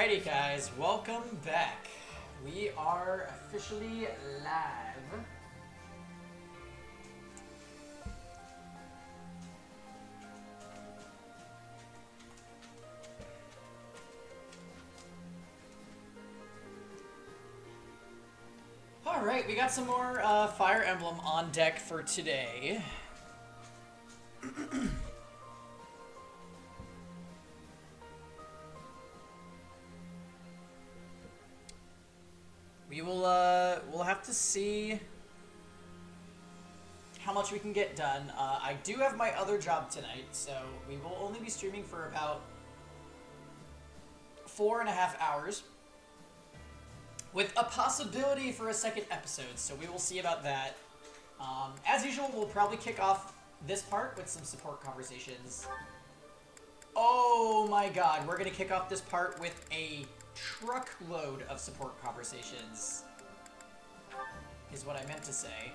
Alrighty guys, welcome back. We are officially live. Alright, we got some more Fire Emblem on deck for today. We'll have to see how much we can get done. I do have my other job tonight, so we will only be streaming for about 4.5 hours, with a possibility for a second episode, so we will see about that. As usual, we'll probably kick off this part with some support conversations. Oh my god, we're gonna kick off this part with a truckload of support conversations, is what I meant to say.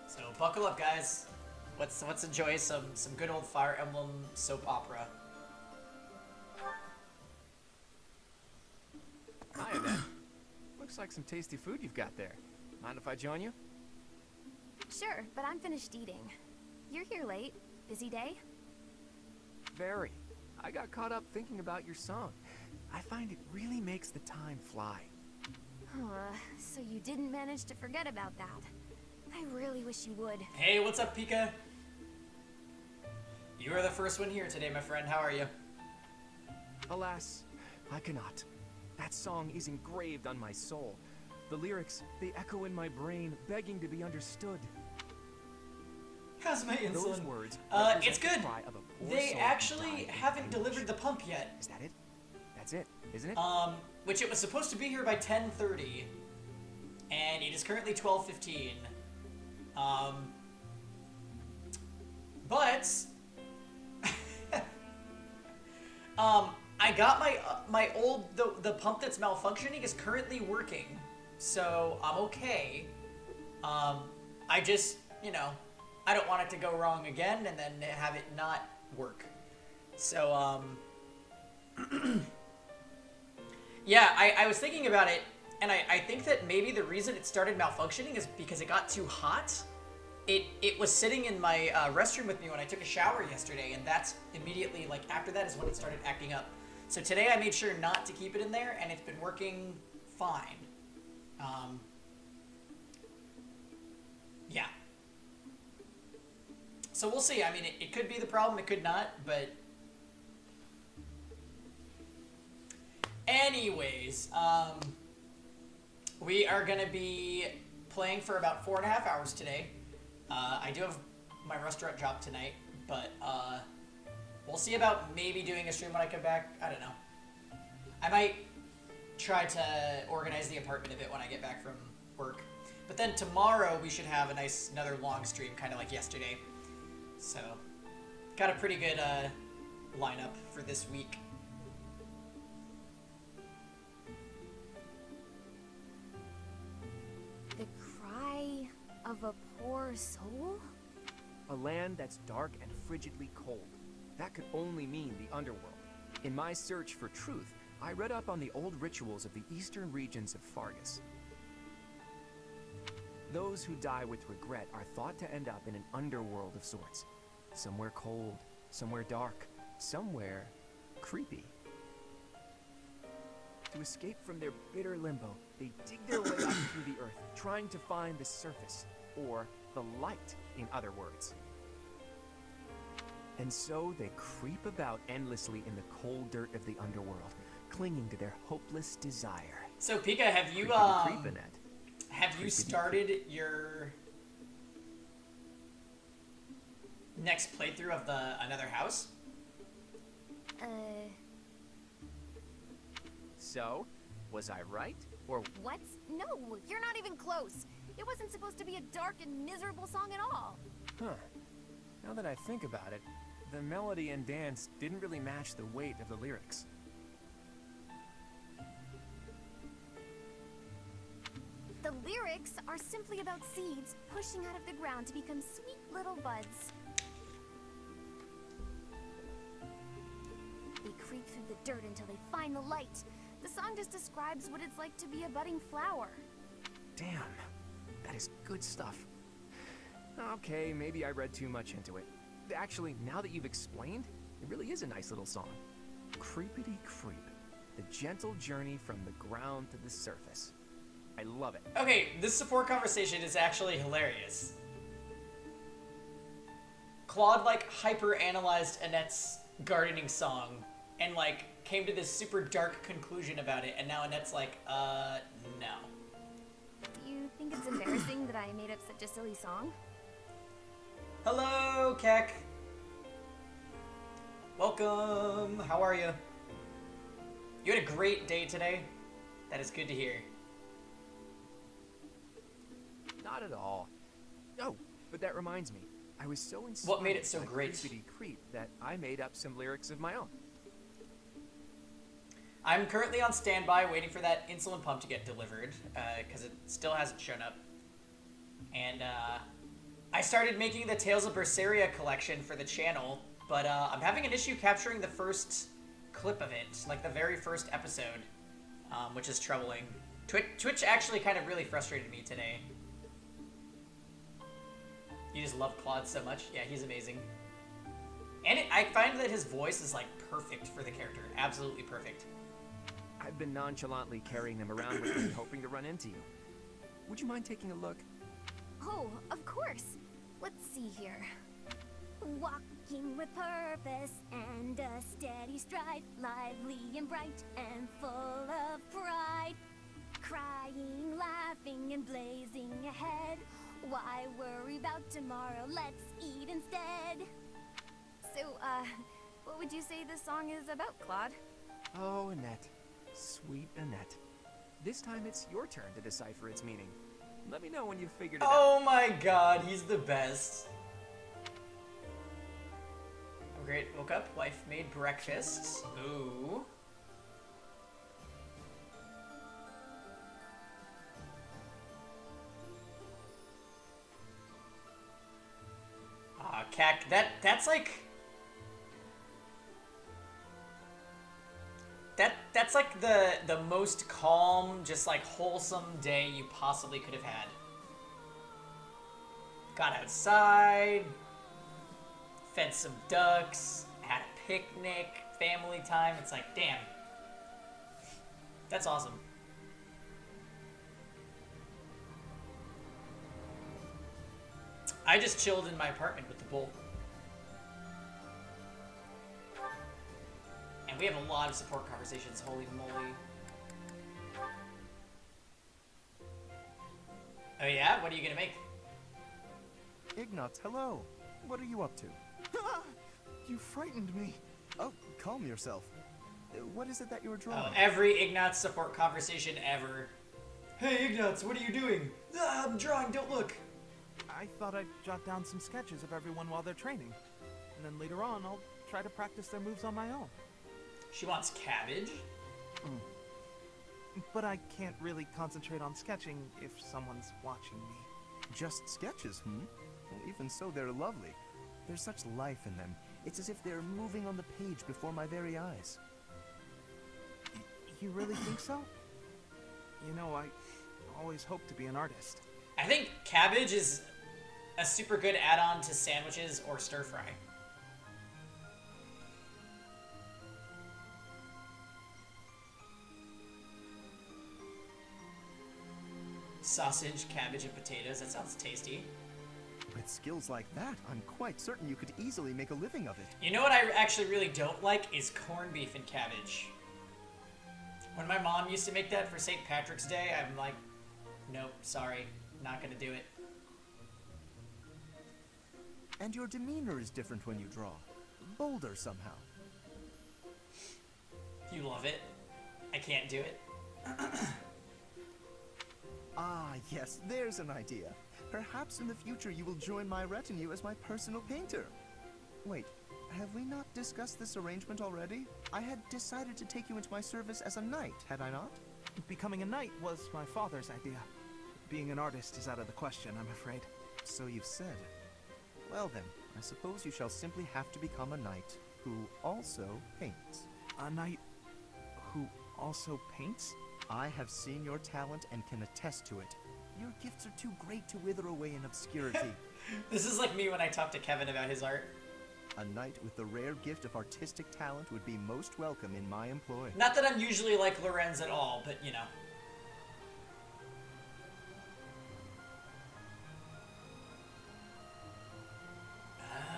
So buckle up, guys. Let's enjoy some good old Fire Emblem soap opera. Hiya, man. Looks like some tasty food you've got there. Mind if I join you? Sure, but I'm finished eating. You're here late. Busy day? Very. I got caught up thinking about your song. I find it really makes the time fly. So you didn't manage to forget about that. I really wish you would. Hey, what's up, Pika? You are the first one here today, my friend. How are you? Alas, I cannot. That song is engraved on my soul. The lyrics, they echo in my brain, begging to be understood. How's my insulin? Those words it's good. the cry of a poor They soul actually dying haven't in delivered anguish. the pump yet. Is that it? That's it, isn't it? Which it was supposed to be here by 10:30, and it is currently 12:15. But I got my old the pump that's malfunctioning is currently working, so I'm okay. I just, you know, I don't want it to go wrong again and then have it not work. So yeah, I was thinking about it, and I think that maybe the reason it started malfunctioning is because it got too hot. It was sitting in my restroom with me when I took a shower yesterday, and that's immediately, like, after that is when it started acting up. So today I made sure not to keep it in there, and it's been working fine. Yeah. So we'll see. I mean, it could be the problem, it could not, but... Anyways, we are going to be playing for about 4.5 hours today. I do have my restaurant job tonight, but we'll see about maybe doing a stream when I come back. I don't know. I might try to organize the apartment a bit when I get back from work. But then tomorrow we should have another long stream, kind of like yesterday. So, got a pretty good lineup for this week. The cry of a poor soul? A land that's dark and frigidly cold. That could only mean the underworld. In my search for truth, I read up on the old rituals of the eastern regions of Fargus. Those who die with regret are thought to end up in an underworld of sorts. Somewhere cold, somewhere dark, somewhere creepy. To escape from their bitter limbo, they dig their way up through the earth, trying to find the surface, or the light, in other words. And so they creep about endlessly in the cold dirt of the underworld, clinging to their hopeless desire. So Pika, have you have you started your next playthrough of another house? So, was I right? Or What? No, you're not even close. It wasn't supposed to be a dark and miserable song at all. huh? Now that I think about it, the melody and dance didn't really match the weight of the lyrics. The lyrics are simply about seeds pushing out of the ground to become sweet little buds. they creep through the dirt until they find the light. The song just describes what it's like to be a budding flower. Damn, that is good stuff. Okay, maybe I read too much into it. Actually, now that you've explained, it really is a nice little song. Creepity creep, the gentle journey from the ground to the surface. I love it. Okay, this support conversation is actually hilarious. Claude, like, hyper-analyzed Annette's gardening song and, like, came to this super dark conclusion about it, and now Annette's like, no. Do you think it's embarrassing that I made up such a silly song? Hello, Keck. Welcome. How are you? You had a great day today? That is good to hear. Not at all. Oh, but that reminds me. I was so inspired What made it so by great? Creepity Creep that I made up some lyrics of my own. I'm currently on standby waiting for that insulin pump to get delivered, because it still hasn't shown up. And, I started making the Tales of Berseria collection for the channel, but, I'm having an issue capturing the first clip of it, like the very first episode, which is troubling. Twitch actually kind of really frustrated me today. You just love Claude so much. Yeah, he's amazing. And I find that his voice is, like, perfect for the character. Absolutely perfect. I've been nonchalantly carrying them around with me, hoping to run into you. Would you mind taking a look? Oh, of course. Let's see here. Walking with purpose and a steady stride, lively and bright and full of pride. Crying, laughing, and blazing ahead. Why worry about tomorrow? Let's eat instead. So, what would you say this song is about, Claude? Oh, Annette. Sweet Annette. This time it's your turn to decipher its meaning. Let me know when you've figured it out. Oh my god, he's the best. I'm great. Woke up, wife made breakfast. Ooh. Cac, that's like... That's like the most calm, just like wholesome day you possibly could have had. Got outside, fed some ducks, had a picnic, family time. It's like, damn. That's awesome. I just chilled in my apartment with the bull. And we have a lot of support conversations, holy moly. Oh yeah? What are you gonna make? Ignatz, hello. What are you up to? You frightened me. Oh, calm yourself. What is it that you're drawing? Oh, every Ignatz support conversation ever. Hey Ignatz, what are you doing? Ah, I'm drawing, don't look. I thought I'd jot down some sketches of everyone while they're training. And then later on, I'll try to practice their moves on my own. She wants cabbage? But I can't really concentrate on sketching if someone's watching me. Just sketches, Well, even so, they're lovely. There's such life in them. It's as if they're moving on the page before my very eyes. You really think so? You know, I always hoped to be an artist. I think cabbage is a super good add-on to sandwiches or stir-fry. Sausage, cabbage, and potatoes. That sounds tasty. With skills like that, I'm quite certain you could easily make a living of it. You know what I actually really don't like is corned beef and cabbage. When my mom used to make that for St. Patrick's Day, I'm like, nope, sorry, not gonna do it. And your demeanor is different when you draw. Bolder somehow. You love it. I can't do it. Ah, yes, there's an idea. Perhaps in the future you will join my retinue as my personal painter. Wait, have we not discussed this arrangement already? I had decided to take you into my service as a knight, had I not? Becoming a knight was my father's idea. Being an artist is out of the question, I'm afraid. So you've said. Well then, I suppose you shall simply have to become a knight who also paints. A knight who also paints? I have seen your talent and can attest to it. Your gifts are too great to wither away in obscurity. This is like me when I talk to Kevin about his art. A knight with the rare gift of artistic talent would be most welcome in my employ. Not that I'm usually like Lorenz at all, but you know.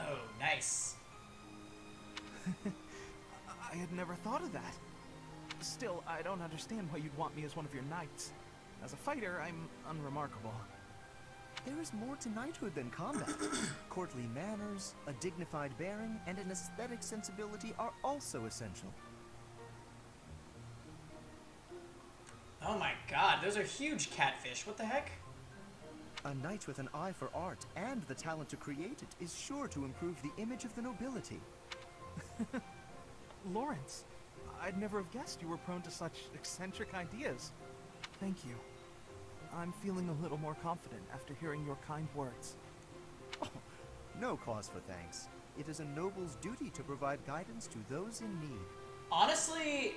Oh, nice. I had never thought of that. Still, I don't understand why you'd want me as one of your knights. As a fighter, I'm unremarkable. There is more to knighthood than combat. Courtly manners, a dignified bearing, and an aesthetic sensibility are also essential. Oh my god, those are huge catfish. What the heck? A knight with an eye for art and the talent to create it is sure to improve the image of the nobility. Lawrence, I'd never have guessed you were prone to such eccentric ideas. Thank you. I'm feeling a little more confident after hearing your kind words. Oh, no cause for thanks. It is a noble's duty to provide guidance to those in need. Honestly,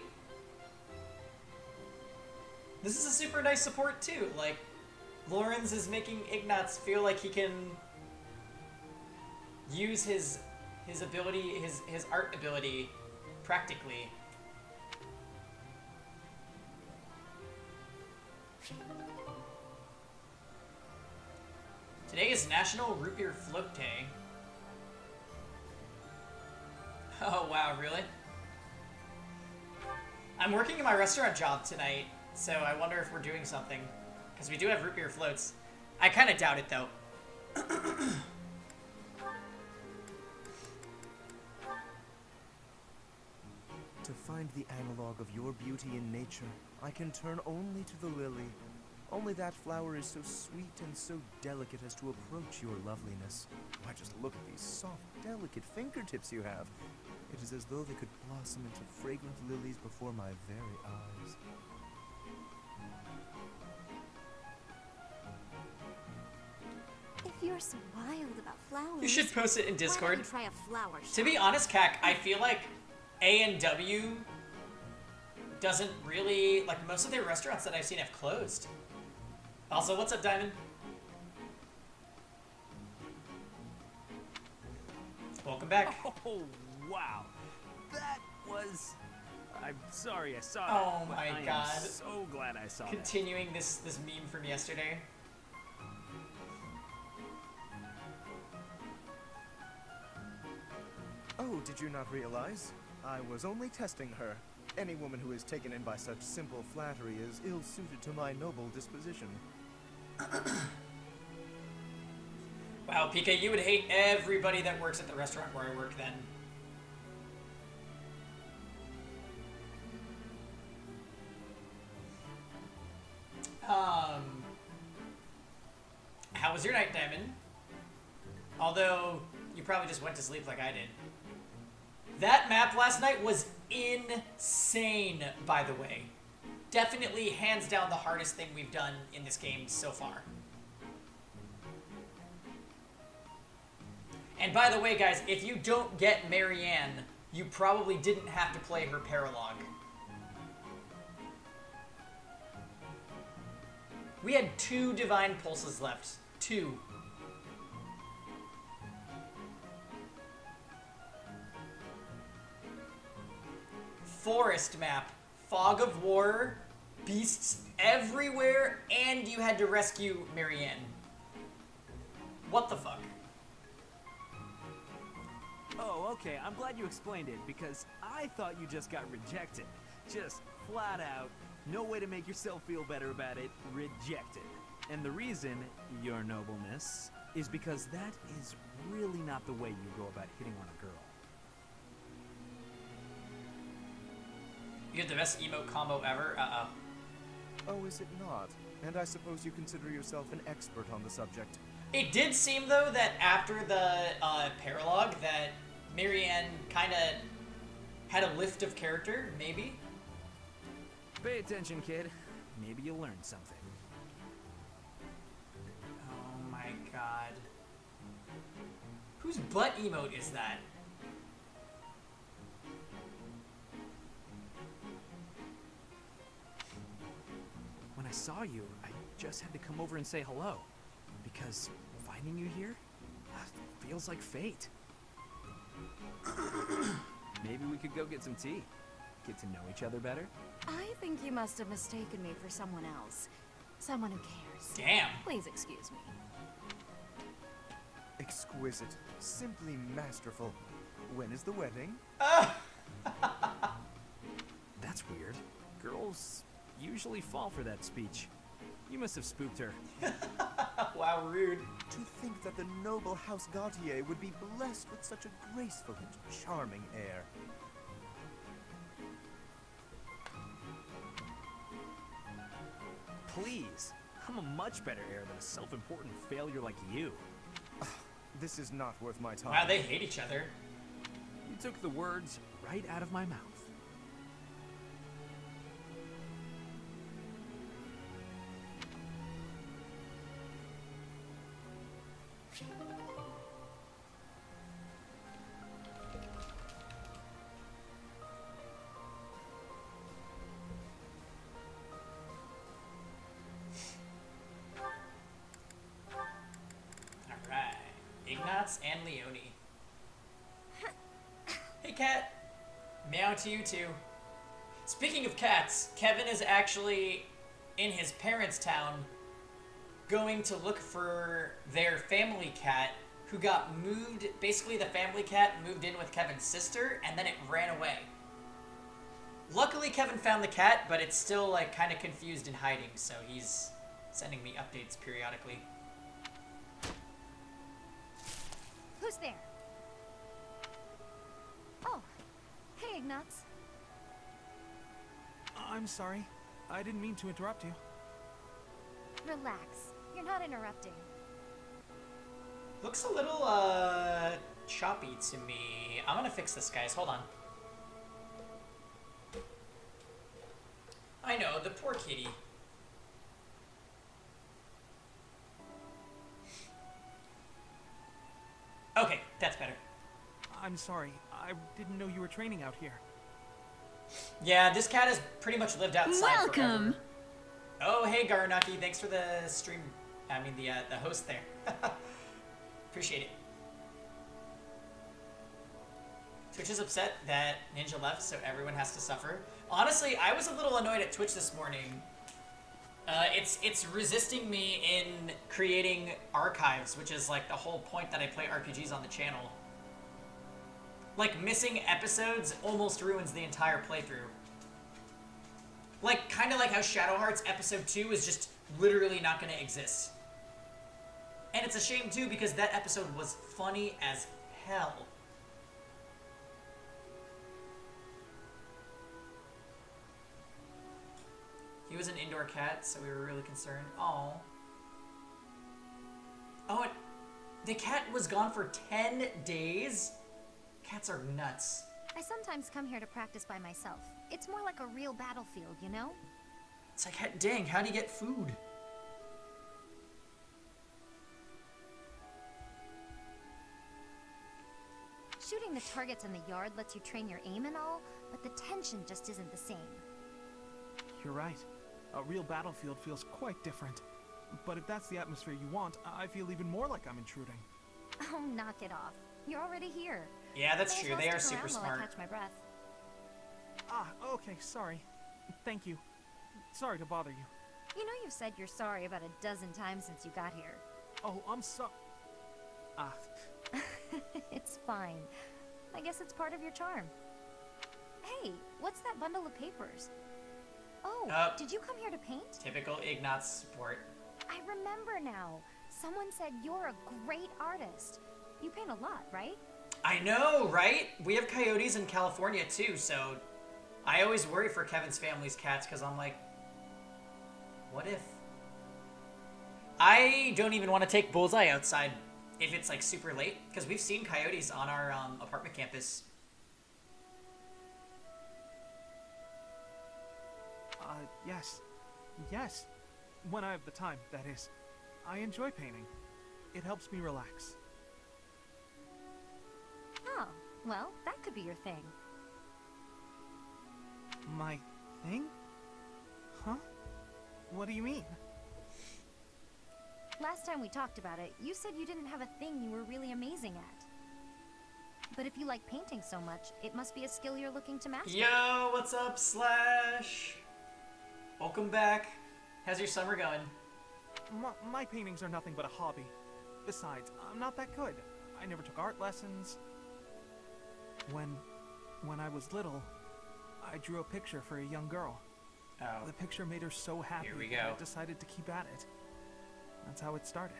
this is a super nice support too. Like, Lorenz is making Ignatz feel like he can use his ability, his art ability practically. Today is National Root Beer Float Day. Oh wow, really? I'm working in my restaurant job tonight, so I wonder if we're doing something. Because we do have root beer floats. I kind of doubt it though. To find the analog of your beauty in nature, I can turn only to the lily. Only that flower is so sweet and so delicate as to approach your loveliness. Why, just look at these soft, delicate fingertips you have. It is as though they could blossom into fragrant lilies before my very eyes. If you're so wild about flowers, You should post it in why Discord. don't you try a flower shop? To be honest, Kak, I feel like A&W doesn't really, like most of their restaurants that I've seen have closed. Also, what's up, Diamond? Welcome back. Oh, wow. That was... I'm sorry I saw Oh that. but my I am God. so glad I saw that. Continuing this meme from yesterday. Oh, did you not realize? I was only testing her. Any woman who is taken in by such simple flattery is ill-suited to my noble disposition. Wow, PK, you would hate everybody that works at the restaurant where I work then. How was your night, Diamond? Although, you probably just went to sleep like I did. That map last night was insane, by the way. Definitely, hands down, the hardest thing we've done in this game so far. And by the way, guys, if you don't get Marianne, you probably didn't have to play her paralogue. We had 2 Divine Pulses left. 2. Forest map. Fog of War. Beasts everywhere. And you had to rescue Marianne. What the fuck? Oh, okay. I'm glad you explained it, because I thought you just got rejected. Just flat out, no way to make yourself feel better about it, rejected. And the reason, your nobleness, is because that is really not the way you go about hitting on a girl. You had the best emote combo ever? Uh-oh. Oh, is it not? And I suppose you consider yourself an expert on the subject. It did seem, though, that after the paralogue, that Marianne kind of had a lift of character, maybe? Pay attention, kid. Maybe you'll learn something. Oh my god. Whose butt emote is that? saw you, I just had to come over and say hello. Because finding you here feels like fate. Maybe we could go get some tea. Get to know each other better. I think you must have mistaken me for someone else. Someone who cares. Damn. Please excuse me. Exquisite. Simply masterful. When is the wedding? That's weird. Girls usually fall for that speech. You must have spooked her. Wow, rude. To think that the noble House Gautier would be blessed with such a graceful and charming heir. Please. I'm a much better heir than a self-important failure like you. This is not worth my time. Wow, they hate each other. You took the words right out of my mouth. Alright. Ignatz and Leone. Hey, cat. Meow to you, too. Speaking of cats, Kevin is actually in his parents' town going to look for their family cat who got moved. Basically, the family cat moved in with Kevin's sister, and then it ran away. Luckily, Kevin found the cat, but it's still, like, kind of confused and hiding, so he's sending me updates periodically. Who's there? Oh, hey, Ignatz. I'm sorry. I didn't mean to interrupt you. Relax. You're not interrupting. Looks a little, choppy to me. I'm gonna fix this, guys. Hold on. I know, the poor kitty. Okay, that's better. I'm sorry. I didn't know you were training out here. Yeah, this cat has pretty much lived outside Welcome. forever. Oh, hey, Garanaki. Thanks for the stream. I mean, the host there. Appreciate it. Twitch is upset that Ninja left, so everyone has to suffer. Honestly, I was a little annoyed at Twitch this morning. It's resisting me in creating archives, which is like the whole point that I play RPGs on the channel. Like, missing episodes almost ruins the entire playthrough. Like, kind of like how Shadow Hearts Episode 2 is just literally not going to exist. And it's a shame, too, because that episode was funny as hell. He was an indoor cat, so we were really concerned. Oh. Oh, and the cat was gone for 10 days? Cats are nuts. I sometimes come here to practice by myself. It's more like a real battlefield, you know? It's like, dang, how do you get food? Shooting the targets in the yard lets you train your aim and all, but the tension just isn't the same. You're right. A real battlefield feels quite different. But if that's the atmosphere you want, I feel even more like I'm intruding. Oh, knock it off. You're already here. Yeah, that's May as true. well They are stick super around while I smart. catch my breath. Ah, okay, sorry. Thank you. Sorry to bother you. You know you've said you're sorry about a dozen times since you got here. Oh, I'm so... Ah, It's fine. I guess it's part of your charm. Hey, what's that bundle of papers? Oh, did you come here to paint? Typical Ignatz sport. I remember now. Someone said you're a great artist. You paint a lot, right? I know, right? We have coyotes in California too, so I always worry for Kevin's family's cats because I'm like, what if? I don't even want to take Bullseye outside if it's like super late because we've seen coyotes on our apartment campus. yes. Yes. When I have the time, that is. I enjoy painting. It helps me relax. Oh, well, that could be your thing. My thing? Huh? What do you mean? Last time we talked about it, you said you didn't have a thing you were really amazing at. But if you like painting so much, it must be a skill you're looking to master. Yo, what's up, Slash? Welcome back. How's your summer going? My paintings are nothing but a hobby. Besides, I'm not that good. I never took art lessons. When I was little, I drew a picture for a young girl. Oh. The picture made her so happy Here we that go. I decided to keep at it. That's how it started.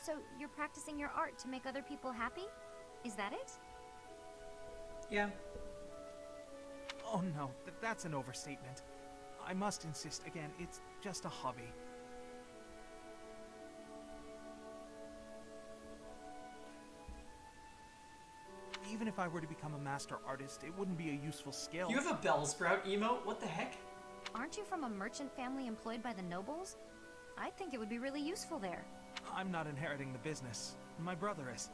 So you're practicing your art to make other people happy? Is that it? Yeah. Oh no, that's an overstatement. I must insist again, it's just a hobby. Even if I were to become a master artist, it wouldn't be a useful skill. You have a Bellsprout emote? What the heck? Aren't you from a merchant family employed by the nobles? I think it would be really useful there. I'm not inheriting the business. My brother is.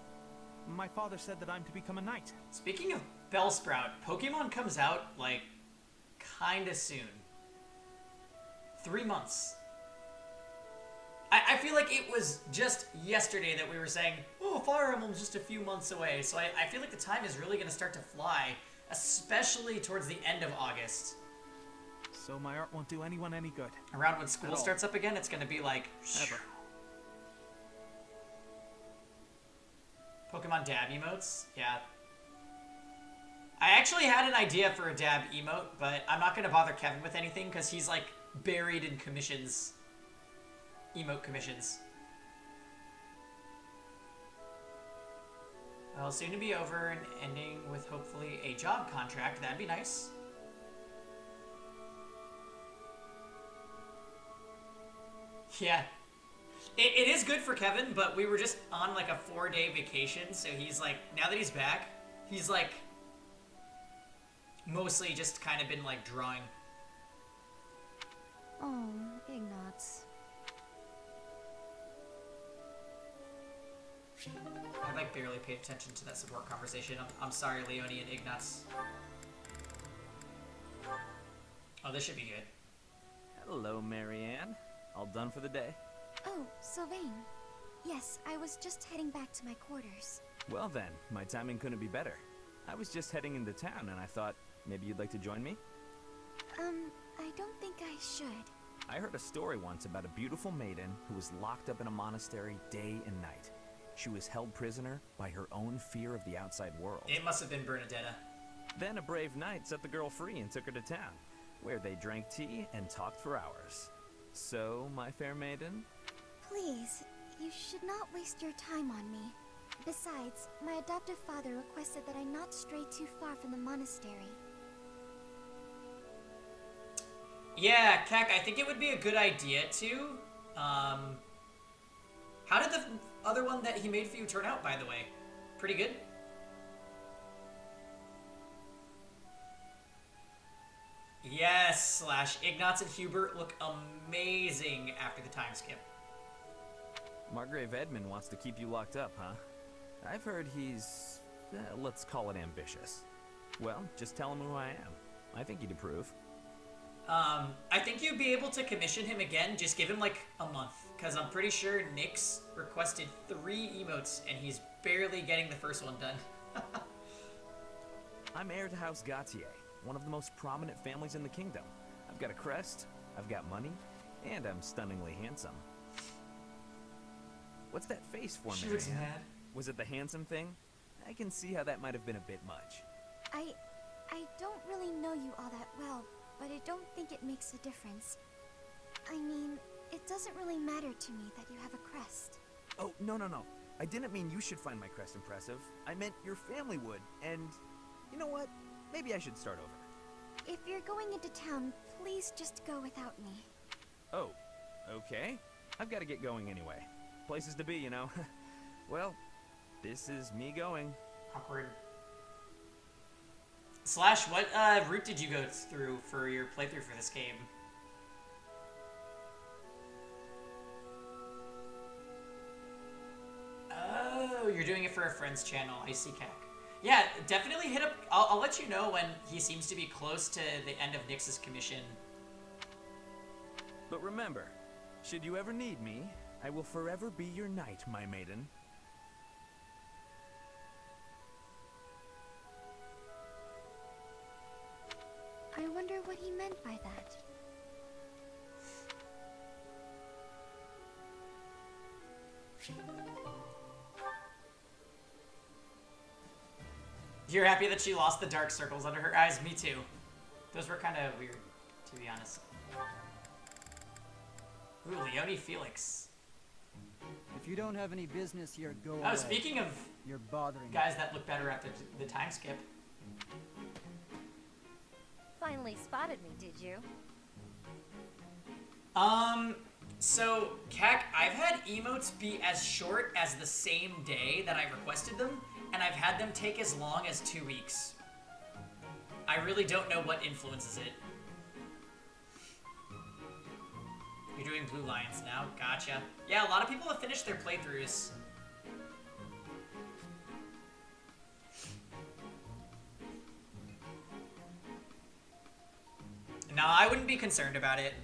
My father said that I'm to become a knight. Speaking of Bellsprout, Pokemon comes out, like, kinda soon. 3 months. I feel like it was just yesterday that we were saying, oh, Fire Emblem's just a few months away. So I feel like the time is really going to start to fly, especially towards the end of August. So my art won't do anyone any good. Around when school At all. starts up again, it's going to be like... Ever. Pokemon dab emotes? Yeah. I actually had an idea for a dab emote, but I'm not going to bother Kevin with anything because he's, like, buried in commissions. Emote commissions. Well, soon to be over and ending with hopefully a job contract. That'd be nice. Yeah. It is good for Kevin, but we were just on like a 4-day vacation, so he's like, now that he's back, he's like mostly just kind of been like drawing. Oh, Ignatz. I like barely paid attention to that support conversation. I'm sorry, Leonie and Ignatz. Oh, this should be good. Hello, Marianne. All done for the day? Oh, Sylvain. Yes, I was just heading back to my quarters. Well then, my timing couldn't be better. I was just heading into town and I thought maybe you'd like to join me? I don't think I should. I heard a story once about a beautiful maiden who was locked up in a monastery day and night. She was held prisoner by her own fear of the outside world. It must have been Bernadetta. Then a brave knight set the girl free and took her to town, where they drank tea and talked for hours. So, my fair maiden? Please, you should not waste your time on me. Besides, my adoptive father requested that I not stray too far from the monastery. Yeah, Kek, I think it would be a good idea to. How did the other one that he made for you turn out, by the way? Pretty good? Yes, Slash. Ignatz and Hubert look amazing after the time skip. Margrave Edmund wants to keep you locked up, huh? I've heard he's, let's call it ambitious. Well, just tell him who I am. I think he'd approve. I think you'd be able to commission him again. Just give him like a month, because I'm pretty sure Nyx requested 3 emotes, and he's barely getting the first one done. I'm heir to House Gautier, one of the most prominent families in the kingdom. I've got a crest, I've got money, and I'm stunningly handsome. What's that face for, She Marianne? looks mad. Was it the handsome thing? I can see how that might have been a bit much. I don't really know you all that well, but I don't think it makes a difference. I mean, it doesn't really matter to me that you have a crest. Oh, no. I didn't mean you should find my crest impressive. I meant your family would, and you know what? Maybe I should start over. If you're going into town, please just go without me. Oh, okay. I've got to get going anyway. Places to be, you know. Well, this is me going. Awkward. Slash, what route did you go through for your playthrough for this game? Oh, you're doing it for a friend's channel. I see, Kek. Yeah, definitely hit up. I'll let you know when he seems to be close to the end of Nyx's commission. But remember, should you ever need me, I will forever be your knight, my maiden. I wonder what he meant by that. You're happy that she lost the dark circles under her eyes? Me too. Those were kind of weird, to be honest. Ooh, Leone Felix. If you don't have any business here, go away. Oh, speaking of You're bothering me. guys that look better at the time skip. Finally spotted me, did you? So, Kak, I've had emotes be as short as the same day that I requested them, and I've had them take as long as 2 weeks. I really don't know what influences it. You're doing Blue Lions now? Gotcha. Yeah, a lot of people have finished their playthroughs. No, I wouldn't be concerned about it.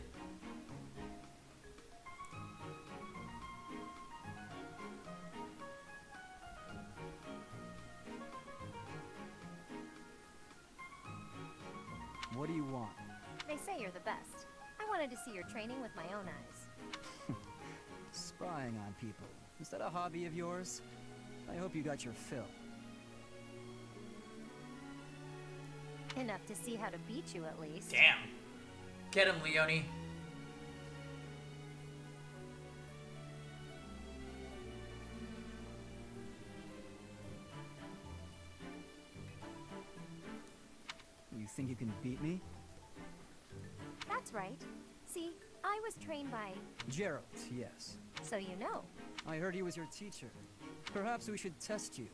What do you want? They say you're the best. I wanted to see your training with my own eyes. Spying on people. Is that a hobby of yours? I hope you got your fill. Enough to see how to beat you, at least. Damn. Get him, Leone. You think you can beat me? That's right. See, I was trained by... Gerald, yes. So you know. I heard he was your teacher. Perhaps we should test you.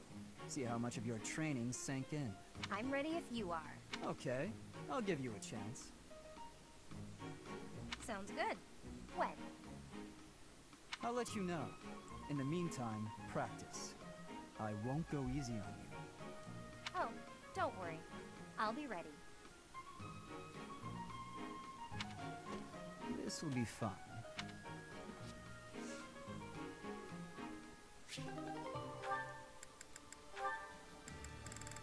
See how much of your training sank in. I'm ready if you are. Okay, I'll give you a chance. Sounds good. When? I'll let you know. In the meantime, practice. I won't go easy on you. Oh, don't worry. I'll be ready. This will be fun.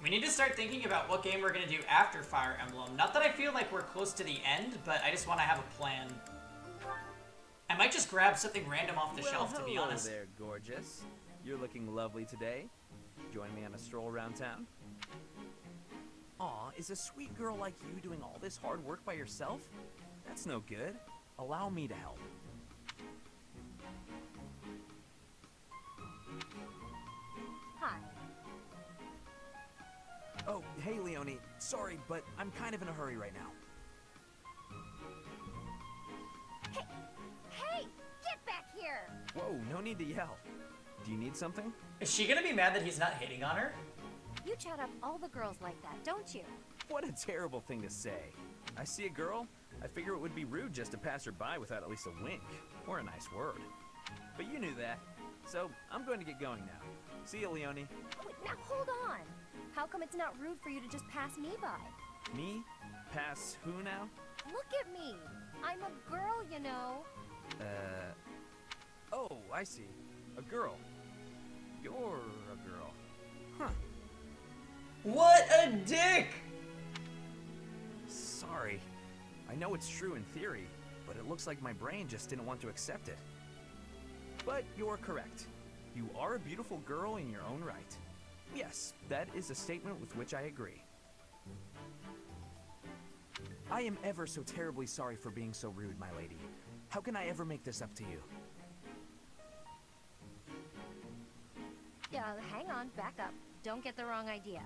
We need to start thinking about what game we're going to do after Fire Emblem. Not that I feel like we're close to the end, but I just want to have a plan. I might just grab something random off the shelf, to be honest. Hello there, gorgeous. You're looking lovely today. Join me on a stroll around town? Aw, is a sweet girl like you doing all this hard work by yourself? That's no good. Allow me to help. Hi. Oh, hey, Leone. Sorry, but I'm kind of in a hurry right now. Hey! Get back here! Whoa, no need to yell. Do you need something? Is she going to be mad that he's not hitting on her? You chat up all the girls like that, don't you? What a terrible thing to say. I see a girl, I figure it would be rude just to pass her by without at least a wink, or a nice word. But you knew that, so I'm going to get going now. See you, Leone. Wait, now hold on! How come it's not rude for you to just pass me by? Me? Pass who now? Look at me! I'm a girl, you know. Oh, I see. A girl. You're a girl. Huh. What a dick! Sorry. I know it's true in theory, but it looks like my brain just didn't want to accept it. But you're correct. You are a beautiful girl in your own right. Yes, that is a statement with which I agree. I am ever so terribly sorry for being so rude, my lady. How can I ever make this up to you? Yeah, hang on, back up. Don't get the wrong idea.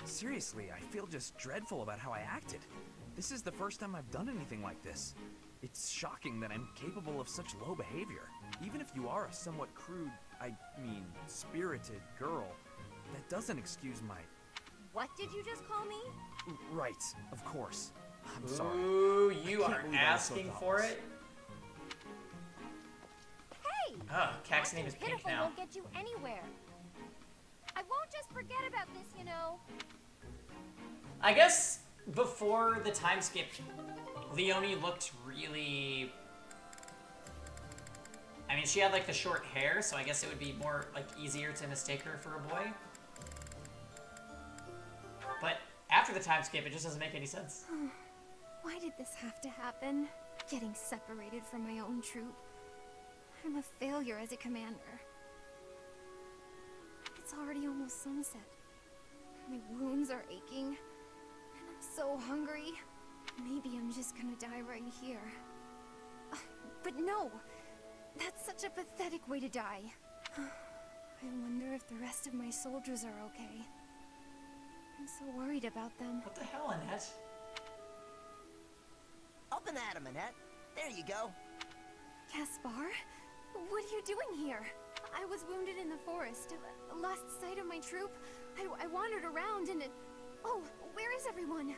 Seriously, I feel just dreadful about how I acted. This is the first time I've done anything like this. It's shocking that I'm capable of such low behavior. Even if you are a somewhat crude, spirited girl, that doesn't excuse my... What did you just call me? Right, of course. I'm sorry. Ooh, you I can't are believe I was so asking for thoughtless. it? Hey! Oh, Kak's name is Acting Pink pitiful now. won't get you anywhere. I won't just forget about this, you know. I guess before the time skip, Leonie looked really... I mean, she had like the short hair, so I guess it would be more like easier to mistake her for a boy. But after the time skip, it just doesn't make any sense. Why did this have to happen? Getting separated from my own troop. I'm a failure as a commander. It's already almost sunset. My wounds are aching, and I'm so hungry. Maybe I'm just gonna die right here. But no! That's such a pathetic way to die. I wonder if the rest of my soldiers are okay. I'm so worried about them. What the hell, Annette? Up and at him, Annette. There you go. Caspar? What are you doing here? I was wounded in the forest. Lost sight of my troop. I wandered around and Oh, where is everyone?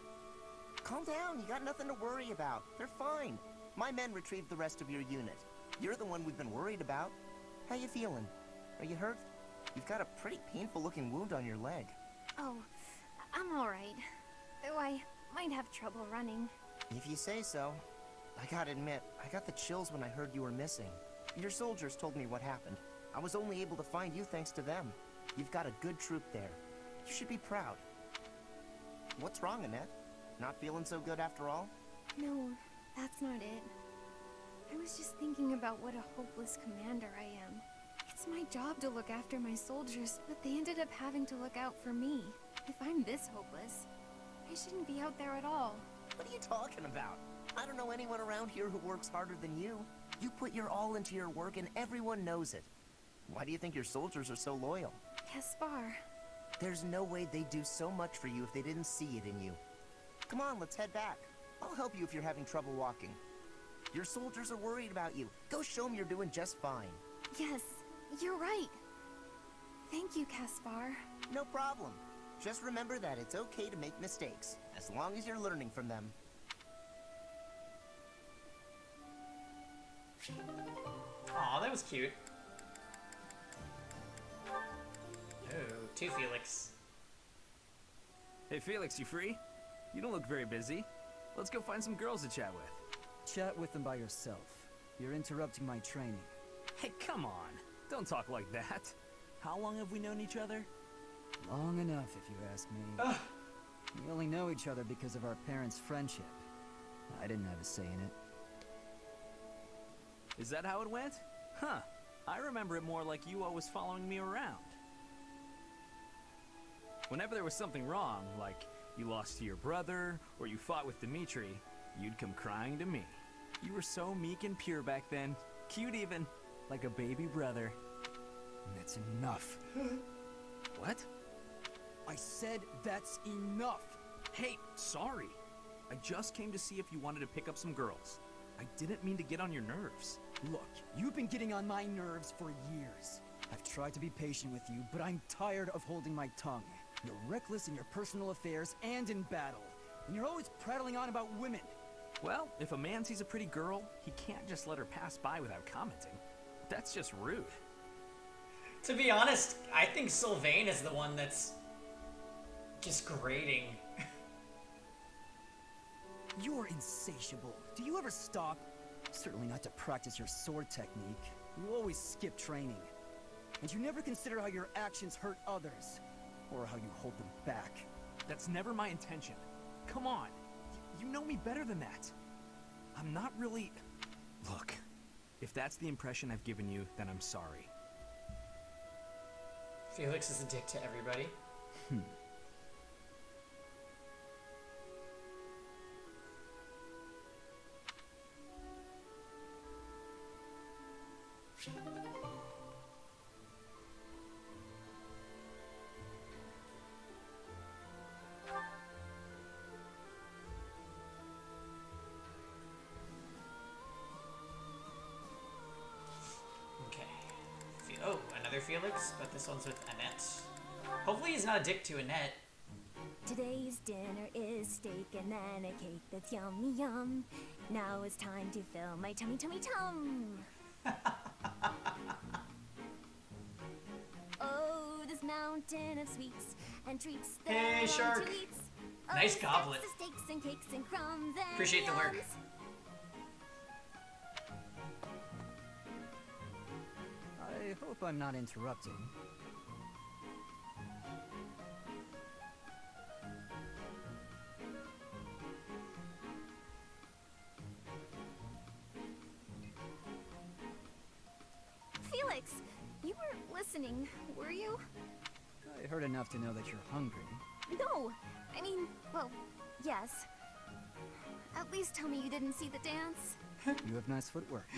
Calm down, you got nothing to worry about. They're fine. My men retrieved the rest of your unit. You're the one we've been worried about. How you feeling? Are you hurt? You've got a pretty painful looking wound on your leg. Oh, I'm alright. Though I might have trouble running. If you say so. I gotta admit, I got the chills when I heard you were missing. Your soldiers told me what happened. I was only able to find you thanks to them. You've got a good troop there. You should be proud. What's wrong, Annette? Not feeling so good after all? No, that's not it. I was just thinking about what a hopeless commander I am. It's my job to look after my soldiers, but they ended up having to look out for me. If I'm this hopeless, I shouldn't be out there at all. What are you talking about? I don't know anyone around here who works harder than you. You put your all into your work and everyone knows it. Why do you think your soldiers are so loyal? Caspar. There's no way they'd do so much for you if they didn't see it in you. Come on, let's head back. I'll help you if you're having trouble walking. Your soldiers are worried about you. Go show them you're doing just fine. Yes, you're right. Thank you, Caspar. No problem. Just remember that it's okay to make mistakes, as long as you're learning from them. Aw, that was cute. Oh, two Felix. Hey Felix, you free? You don't look very busy. Let's go find some girls to chat with. Chat with them by yourself. You're interrupting my training. Hey, come on. Don't talk like that. How long have we known each other? Long enough, if you ask me. Ugh. We only know each other because of our parents' friendship. I didn't have a say in it. Is that how it went? Huh. I remember it more like you always following me around. Whenever there was something wrong, like you lost to your brother, or you fought with Dimitri, you'd come crying to me. You were so meek and pure back then. Cute even. Like a baby brother. That's enough. What? I said that's enough! Hey, sorry. I just came to see if you wanted to pick up some girls. I didn't mean to get on your nerves. Look, you've been getting on my nerves for years. I've tried to be patient with you, but I'm tired of holding my tongue. You're reckless in your personal affairs and in battle. And you're always prattling on about women. Well, if a man sees a pretty girl, he can't just let her pass by without commenting. That's just rude. To be honest, I think Sylvain is the one that's just grating. You're insatiable. Do you ever stop? Certainly not to practice your sword technique. You always skip training. And you never consider how your actions hurt others. Or how you hold them back. That's never my intention. Come on. You know me better than that. I'm not really... Look, if that's the impression I've given you, then I'm sorry. Felix is a dick to everybody. Oh, another Felix, but this one's with Annette. Hopefully he's not a dick to Annette. Today's dinner is steak and then a cake that's yummy yum. Now it's time to fill my tummy tummy tum. Oh, this mountain of sweets and treats that Hey, I long shark. to eat. Nice Oh, goblet. stacks of steaks and cakes and crumbs and Appreciate the work. yums. I hope I'm not interrupting. Felix, you weren't listening, were you? I heard enough to know that you're hungry. No, I mean, well, yes. At least tell me you didn't see the dance. You have nice footwork.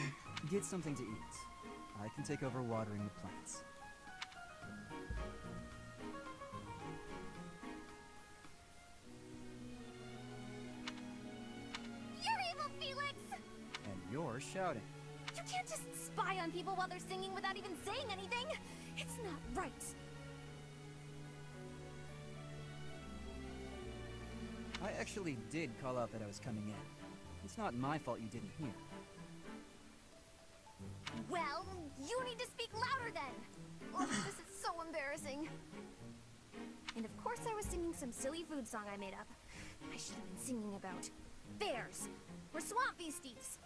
Get something to eat. I can take over watering the plants. You're evil, Felix! And you're shouting. You can't just spy on people while they're singing without even saying anything! It's not right! I actually did call out that I was coming in. It's not my fault you didn't hear. Well, you need to speak louder then! Ugh, this is so embarrassing. And of course I was singing some silly food song I made up. I should have been singing about bears or swamp beasties.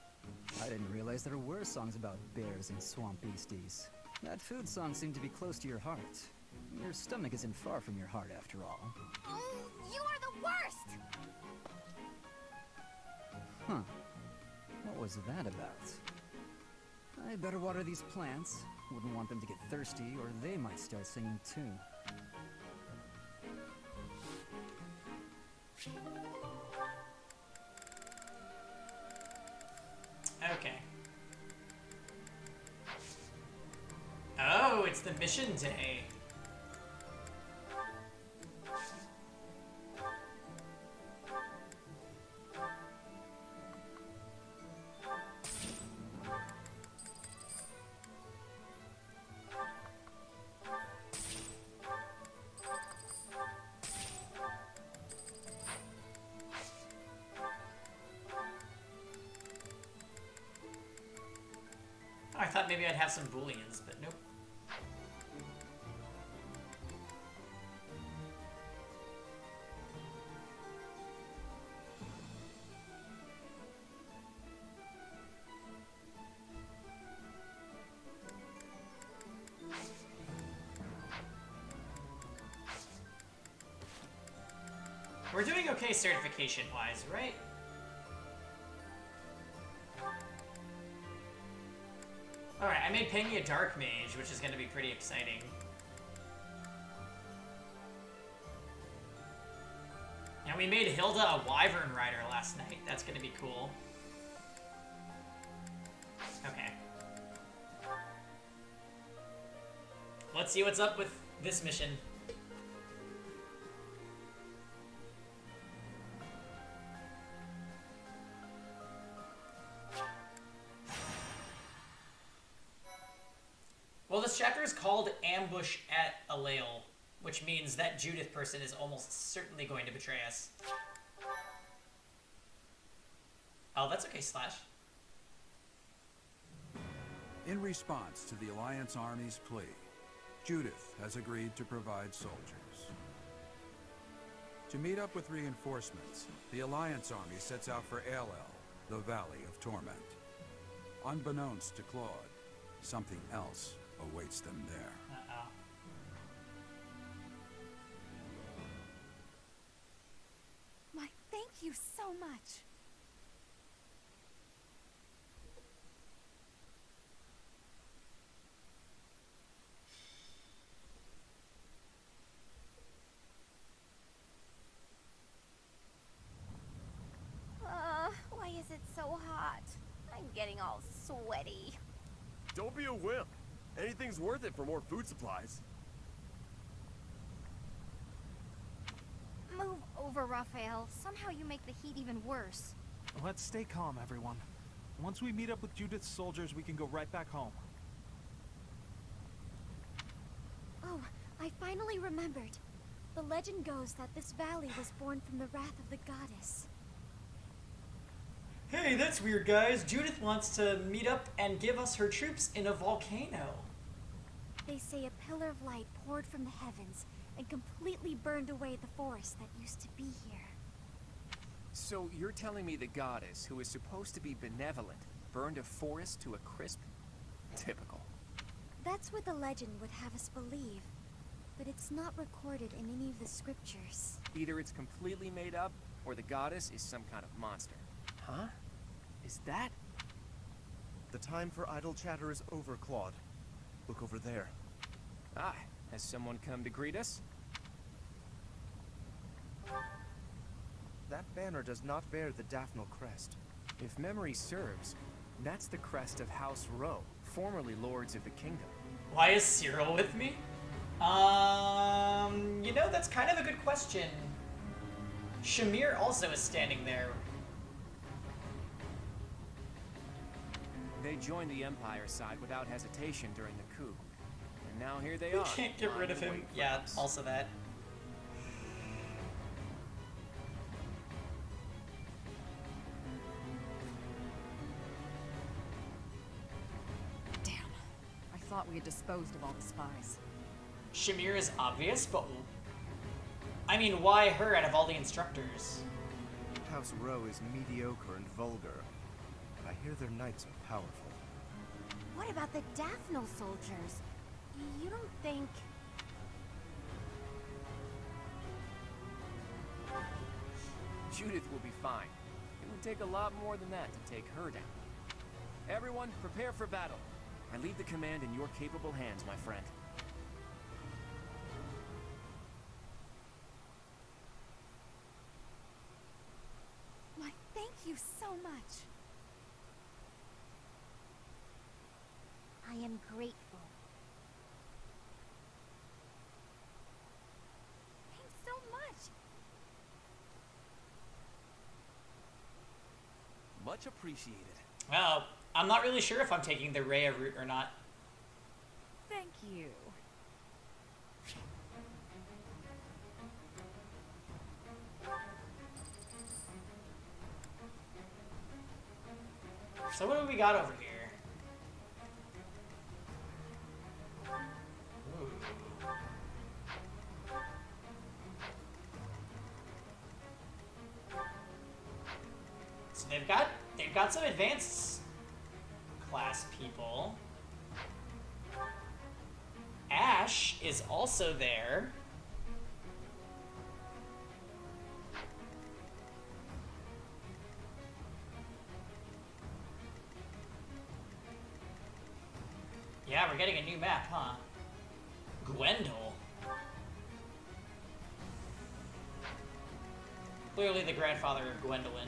I didn't realize there were songs about bears and swamp beasties. That food song seemed to be close to your heart. Your stomach isn't far from your heart, after all. Oh, you are the worst! Huh. What was that about? I better water these plants. Wouldn't want them to get thirsty, or they might start singing too. Okay. Oh, it's the mission day. I thought maybe I'd have some booleans, but nope. We're doing okay certification-wise, right? Alright, I made Penny a Dark Mage, which is going to be pretty exciting. And we made Hilda a Wyvern Rider last night. That's going to be cool. Okay. Let's see what's up with this mission. Well, this chapter is called Ambush at Alail, which means that Judith person is almost certainly going to betray us. Oh, that's okay, Slash. In response to the Alliance Army's plea, Judith has agreed to provide soldiers. To meet up with reinforcements, the Alliance Army sets out for Alel, the Valley of Torment. Unbeknownst to Claude, something else awaits them there. Uh-oh. Why, thank you so much. Why is it so hot? I'm getting all sweaty. Don't be a wimp. Anything's worth it for more food supplies. Move over, Raphael. Somehow you make the heat even worse. Let's stay calm, everyone. Once we meet up with Judith's soldiers, we can go right back home. Oh, I finally remembered. The legend goes that this valley was born from the wrath of the goddess. Hey, that's weird, guys. Judith wants to meet up and give us her troops in a volcano. They say a pillar of light poured from the heavens and completely burned away the forest that used to be here. So you're telling me the goddess, who is supposed to be benevolent, burned a forest to a crisp? Typical. That's what the legend would have us believe, but it's not recorded in any of the scriptures. Either it's completely made up, or the goddess is some kind of monster. Huh? Is that? The time for idle chatter is over, Claude. Look over there. Ah, has someone come to greet us? That banner does not bear the Daphne crest. If memory serves, that's the crest of House Rowe, formerly Lords of the Kingdom. Why is Cyril with me? You know, that's kind of a good question. Shamir also is standing there. They joined the Empire side without hesitation during the coup. And now here they We are. can't get rid of him. Yeah, also that. Damn. I thought we had disposed of all the spies. Shamir is obvious, but I mean, why her out of all the instructors? House Rowe is mediocre and vulgar. I hear their knights are powerful. What about the Daphne soldiers? You don't think... Judith will be fine. It would take a lot more than that to take her down. Everyone, prepare for battle. I leave the command in your capable hands, my friend. Why, thank you so much. I am grateful. Thanks so much. Much appreciated. Well, I'm not really sure if I'm taking the Rhea route or not. Thank you. So what do we got over here? Ooh. So they've got some advanced class people. Ash is also there. Yeah, we're getting a new map, huh? Gwendol. Clearly the grandfather of Gwendolyn.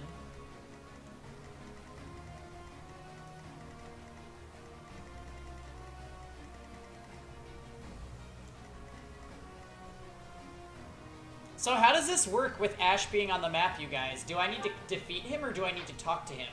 So how does this work with Ash being on the map, you guys? Do I need to defeat him or do I need to talk to him?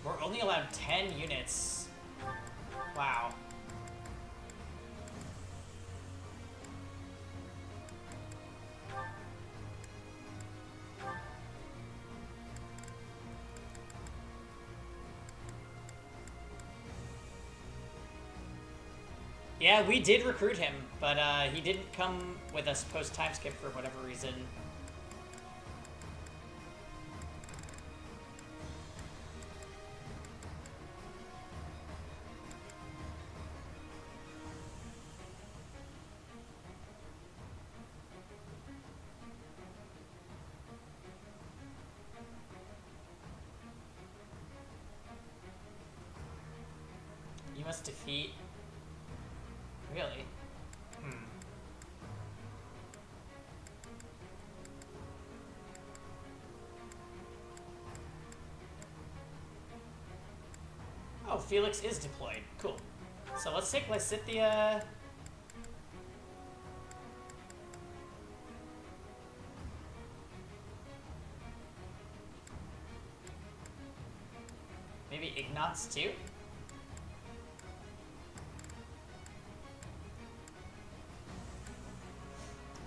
We're only allowed 10 units. Wow. Yeah, we did recruit him, but he didn't come with us post time skip for whatever reason. You must defeat... Really? Oh, Felix is deployed. Cool. So let's take Lysithia... maybe Ignatz too?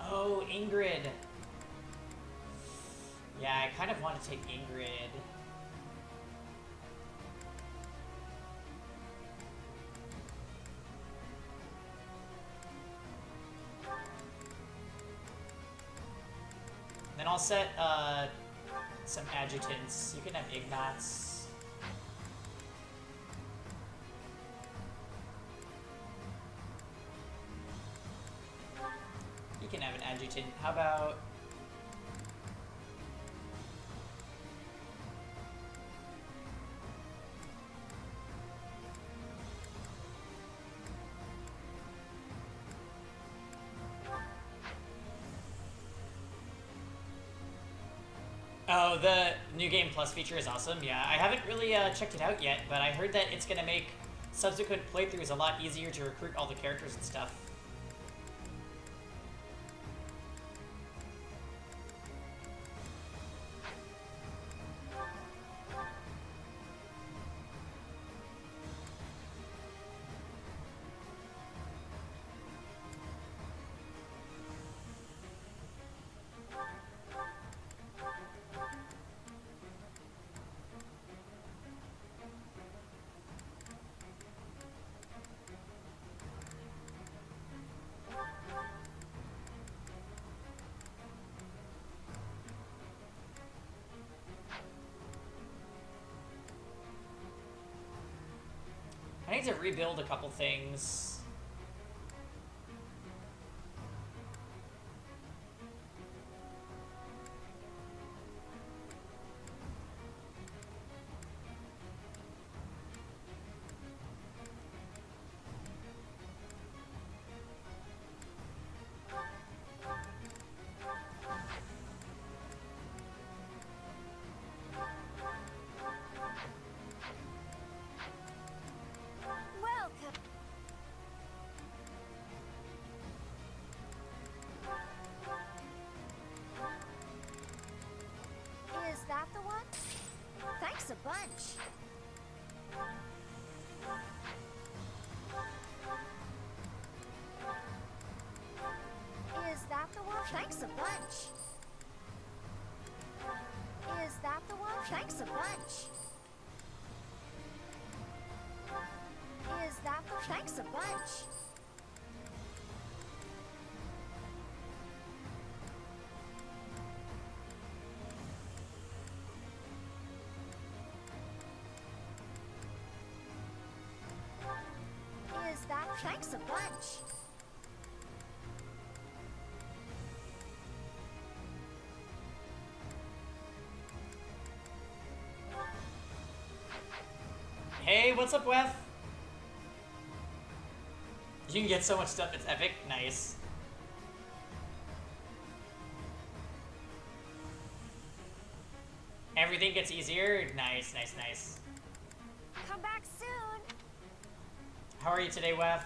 Oh, Ingrid. Yeah, I kind of want to take Ingrid. Then I'll set some adjutants. You can have Ignatz. You can have an adjutant. How about... Oh, the New Game Plus feature is awesome. Yeah, I haven't really checked it out yet, but I heard that it's going to make subsequent playthroughs a lot easier to recruit all the characters and stuff. I need to rebuild a couple things. Welcome. Is that the one? Thanks a bunch. Is that the one? Thanks a bunch. Is that the one? Thanks a bunch. Is that the... Thanks a bunch. Is that... Thanks a bunch. Hey, what's up, Weth? You can get so much stuff, it's epic. Nice. Everything gets easier. Nice, nice, nice. Come back soon. How are you today, Weth?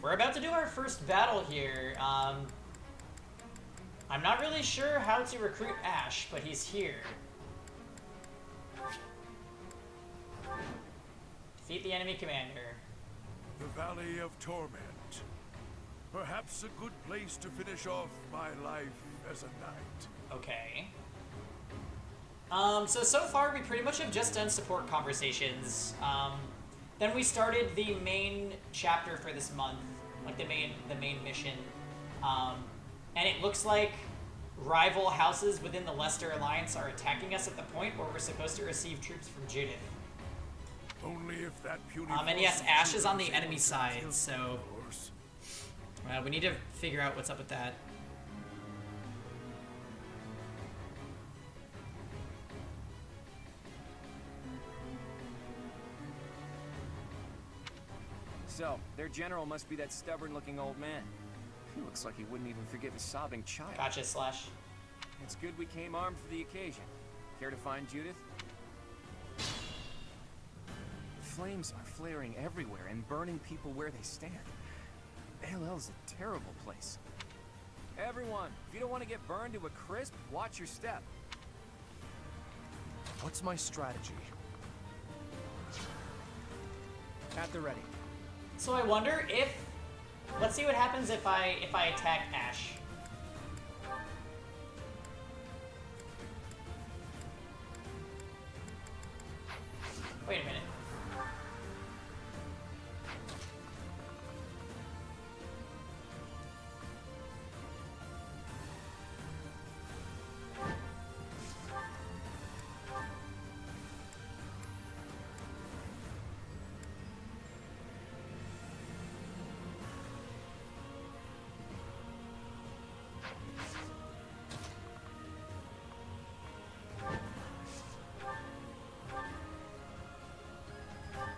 We're about to do our first battle here. I'm not really sure how to recruit Ash, but he's here. Defeat the enemy commander. The Valley of Torment. Perhaps a good place to finish off my life as a knight. Okay. So far we pretty much have just done support conversations. Then we started the main chapter for this month, like the main mission. And it looks like rival houses within the Leicester Alliance are attacking us at the point where we're supposed to receive troops from Judith. Only if that puny And yes, Ash is on the enemy side, so we need to figure out what's up with that. So, their general must be that stubborn-looking old man. He looks like he wouldn't even forgive a sobbing child. Gotcha, Slash. It's good we came armed for the occasion. Care to find Judith? Flames are flaring everywhere and burning people where they stand. LL's a terrible place. Everyone, if you don't want to get burned to a crisp, watch your step. What's my strategy? At the ready. So I wonder if... Let's see what happens if I attack Ash. Wait a minute.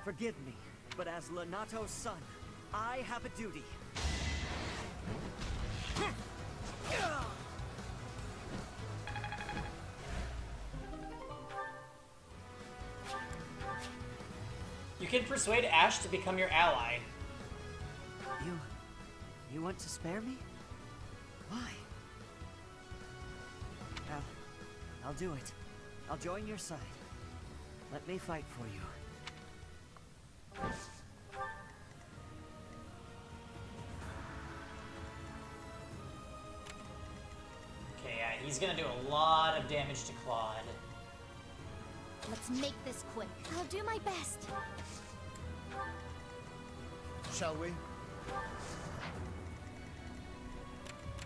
Forgive me, but as Lenato's son, I have a duty. You can persuade Ash to become your ally. You want to spare me? Why? I'll do it. I'll join your side. Let me fight for you. Okay, yeah, he's gonna do a lot of damage to Claude. Let's make this quick. I'll do my best. Shall we?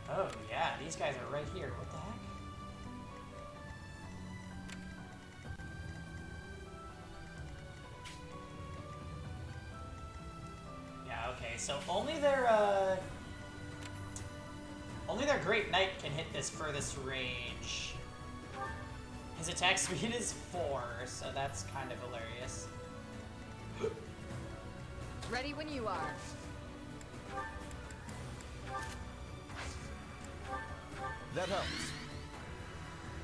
Oh yeah, these guys are right here. What the heck? Yeah, okay, so only their Great Knight can hit this furthest range. His attack speed is 4, so that's kind of hilarious. Ready when you are. That helps.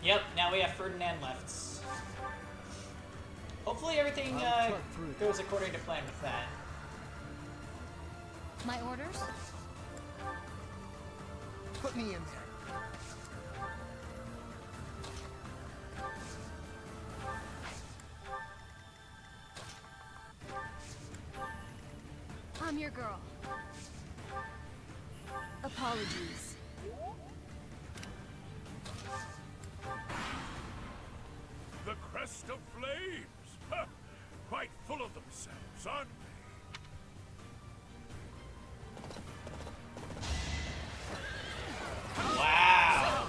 Yep, now we have Ferdinand left. Hopefully everything goes according to plan with that. My orders? Put me in there. I'm your girl. Apologies. The crest of flames! Ha! Quite full of themselves, aren't they? Wow!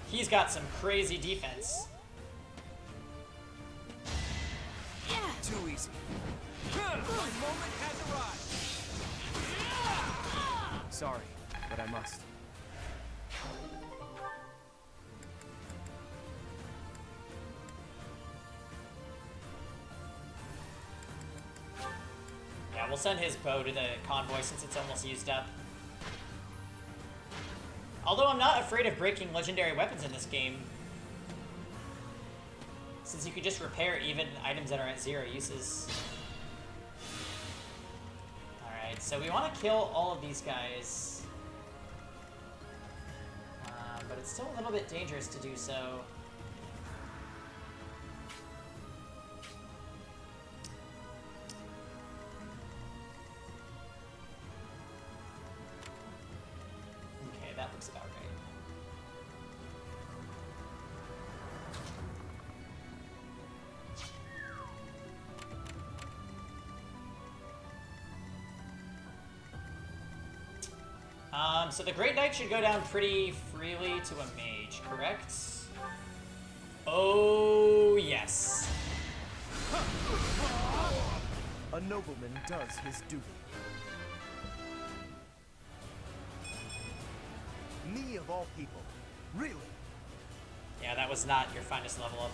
He's got some crazy defense. Too easy. Sorry, but I must. Yeah, we'll send his bow to the convoy since it's almost used up. Although I'm not afraid of breaking legendary weapons in this game, since you could just repair even items that are at 0 uses. Alright, so we want to kill all of these guys. But it's still a little bit dangerous to do so. Okay, that looks about right. So the Great Knight should go down pretty freely to a mage, correct? Oh, yes. A nobleman does his duty. Me of all people. Really? Yeah, that was not your finest level up.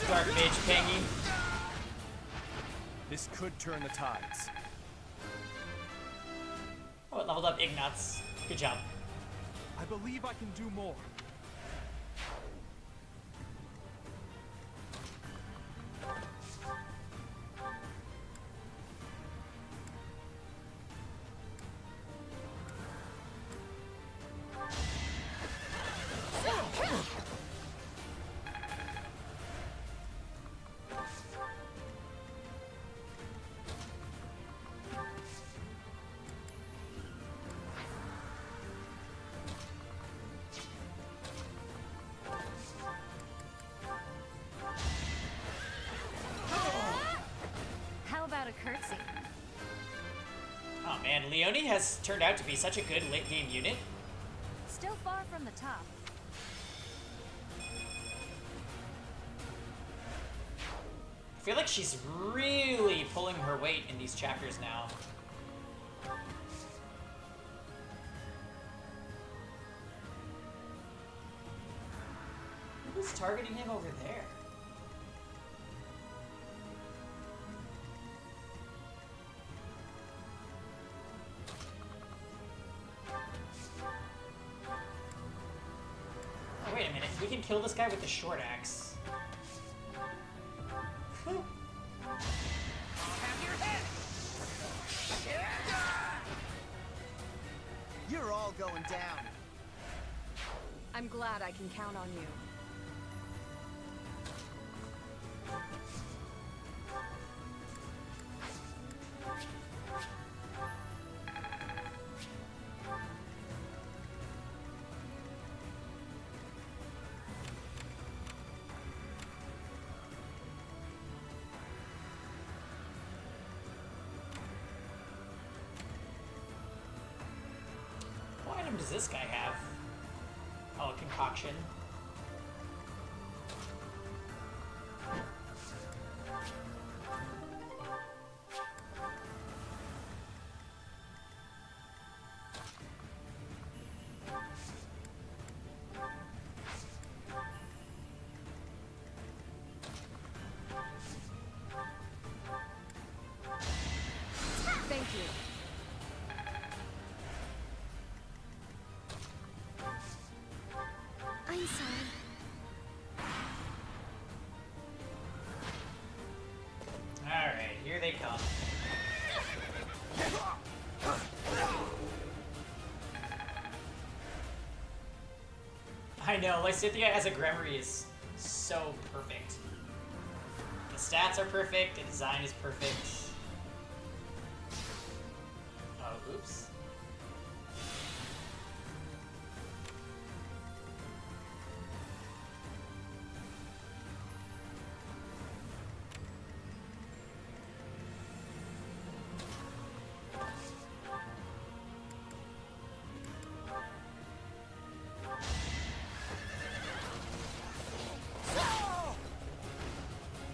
Dark Mage Pangy. This could turn the tides. Oh, it leveled up Ignatz. Good job. I believe I can do more. How about a curtsy? Oh man, Leonie has turned out to be such a good late game unit. Still far from the top. I feel like she's really pulling her weight in these chapters now. Who's targeting him over there? Oh, wait a minute. We can kill this guy with the short axe. You're all going down. I'm glad I can count on you. What item does this guy have? Oh, a concoction. Thank you. I'm sorry. Alright, here they come. I know, Lysithea as a Gremory is so perfect. The stats are perfect, the design is perfect. Oh, oops.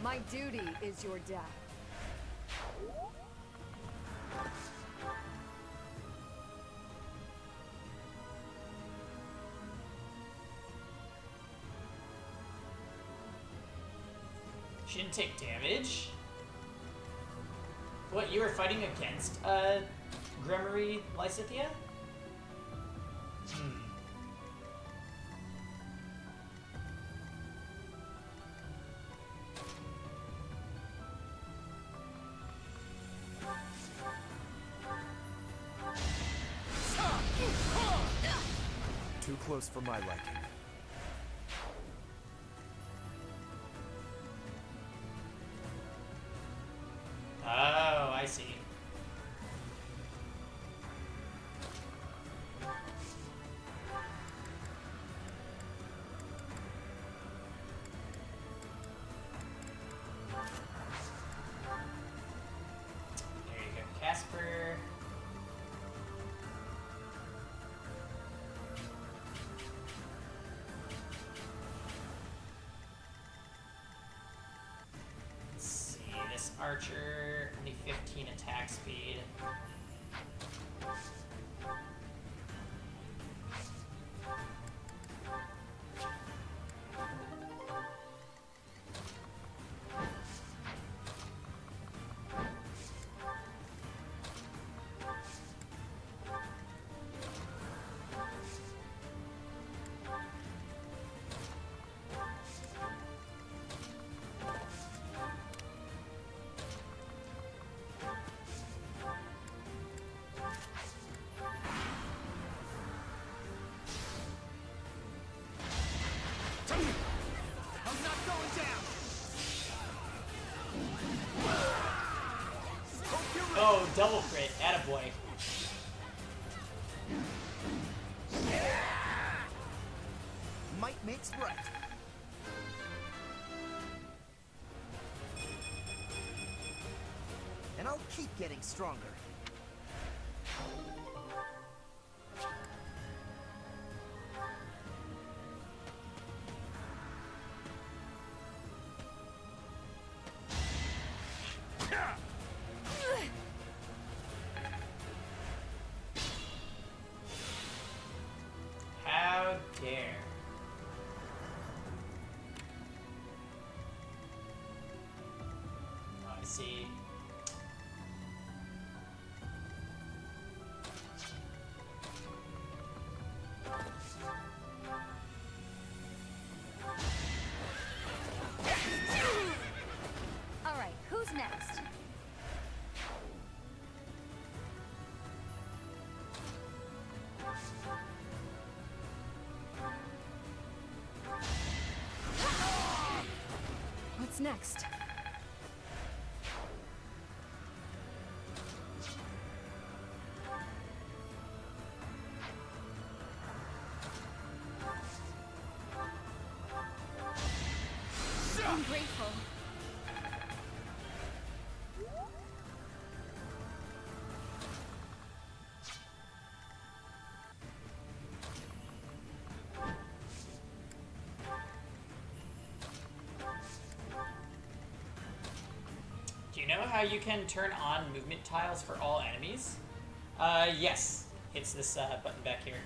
My duty is your death. She didn't take damage? What, you were fighting against, Gremory Lysithea? Too close for my liking. Oh, I see. There you go, Casper. Let's see, this archer, only 15 attack speed. double crit. Attaboy. Might makes right. And I'll keep getting stronger. How dare. Oh, I see. All right, who's next? What's next? I'm grateful. Do you know how you can turn on movement tiles for all enemies? Yes. It's this button back here.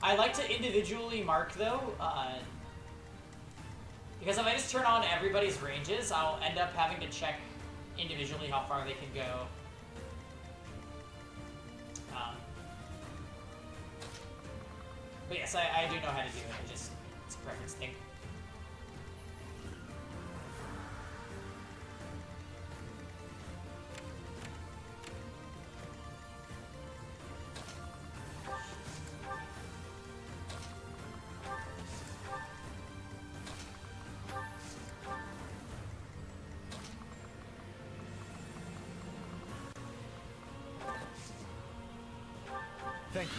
I like to individually mark, though, because if I just turn on everybody's ranges, I'll end up having to check individually how far they can go. But yes, I do know how to do it. It's a preference thing. Thank you.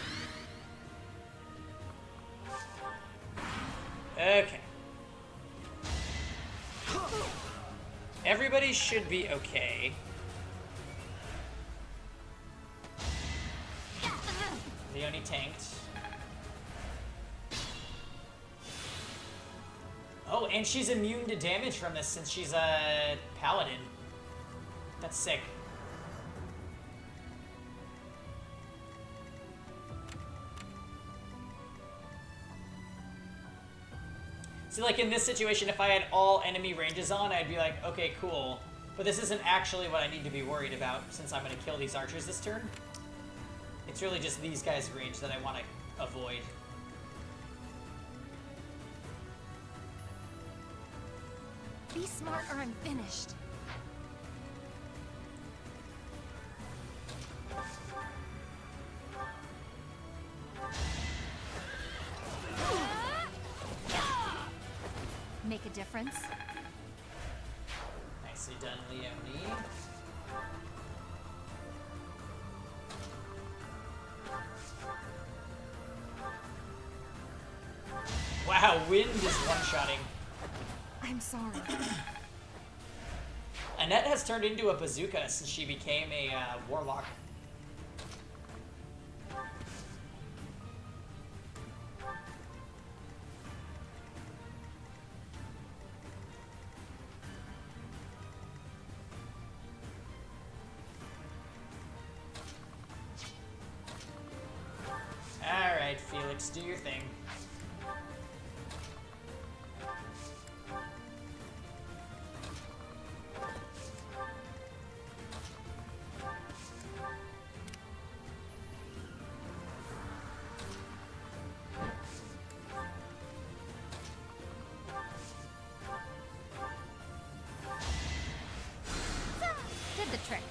Okay. Everybody should be okay. Leonie tanked. Oh, and she's immune to damage from this since she's a paladin. That's sick. See, like in this situation, if I had all enemy ranges on, I'd be like, okay, cool. But this isn't actually what I need to be worried about since I'm going to kill these archers this turn. It's really just these guys' range that I want to avoid. Be smart or I'm finished. Make a difference. Nicely done, Leonie. Wow, wind is one-shotting. I'm sorry. Annette has turned into a bazooka since she became a warlock. Alright, Felix, do your thing. Did the trick.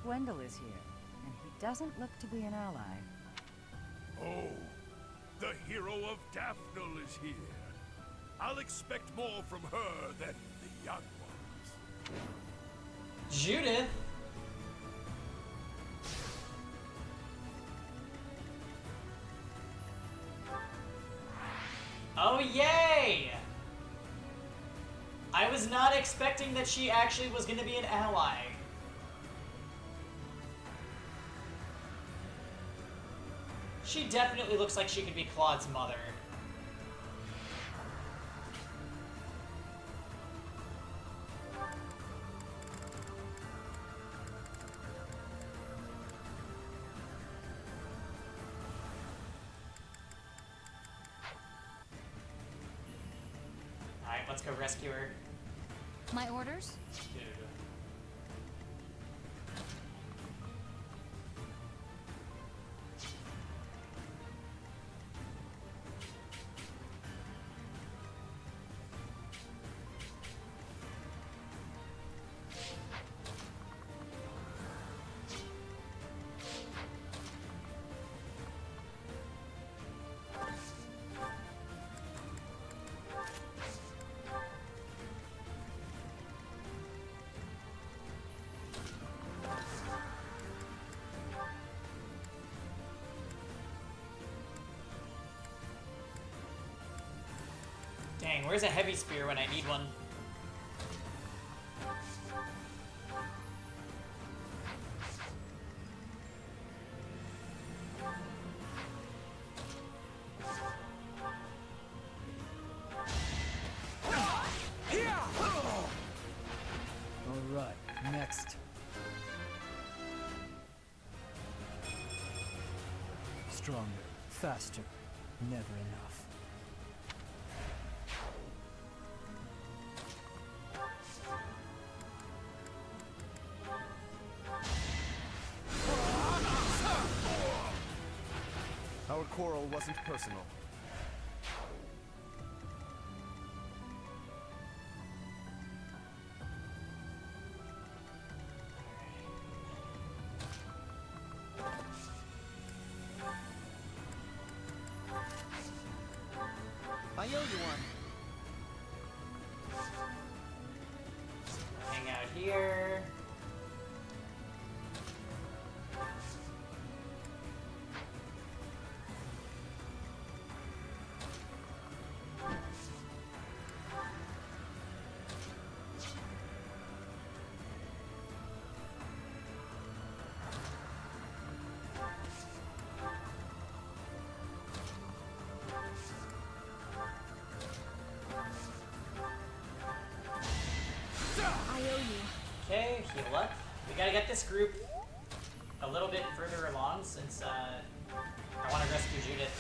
Gwendol is here, and he doesn't look to be an ally. Oh, the hero of Daphne is here. I'll expect more from her than the young ones. Judith? Oh, yay! I was not expecting that she actually was going to be an ally. She definitely looks like she could be Claude's mother. Alright, let's go rescue her. My orders? Dude. Dang, where's a heavy spear when I need one? Alright, next. Stronger, faster, never enough. Our quarrel wasn't personal. I owe you one. Hang out here. I owe you. Okay, heal up. We gotta get this group a little bit further along since I want to rescue Judith.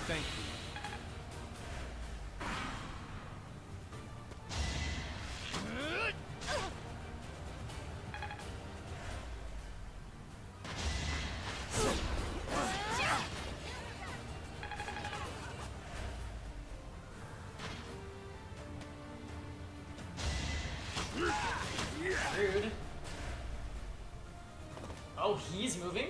Thank you. Rude. Oh, he's moving?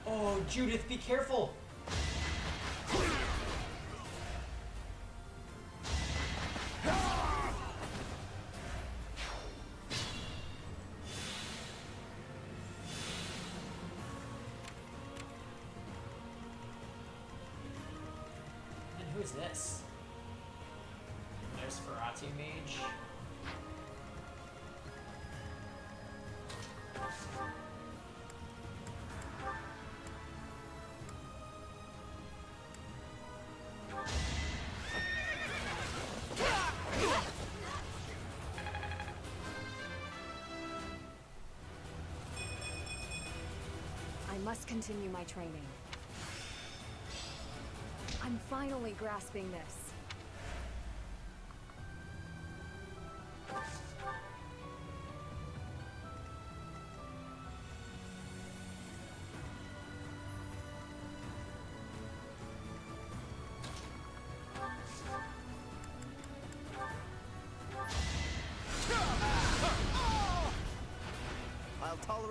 Oh, Judith, be careful! And who is this? There's Ferrati Mage. I must continue my training. I'm finally grasping this.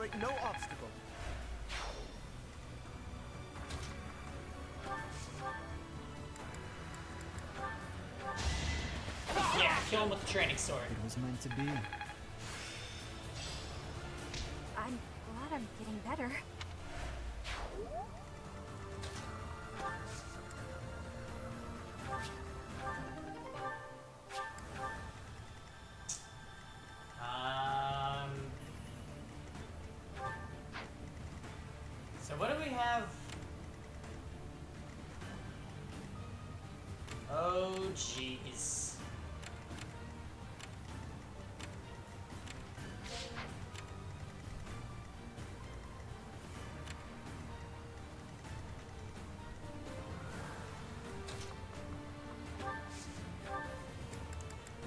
tolerate no obstacle. Yeah, kill him with the training sword. It was meant to be. I'm glad I'm getting better. So what do we have? Oh, jeez.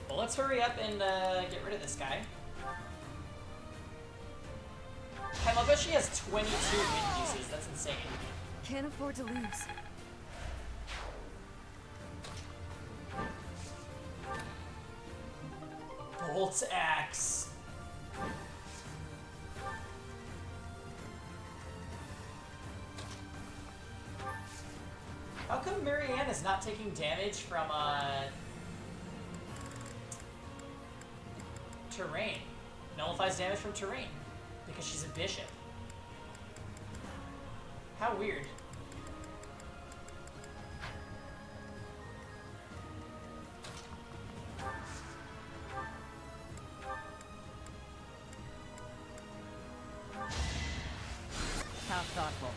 Well, let's hurry up and get rid of this guy. I love that she has 22 hit uses. That's insane. Can't afford to lose. Bolt axe. How come Marianne is not taking damage from terrain? Nullifies damage from terrain because she's a bishop. How weird. How thoughtful.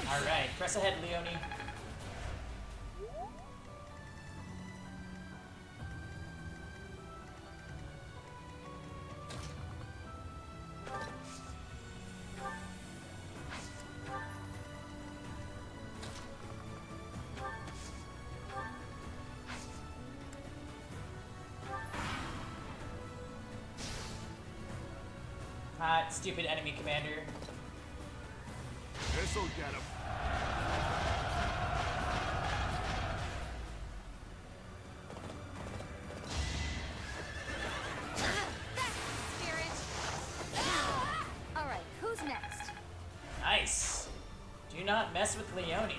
Alright, press ahead, Leonie. Stupid enemy commander. This'll get him. Alright, who's next? Nice. Do not mess with Leonie.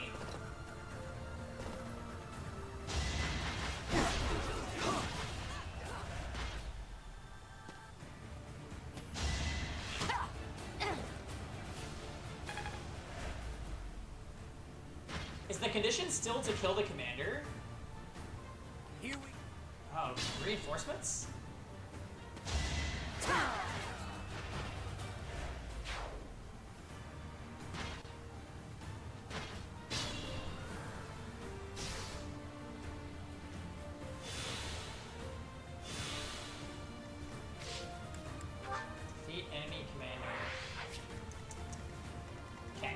Is the condition still to kill the commander? Here we Oh, reinforcements? Defeat enemy commander. Okay.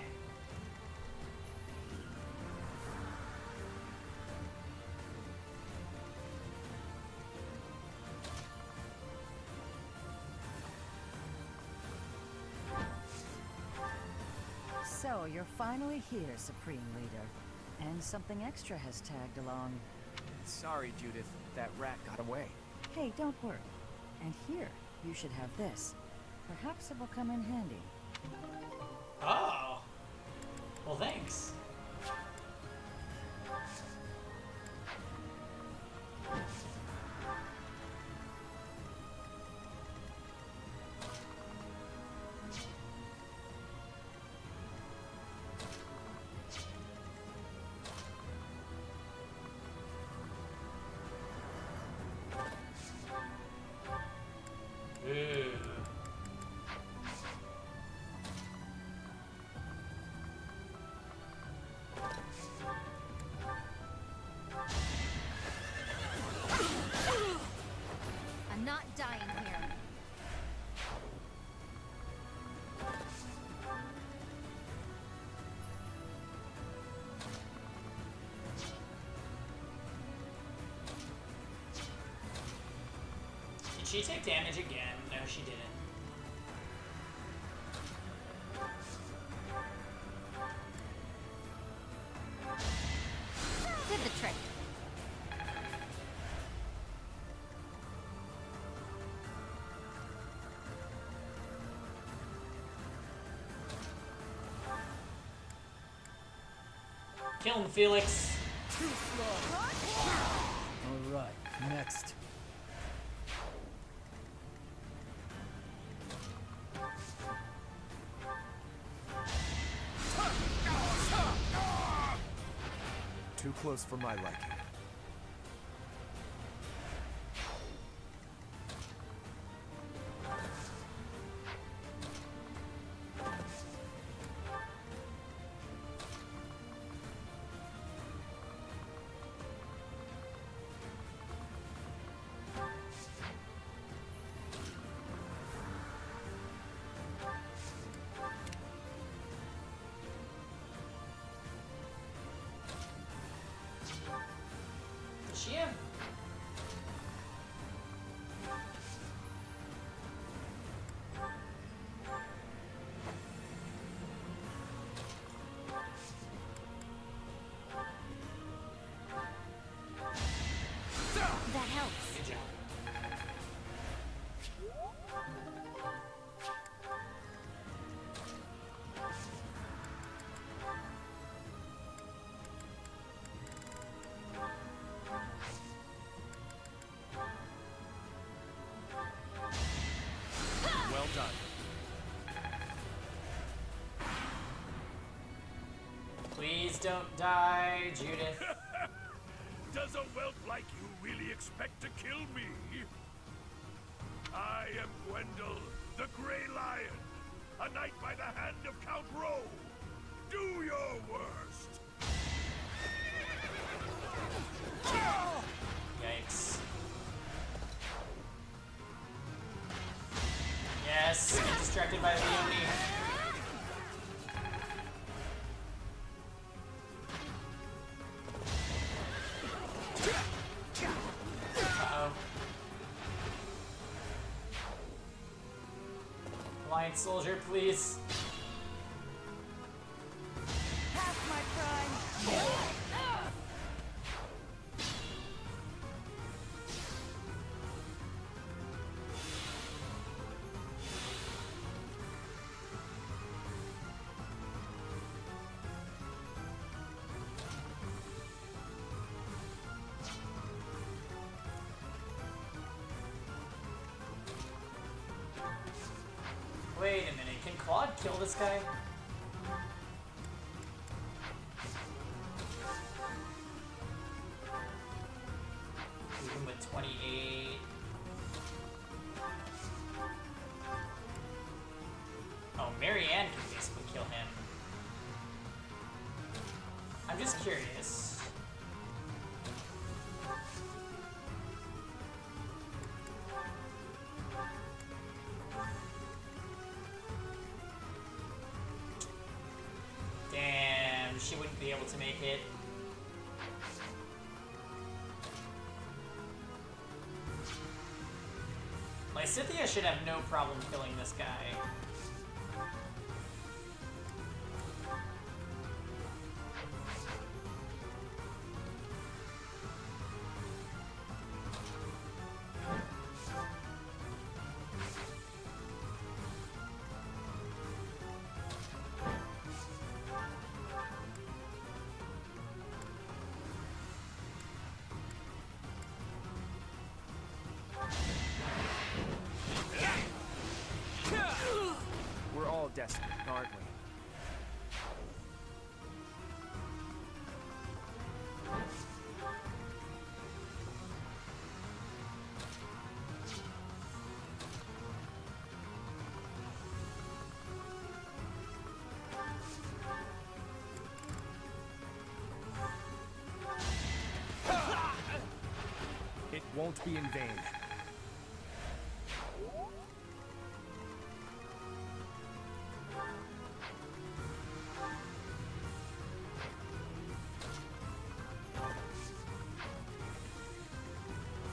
So, you're finally here, Supreme Leader. And something extra has tagged along. Sorry, Judith. That rat got away. Hey, don't worry. And here, you should have this. Perhaps it will come in handy. Oh. Well, thanks. Ooh. I'm not dying here. Did she take damage again? No, she didn't. Did the trick. Kill him, Felix. Too slow. All right, next. Too close for my liking. Is she him? That helps. Good job. Well done. Please don't die, Judith. Does a whelp like you really expect to kill me? I am Gwendol, the Grey Lion, a knight by the hand of Count Rowe. Do your worst. Yikes. Yes, get distracted by Leonie. Uh-oh. Alliance soldier, please. Past my prime. Wait a minute, can Claude kill this guy? Even with 28. Oh, Marianne can basically kill him. I'm just curious. Damn, she wouldn't be able to make it. Lysithea should have no problem killing this guy. We're all desperate, aren't we? It won't be in vain.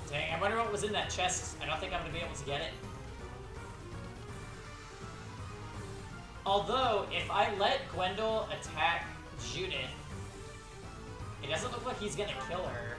Dang, I wonder what was in that chest. I don't think I'm gonna be able to get it. Although, if I let Gwendol attack Judith, it doesn't look like he's gonna kill her.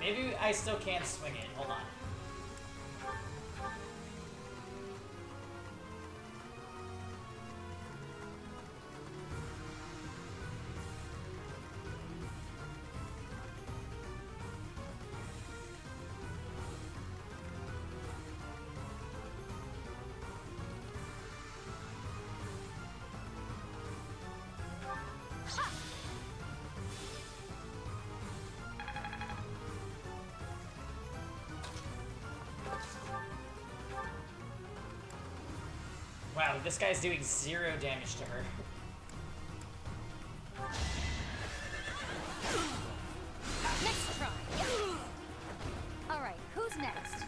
Maybe I still can swing it. Hold on. Wow, this guy's doing 0 damage to her. Next try. All right, who's next?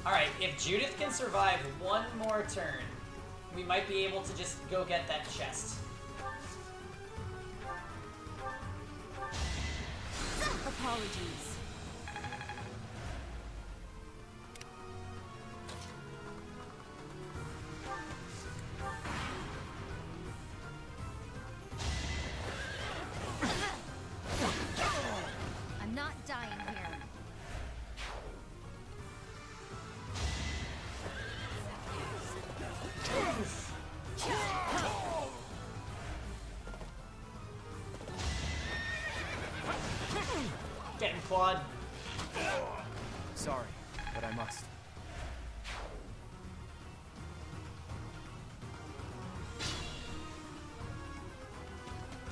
Alright, if Judith can survive one more turn, we might be able to just go get that chest. Apologies. I'm not dying here. Get him, Quad. Sorry, but I must.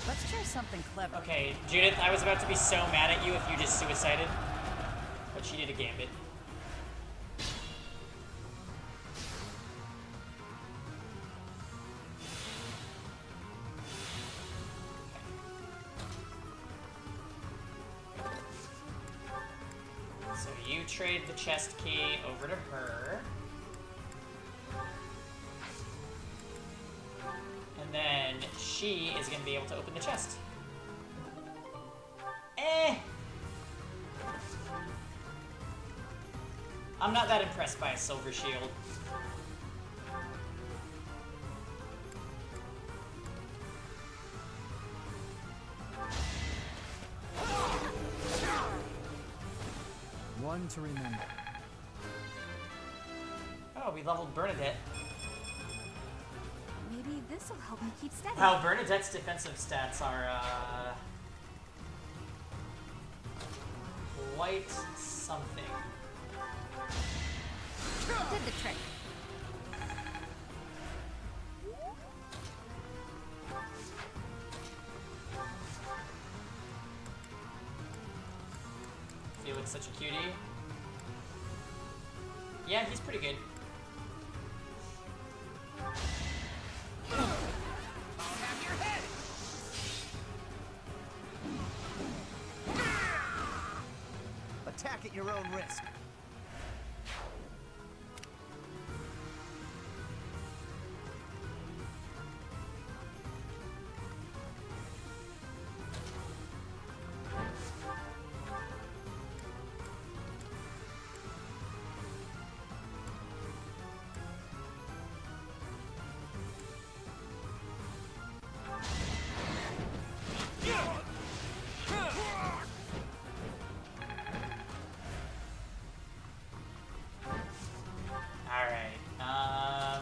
Let's try something clever. Okay, Judith, I was about to be so mad at you if you just suicided. But she did a gambit. So you trade the chest key over to her. And then she is going to be able to open the chest. I'm not that impressed by a silver shield. One to remember. Oh, we leveled Bernadette. Maybe this'll help me keep steady. Wow, Bernadette's defensive stats are, quite something. Did the trick. Felix such a cutie. Yeah, he's pretty good. Attack at your own risk.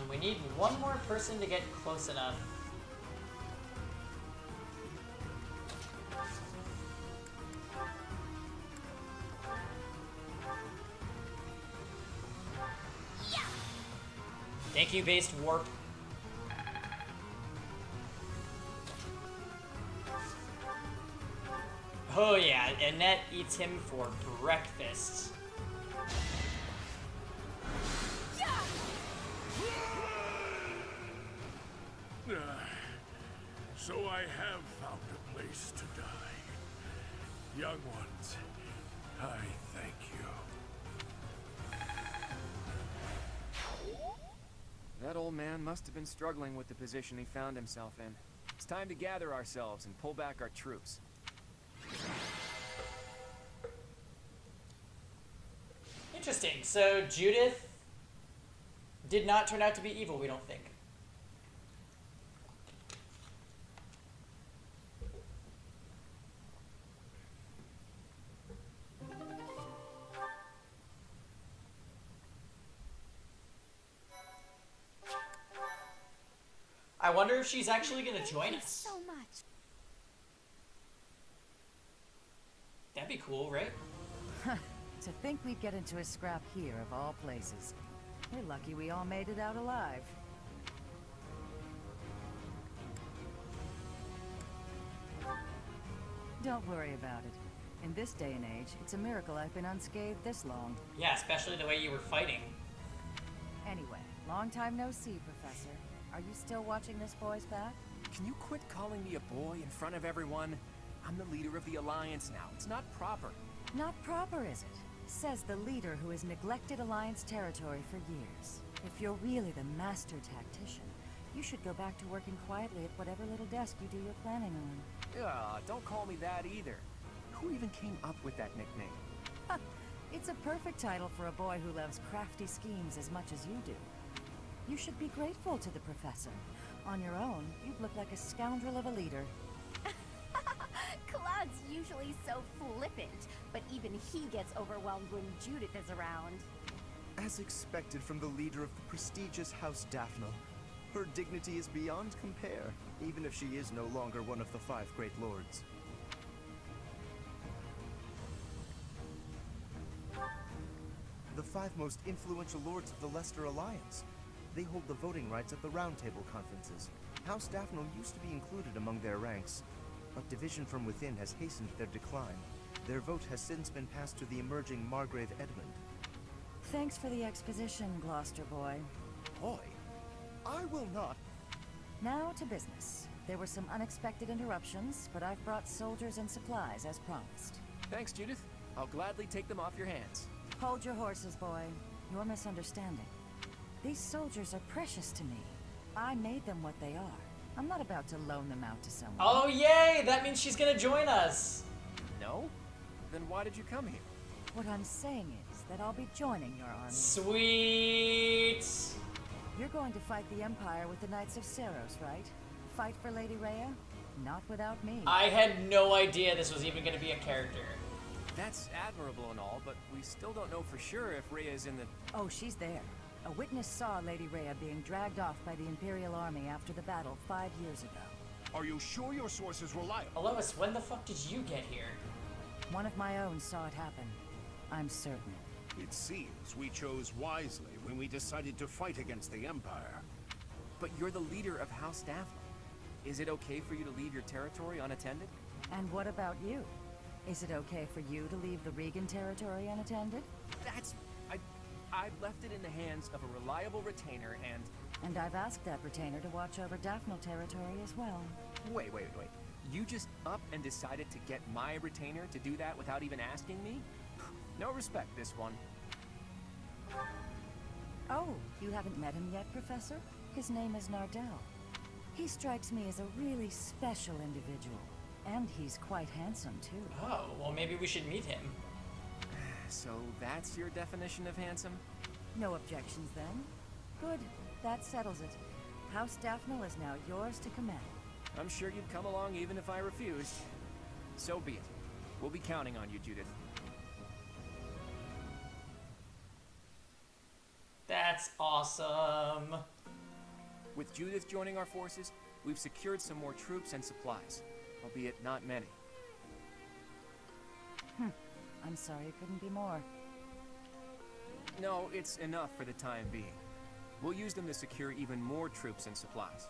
We need one more person to get close enough. Thank you, based warp. Oh yeah, Annette eats him for breakfast. So I have found a place to die. Young ones, I thank you. That old man must have been struggling with the position he found himself in. It's time to gather ourselves and pull back our troops. Interesting. So Judith did not turn out to be evil, we don't think. I wonder if she's actually going to join us. So much. That'd be cool, right? To think we'd get into a scrap here, of all places. We're lucky we all made it out alive. Don't worry about it. In this day and age, it's a miracle I've been unscathed this long. Yeah, especially the way you were fighting. Anyway, long time no see, Professor. Are you still watching this boy's back? Can you quit calling me a boy in front of everyone? I'm the leader of the Alliance now. It's not proper. Not proper, is it? Says the leader who has neglected Alliance territory for years. If you're really the master tactician, you should go back to working quietly at whatever little desk you do your planning on. Don't call me that either. Who even came up with that nickname? It's a perfect title for a boy who loves crafty schemes as much as you do. You should be grateful to the professor. On your own, you'd look like a scoundrel of a leader. Claude's usually so flippant, but even he gets overwhelmed when Judith is around. As expected from the leader of the prestigious House Daphne, her dignity is beyond compare, even if she is no longer one of the 5 great lords. The 5 most influential lords of the Leicester Alliance. They hold the voting rights at the Round Table conferences. House Daphne used to be included among their ranks, but division from within has hastened their decline. Their vote has since been passed to the emerging Margrave Edmund. Thanks for the exposition, Gloucester boy. Boy, I will not. Now to business. There were some unexpected interruptions, but I've brought soldiers and supplies as promised. Thanks, Judith. I'll gladly take them off your hands. Hold your horses, boy. You're misunderstanding. These soldiers are precious to me. I made them what they are. I'm not about to loan them out to someone. Oh, yay! That means she's gonna join us. No? Then why did you come here? What I'm saying is that I'll be joining your army. Sweet! You're going to fight the Empire with the Knights of Seros, right? Fight for Lady Rhea? Not without me. I had no idea this was even gonna be a character. That's admirable and all, but we still don't know for sure if Rhea's in the... Oh, she's there. A witness saw Lady Rhea being dragged off by the Imperial Army after the battle 5 years ago. Are you sure your source is reliable? Alois, when the fuck did you get here? One of my own saw it happen. I'm certain. It seems we chose wisely when we decided to fight against the Empire. But you're the leader of House Daphne. Is it okay for you to leave your territory unattended? And what about you? Is it okay for you to leave the Regan territory unattended? That's... I've left it in the hands of a reliable retainer and... And I've asked that retainer to watch over Daphne territory as well. Wait. You just up and decided to get my retainer to do that without even asking me? No respect, this one. Oh, you haven't met him yet, Professor? His name is Nardell. He strikes me as a really special individual. And he's quite handsome, too. Oh, well maybe we should meet him. So that's your definition of handsome? No objections, then? Good. That settles it. House Daphne is now yours to command. I'm sure you'd come along even if I refused. So be it. We'll be counting on you, Judith. That's awesome. With Judith joining our forces, we've secured some more troops and supplies, albeit not many. I'm sorry it couldn't be more. No, it's enough for the time being. We'll use them to secure even more troops and supplies.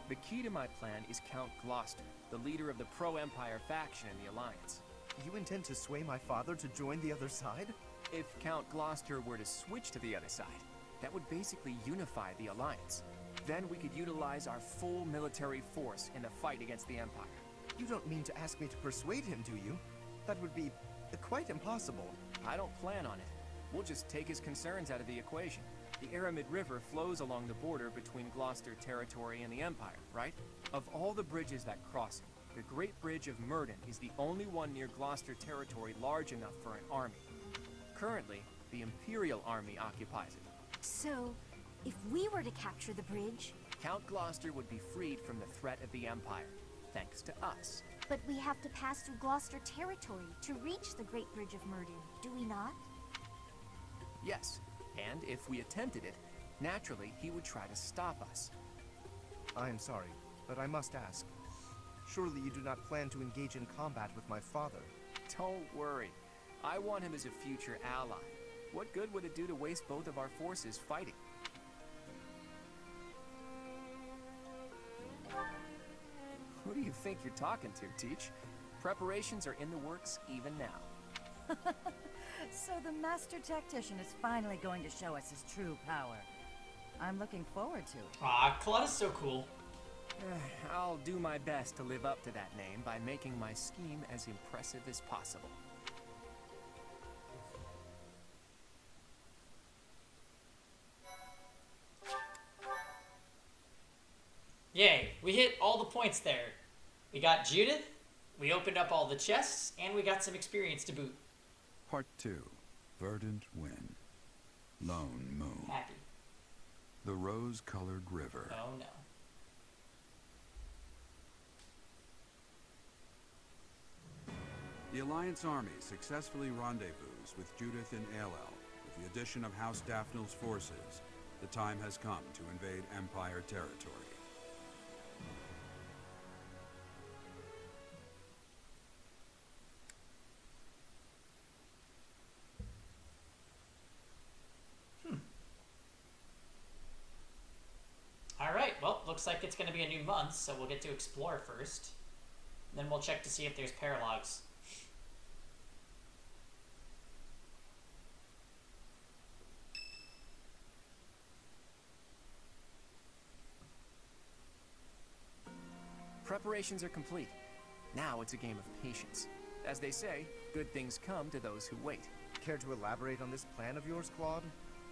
The key to my plan is Count Gloucester, the leader of the pro-Empire faction in the Alliance. You intend to sway my father to join the other side? If Count Gloucester were to switch to the other side, that would basically unify the Alliance. Then we could utilize our full military force in the fight against the Empire. You don't mean to ask me to persuade him, do you? That would be quite impossible. I don't plan on it. We'll just take his concerns out of the equation. The Aramid River flows along the border between Gloucester territory and the Empire, right? Of all the bridges that cross it, the Great Bridge of Murden is the only one near Gloucester territory large enough for an army. Currently, the Imperial Army occupies it. So, if we were to capture the bridge... Count Gloucester would be freed from the threat of the Empire, thanks to us. But we have to pass through Gloucester territory to reach the Great Bridge of Murden, do we not? Yes, and if we attempted it, naturally he would try to stop us. I am sorry, but I must ask. Surely you do not plan to engage in combat with my father? Don't worry. I want him as a future ally. What good would it do to waste both of our forces fighting? Who do you think you're talking to, Teach? Preparations are in the works even now. So the Master Tactician is finally going to show us his true power. I'm looking forward to it. Aw, Claude is so cool. I'll do my best to live up to that name by making my scheme as impressive as possible. Yay, we hit all the points there. We got Judith, we opened up all the chests, and we got some experience to boot. Part 2. Verdant Wind. Lone Moon. Happy. The Rose-Colored River. Oh no. The Alliance army successfully rendezvous with Judith in Aelel. With the addition of House Daphnel's forces, the time has come to invade Empire territory. Alright, well, looks like it's going to be a new month, so we'll get to explore first. Then we'll check to see if there's paralogs. Preparations are complete. Now it's a game of patience. As they say, good things come to those who wait. Care to elaborate on this plan of yours, Claude?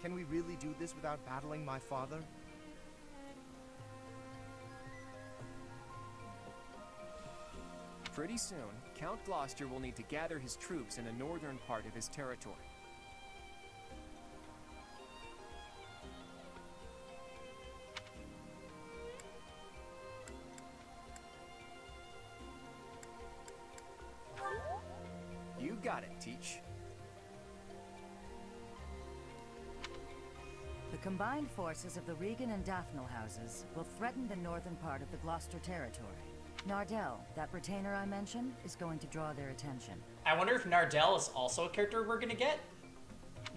Can we really do this without battling my father? Pretty soon, Count Gloucester will need to gather his troops in the northern part of his territory. You got it, Teach. The combined forces of the Regan and Daphnel houses will threaten the northern part of the Gloucester territory. Nardell, that retainer I mentioned, is going to draw their attention. I wonder if Nardell is also a character we're going to get?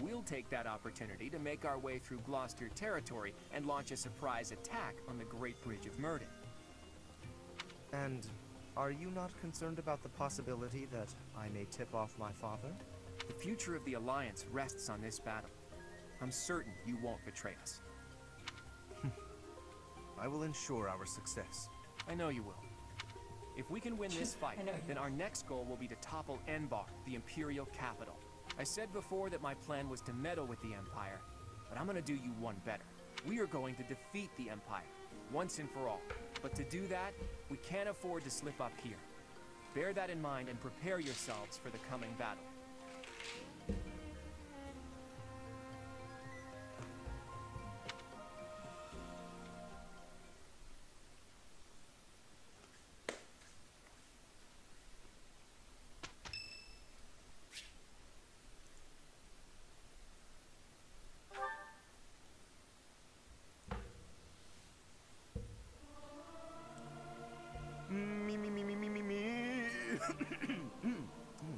We'll take that opportunity to make our way through Gloucester territory and launch a surprise attack on the Great Bridge of Murden. And are you not concerned about the possibility that I may tip off my father? The future of the Alliance rests on this battle. I'm certain you won't betray us. I will ensure our success. I know you will. If we can win this fight, then our next goal will be to topple Enbar, the Imperial capital. I said before that my plan was to meddle with the Empire, but I'm gonna do you one better. We are going to defeat the Empire, once and for all. But to do that, we can't afford to slip up here. Bear that in mind and prepare yourselves for the coming battle.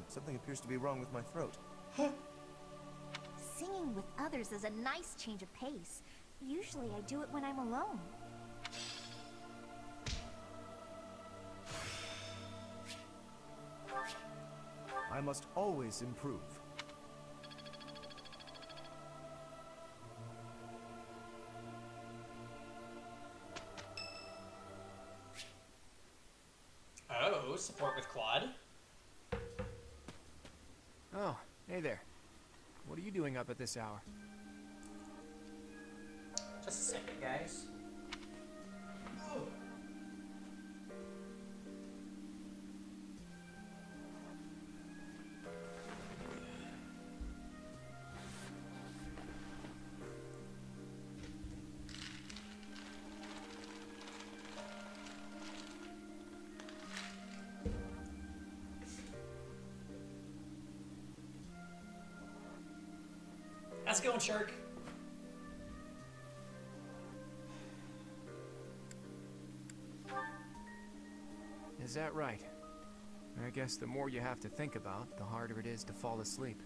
Something appears to be wrong with my throat. Singing with others is a nice change of pace. Usually I do it when I'm alone. I must always improve. Oh, support with Claude. Oh, hey there. What are you doing up at this hour? Just a second, guys. How's it going, Shark? Is that right? I guess the more you have to think about, the harder it is to fall asleep.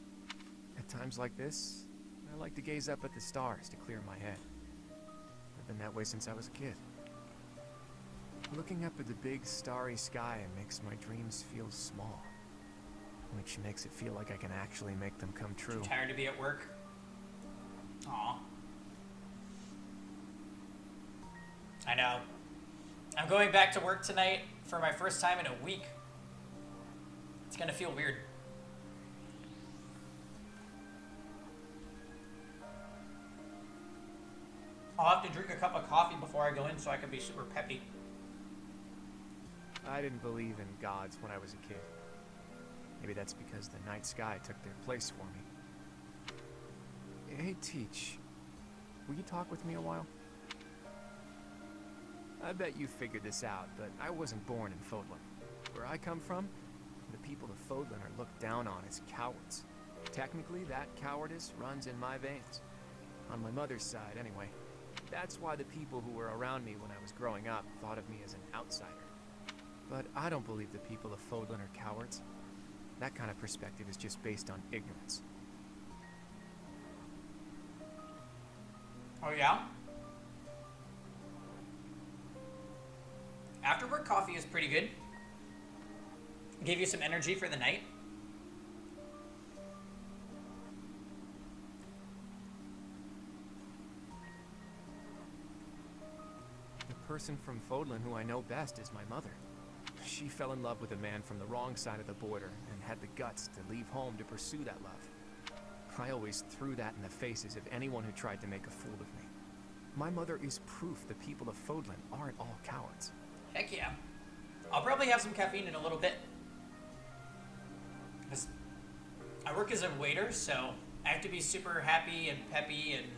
At times like this, I like to gaze up at the stars to clear my head. I've been that way since I was a kid. Looking up at the big starry sky makes my dreams feel small, which makes it feel like I can actually make them come true. Too tired to be at work? Aw. I know. I'm going back to work tonight for my first time in a week. It's gonna feel weird. I'll have to drink a cup of coffee before I go in so I can be super peppy. I didn't believe in gods when I was a kid. Maybe that's because the night sky took their place for me. Hey, Teach. Will you talk with me a while? I bet you figured this out, but I wasn't born in Fodlan. Where I come from, the people of Fodlan are looked down on as cowards. Technically, that cowardice runs in my veins. On my mother's side, anyway. That's why the people who were around me when I was growing up thought of me as an outsider. But I don't believe the people of Fodlan are cowards. That kind of perspective is just based on ignorance. Oh yeah? After work coffee is pretty good. Give you some energy for the night. The person from Fodlan who I know best is my mother. She fell in love with a man from the wrong side of the border and had the guts to leave home to pursue that love. I always threw that in the faces of anyone who tried to make a fool of me. My mother is proof the people of Fodlan aren't all cowards. Heck yeah. I'll probably have some caffeine in a little bit. 'Cause I work as a waiter, so I have to be super happy and peppy and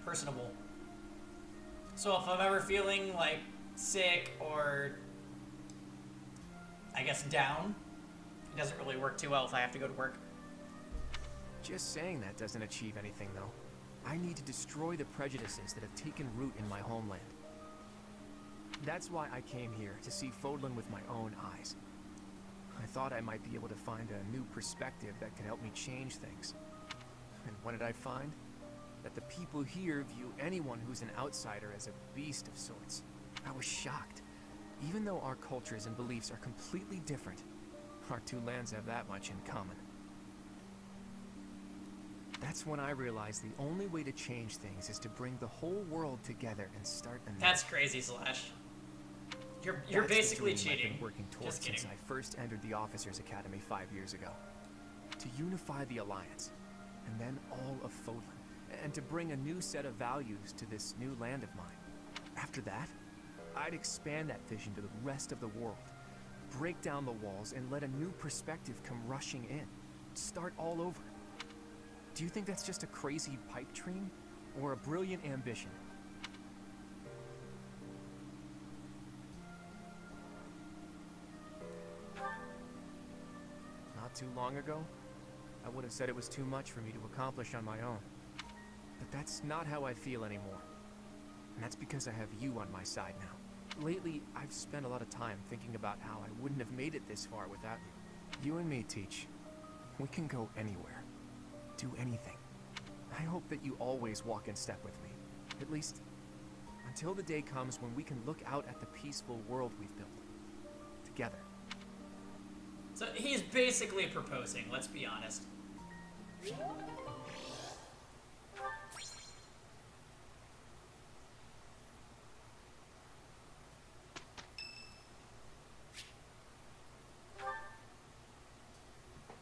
personable. So if I'm ever feeling like sick or I guess down, it doesn't really work too well if I have to go to work. Just saying that doesn't achieve anything, though. I need to destroy the prejudices that have taken root in my homeland. That's why I came here, to see Fodlan with my own eyes. I thought I might be able to find a new perspective that could help me change things. And what did I find? That the people here view anyone who's an outsider as a beast of sorts. I was shocked. Even though our cultures and beliefs are completely different, our two lands have that much in common. That's when I realized the only way to change things is to bring the whole world together and start anew. That's crazy, Slash. You're basically That's the dream cheating. I've been working towards Just kidding. since I first entered the Officers Academy 5 years ago. To unify the Alliance, and then all of Fodlan, and to bring a new set of values to this new land of mine. After that, I'd expand that vision to the rest of the world, break down the walls, and let a new perspective come rushing in. Start all over. Do you think that's just a crazy pipe dream, or a brilliant ambition? Not too long ago, I would have said it was too much for me to accomplish on my own. But that's not how I feel anymore. And that's because I have you on my side now. Lately, I've spent a lot of time thinking about how I wouldn't have made it this far without you. You and me, Teach. We can go anywhere. Do anything. I hope that you always walk in step with me. At least, until the day comes when we can look out at the peaceful world we've built. Together. So he's basically proposing, let's be honest.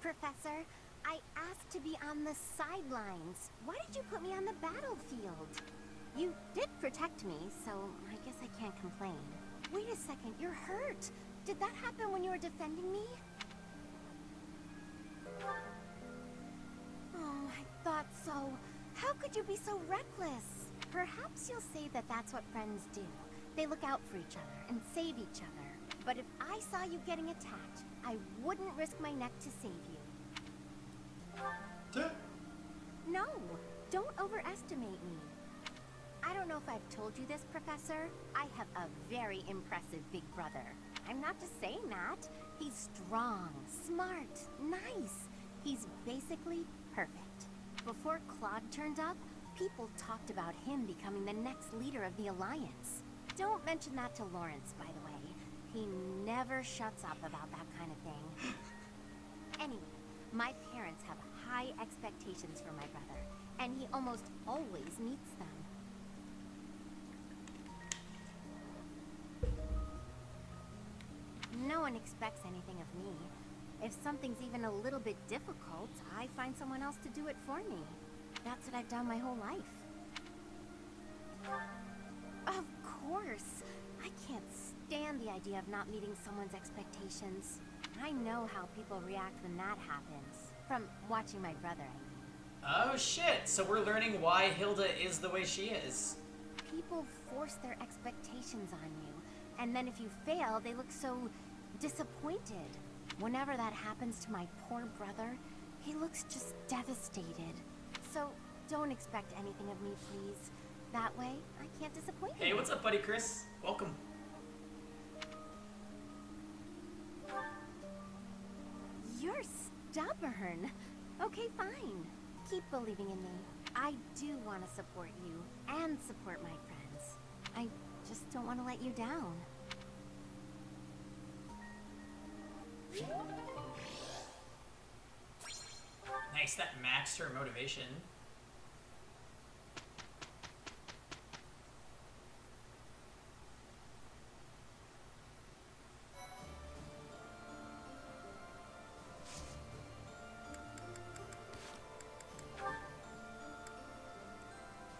Professor, I asked to be on the sidelines. Why did you put me on the battlefield? You did protect me, so I guess I can't complain. Wait a second, you're hurt. Did that happen when you were defending me? Oh, I thought so. How could you be so reckless? Perhaps you'll say that that's what friends do. They look out for each other and save each other. But if I saw you getting attacked, I wouldn't risk my neck to save you. No, don't overestimate me. I don't know if I've told you this, Professor. I have a very impressive big brother. I'm not just saying that. He's strong, smart, nice. He's basically perfect. Before Claude turned up, people talked about him becoming the next leader of the Alliance. Don't mention that to Lawrence, by the way. He never shuts up about that kind of thing. Anyway, my parents have high expectations for my brother, and he almost always meets them. No one expects anything of me. If something's even a little bit difficult, I find someone else to do it for me. That's what I've done my whole life. Of course. I can't stand the idea of not meeting someone's expectations. I know how people react when that happens. From watching my brother, I mean. Oh shit, so we're learning why Hilda is the way she is. People force their expectations on you, and then if you fail, they look so disappointed. Whenever that happens to my poor brother, he looks just devastated. So don't expect anything of me, please. That way, I can't disappoint you. Hey, what's up, buddy Chris? Welcome. You're stubborn. Okay, fine. Keep believing in me. I do want to support you and support my friends. I just don't want to let you down. Nice, that maxed her motivation.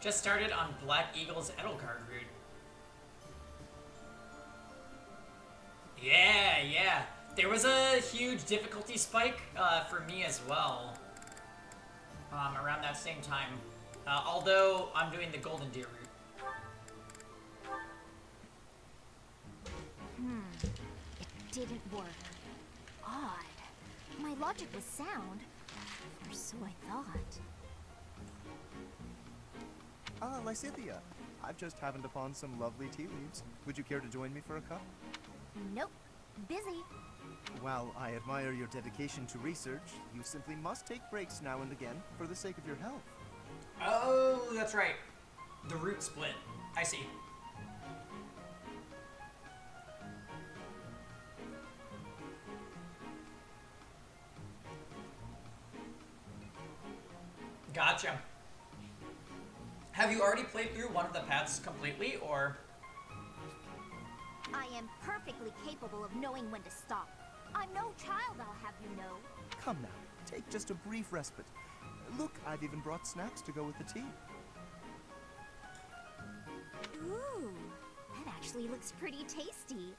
Just started on Black Eagle's Edelgard route. Yeah. There was a huge difficulty spike for me as well. Around that same time. Although I'm doing the Golden Deer route. It didn't work. Odd. My logic was sound, or so I thought. Ah, Lysithea. I've just happened upon some lovely tea leaves. Would you care to join me for a cup? Nope. Busy. While I admire your dedication to research, you simply must take breaks now and again for the sake of your health. Oh, that's right. The route split. I see. Gotcha. Have you already played through one of the paths completely, or? I am perfectly capable of knowing when to stop. I'm no child, I'll have you know. Come now, take just a brief respite. Look, I've even brought snacks to go with the tea. Ooh, that actually looks pretty tasty.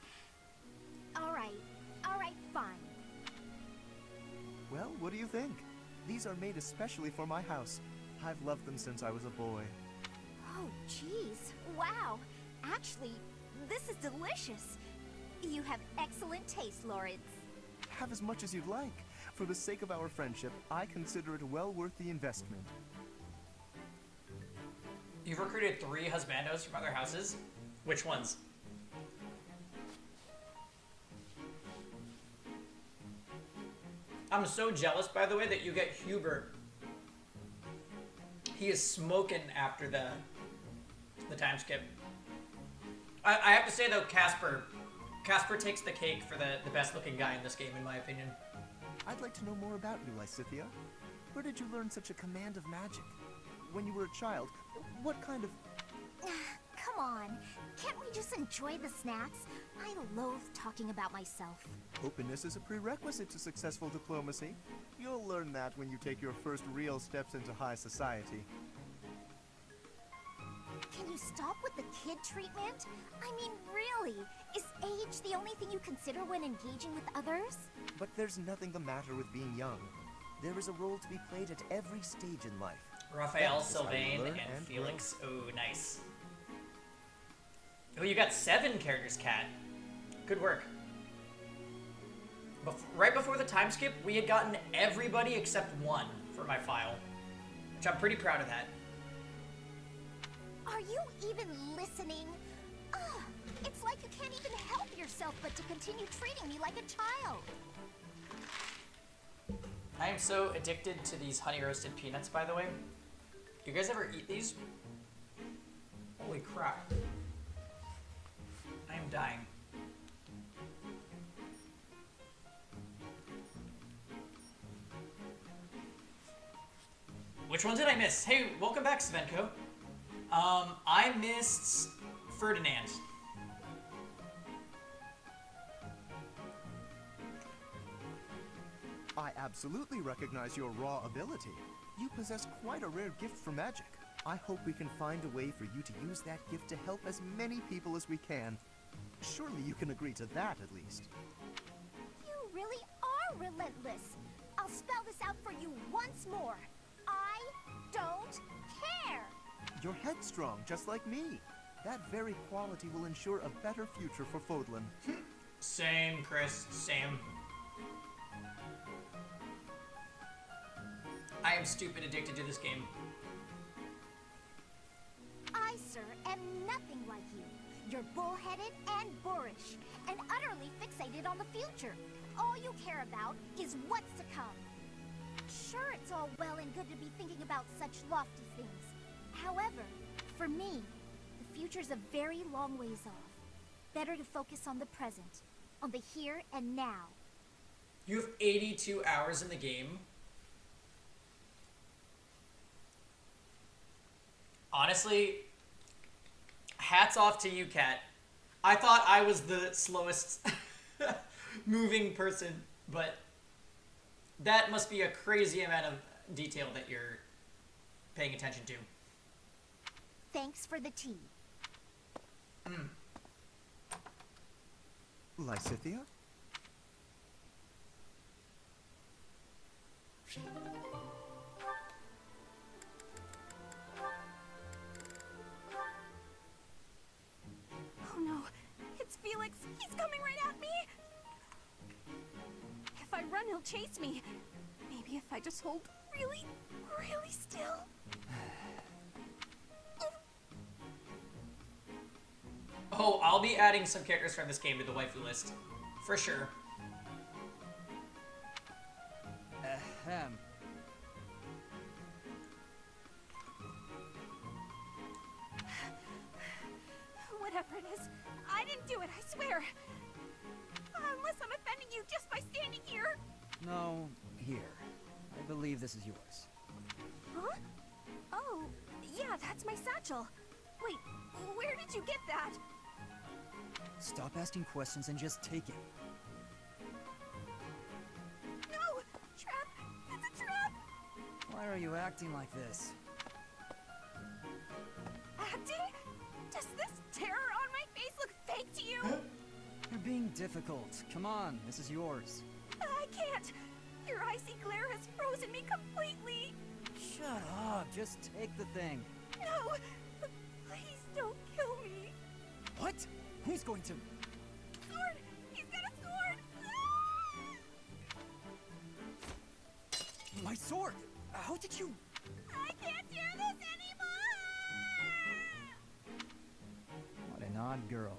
All right, fine. Well, what do you think? These are made especially for my house. I've loved them since I was a boy. Oh, jeez. Wow. Actually, this is delicious. You have excellent taste, Lawrence. Have as much as you'd like. For the sake of our friendship, I consider it well worth the investment. You've recruited 3 husbandos from other houses? Which ones? I'm so jealous, by the way, that you get Hubert. He is smoking after the time skip. I have to say, though, Casper takes the cake for the best looking guy in this game, in my opinion. I'd like to know more about you, Lysithea. Where did you learn such a command of magic? When you were a child, what kind of... Come on. Can't we just enjoy the snacks? I loathe talking about myself. Openness is a prerequisite to successful diplomacy. You'll learn that when you take your first real steps into high society. Can you stop with the kid treatment? I mean, really? Is age the only thing you consider when engaging with others? But there's nothing the matter with being young. There is a role to be played at every stage in life. Raphael, That is how you Sylvain, learn and and Felix. Oh, nice. Oh, you got 7 characters, Kat. Good work. Right before the time skip, we had gotten everybody except 1 for my file. which I'm pretty proud of that. Are you even listening? Ugh, it's like you can't even help yourself but to continue treating me like a child. I am so addicted to these honey roasted peanuts, by the way. Do you guys ever eat these? Holy crap. I am dying. Which one did I miss? Hey, welcome back, Svenko. I missed Ferdinand. I absolutely recognize your raw ability. You possess quite a rare gift for magic. I hope we can find a way for you to use that gift to help as many people as we can. Surely you can agree to that, at least. You really are relentless. I'll spell this out for you once more. I don't care. You're headstrong, just like me. That very quality will ensure a better future for Fodlan. Same, Chris. Same. I am stupid addicted to this game. I, sir, am nothing like you. You're bullheaded and boorish, and utterly fixated on the future. All you care about is what's to come. Sure, it's all well and good to be thinking about such lofty things. However, for me, the future's a very long ways off. Better to focus on the present, on the here and now. You have 82 hours in the game. Honestly, hats off to you, Kat. I thought I was the slowest moving person, but that must be a crazy amount of detail that you're paying attention to. Thanks for the tea. Lysithea? Oh no, it's Felix. He's coming right at me. If I run, he'll chase me. Maybe if I just hold really, really still. Oh, I'll be adding some characters from this game to the waifu list. For sure. Ahem. Whatever it is, I didn't do it, I swear. Unless I'm offending you just by standing here. No, here. I believe this is yours. Huh? Oh, yeah, that's my satchel. Wait, where did you get that? Stop asking questions and just take it. No! Trap! It's a trap! Why are you acting like this? Acting? Does this terror on my face look fake to you? You're being difficult. Come on, this is yours. I can't! Your icy glare has frozen me completely! Shut up, just take the thing. No! Please don't kill me! What? Who's going to? Sword! He's got a sword! My sword! How did you? I can't do this anymore! What an odd girl.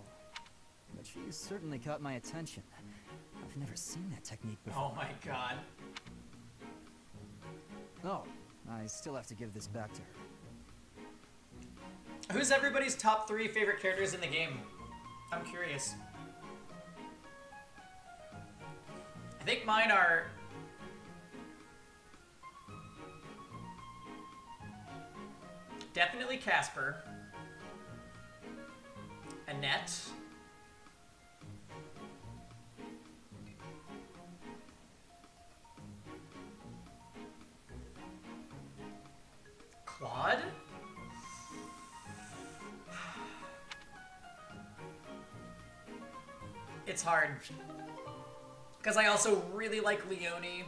But she certainly caught my attention. I've never seen that technique before. Oh my god. Oh, I still have to give this back to her. Who's everybody's top 3 favorite characters in the game? I'm curious. I think mine are... definitely Casper. Annette. Claude? It's hard. Because I also really like Leonie,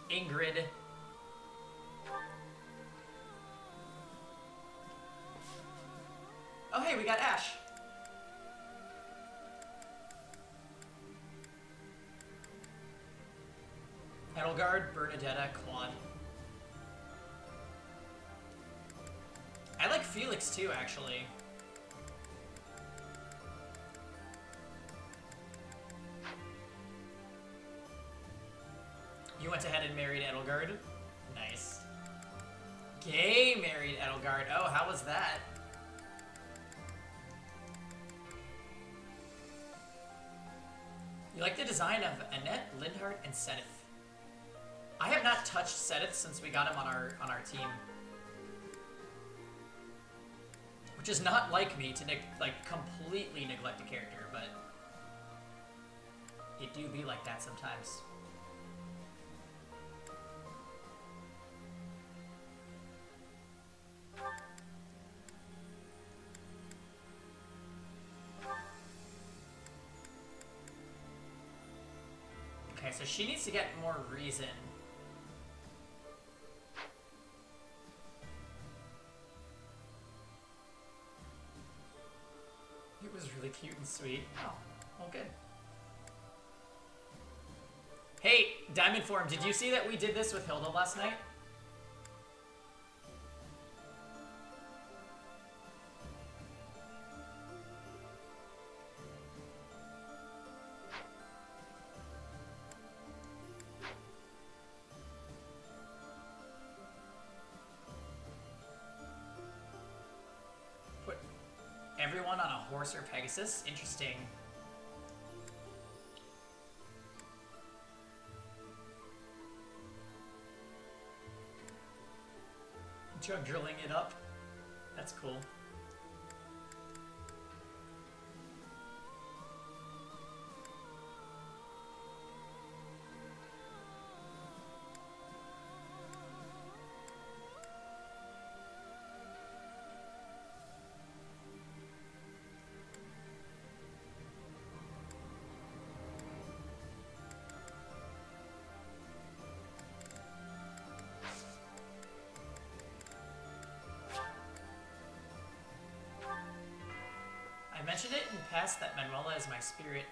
Ingrid. Oh hey, we got Ash. Edelgard, Bernadetta, Claude. Felix too, actually. You went ahead and married Edelgard. Nice. Gay married Edelgard. Oh, how was that? You like the design of Annette, Lindhart, and Sedith. I have not touched Sedith since we got him on our team. Which is not like me to completely neglect a character, but it do be like that sometimes. Okay, so she needs to get more reason. It was really cute and sweet. Oh, well, good. Hey, Diamond Form, did you see that we did this with Hilda last night? Everyone on a horse or Pegasus? Interesting. Juggling it up. That's cool. I mentioned it in past that Manuela is my spirit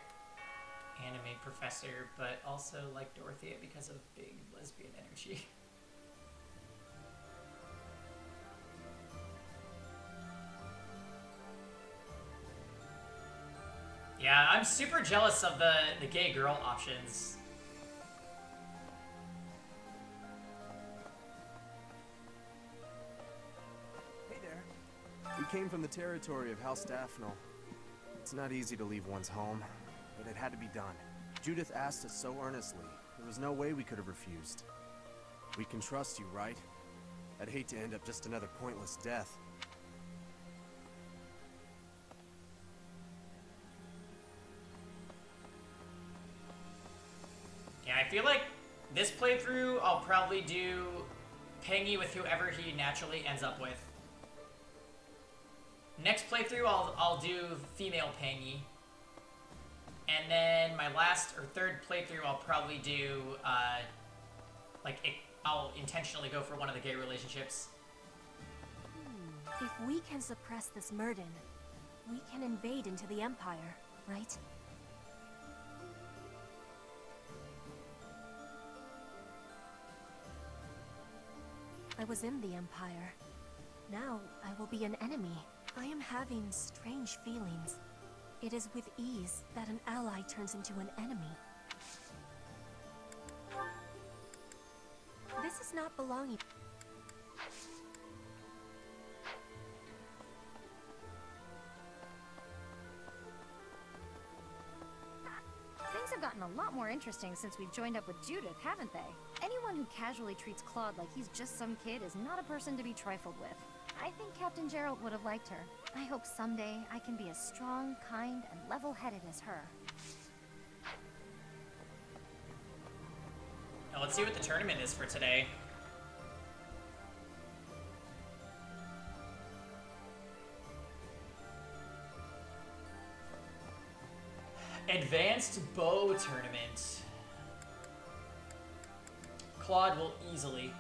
anime professor, but also like Dorothea because of big lesbian energy. Yeah, I'm super jealous of the gay girl options. Hey there. We came from the territory of House Daphne. It's not easy to leave one's home, but it had to be done. Judith asked us so earnestly, there was no way we could have refused. We can trust you, right? I'd hate to end up just another pointless death. Yeah, I feel like this playthrough I'll probably do Pengy with whoever he naturally ends up with. Next playthrough I'll do female Pengy. And then my last or third playthrough I'll probably do I'll intentionally go for one of the gay relationships. If we can suppress this Murden, we can invade into the Empire, right? I was in the Empire. Now I will be an enemy. I am having strange feelings. It is with ease that an ally turns into an enemy. This is not belonging. Things have gotten a lot more interesting since we've joined up with Judith, haven't they? Anyone who casually treats Claude like he's just some kid is not a person to be trifled with. I think Captain Gerald would have liked her. I hope someday I can be as strong, kind, and level-headed as her. Now let's see what the tournament is for today. Advanced Bow Tournament. Claude will easily.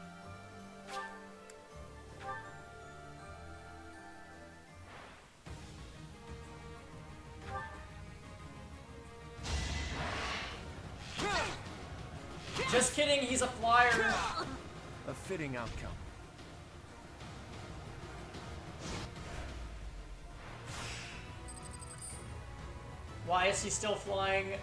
Just kidding, he's a flyer. A fitting outcome. Why is he still flying?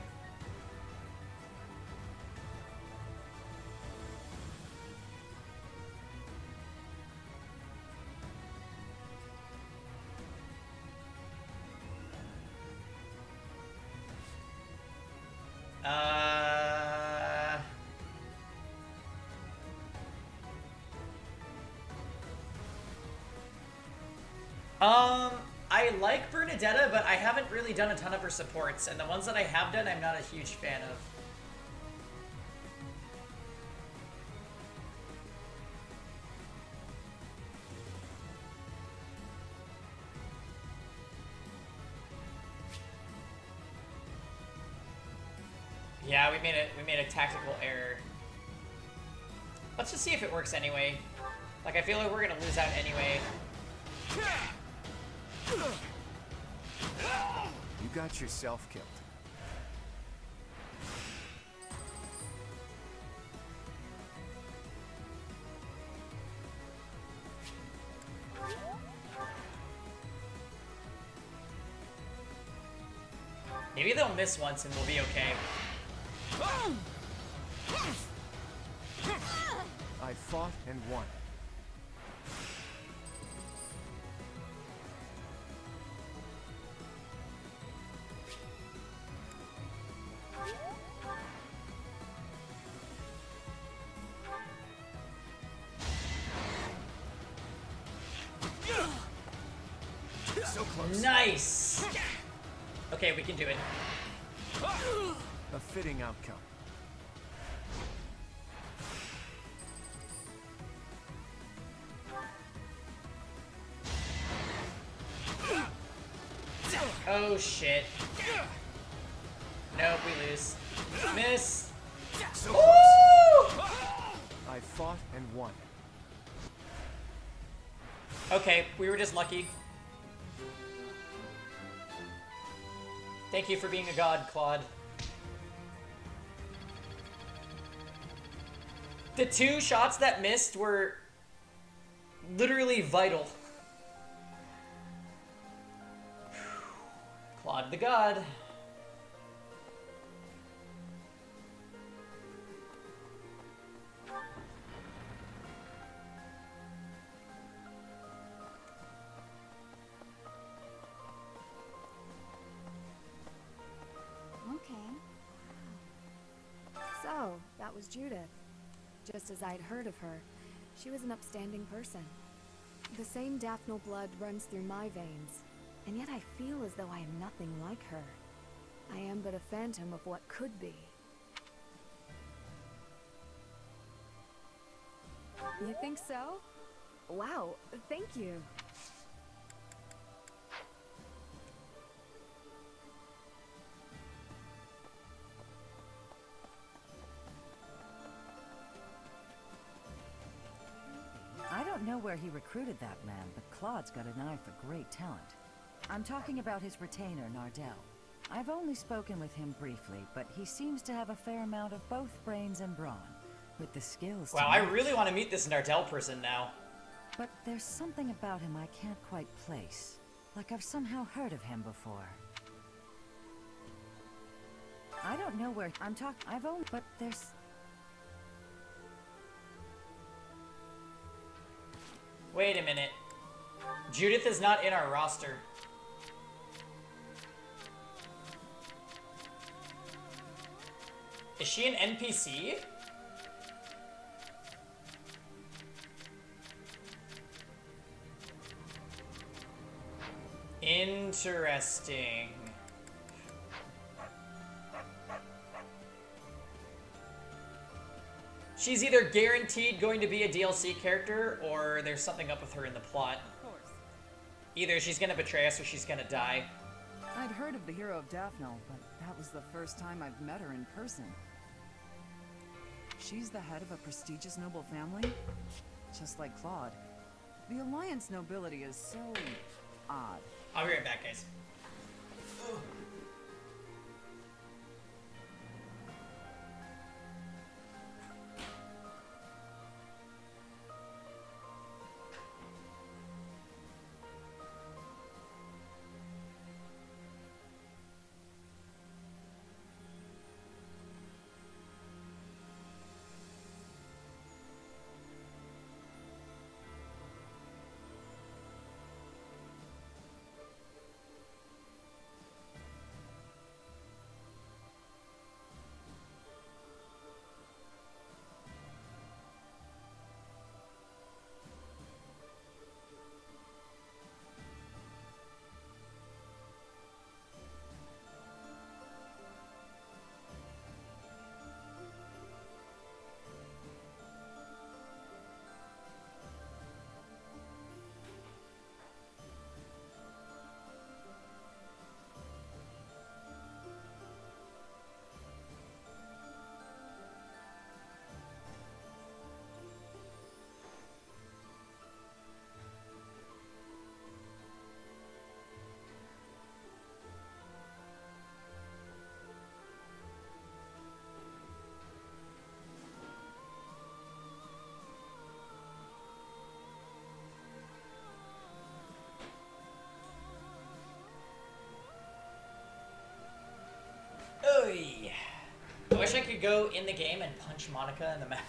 I like Bernadetta, but I haven't really done a ton of her supports, and the ones that I have done, I'm not a huge fan of. Yeah, we made a tactical error. Let's just see if it works anyway. Like, I feel like we're gonna lose out anyway. You got yourself killed. Maybe they'll miss once and we'll be okay. I fought and won. So close. Nice! Okay, we can do it. A fitting outcome. Oh shit. Nope, we lose. Miss! So close. I fought and won. Okay, we were just lucky. Thank you for being a god, Claude. The 2 shots that missed were literally vital. Claude the god. So, that was Judith. Just as I'd heard of her, she was an upstanding person. The same Daphnal blood runs through my veins, and yet I feel as though I am nothing like her. I am but a phantom of what could be. You think so? Wow, thank you. I don't know where he recruited that man, but Claude's got an eye for great talent. I'm talking about his retainer, Nardell. I've only spoken with him briefly, but he seems to have a fair amount of both brains and brawn, with the skills Wow, to I match. really want to meet this Nardell person now. But there's something about him I can't quite place. Like I've somehow heard of him before. I don't know where I'm talking. I've only, but there's... Wait a minute. Judith is not in our roster. Is she an NPC? Interesting. She's either guaranteed going to be a DLC character, or there's something up with her in the plot. Of course. Either she's gonna betray us or she's gonna die. I'd heard of the hero of Daphnal, but that was the first time I've met her in person. She's the head of a prestigious noble family, just like Claude. The Alliance nobility is so odd. I'll be right back, guys. go in the game and punch Monica in the mouth.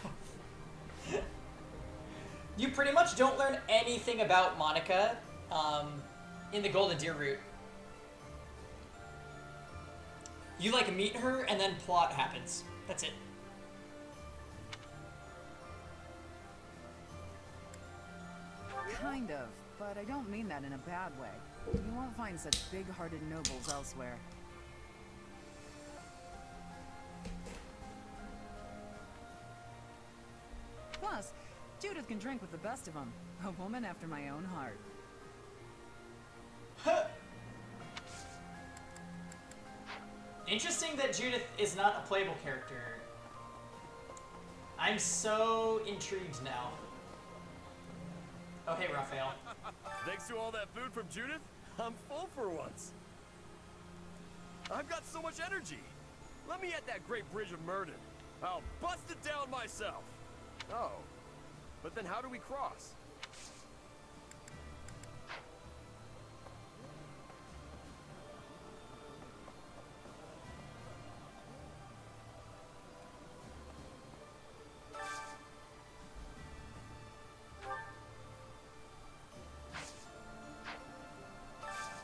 You pretty much don't learn anything about Monica in the Golden Deer route. You like meet her and then plot happens. That's it. Kind of, but I don't mean that in a bad way. You won't find such big-hearted nobles elsewhere. Plus, Judith can drink with the best of them. A woman after my own heart. Interesting that Judith is not a playable character. I'm so intrigued now. Oh, hey, Raphael. Thanks to all that food from Judith, I'm full for once. I've got so much energy. Let me at that great bridge of Murden. I'll bust it down myself. Oh, but then how do we cross?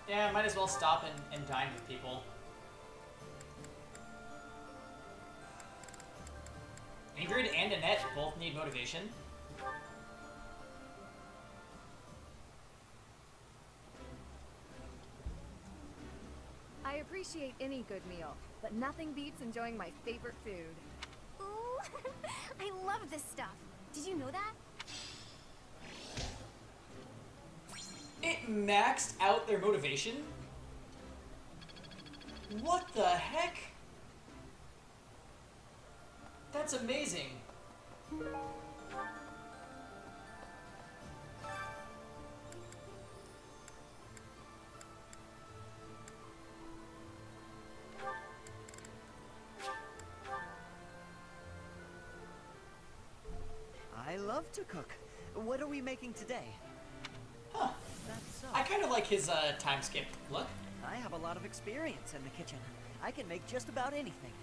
Yeah, might as well stop and dine with people. Ingrid and Annette both need motivation. I appreciate any good meal, but nothing beats enjoying my favorite food. Ooh, I love this stuff. Did you know that? It maxed out their motivation? What the heck? That's amazing. I love to cook. What are we making today? Huh. That's so. I kind of like his time skip look. I have a lot of experience in the kitchen. I can make just about anything.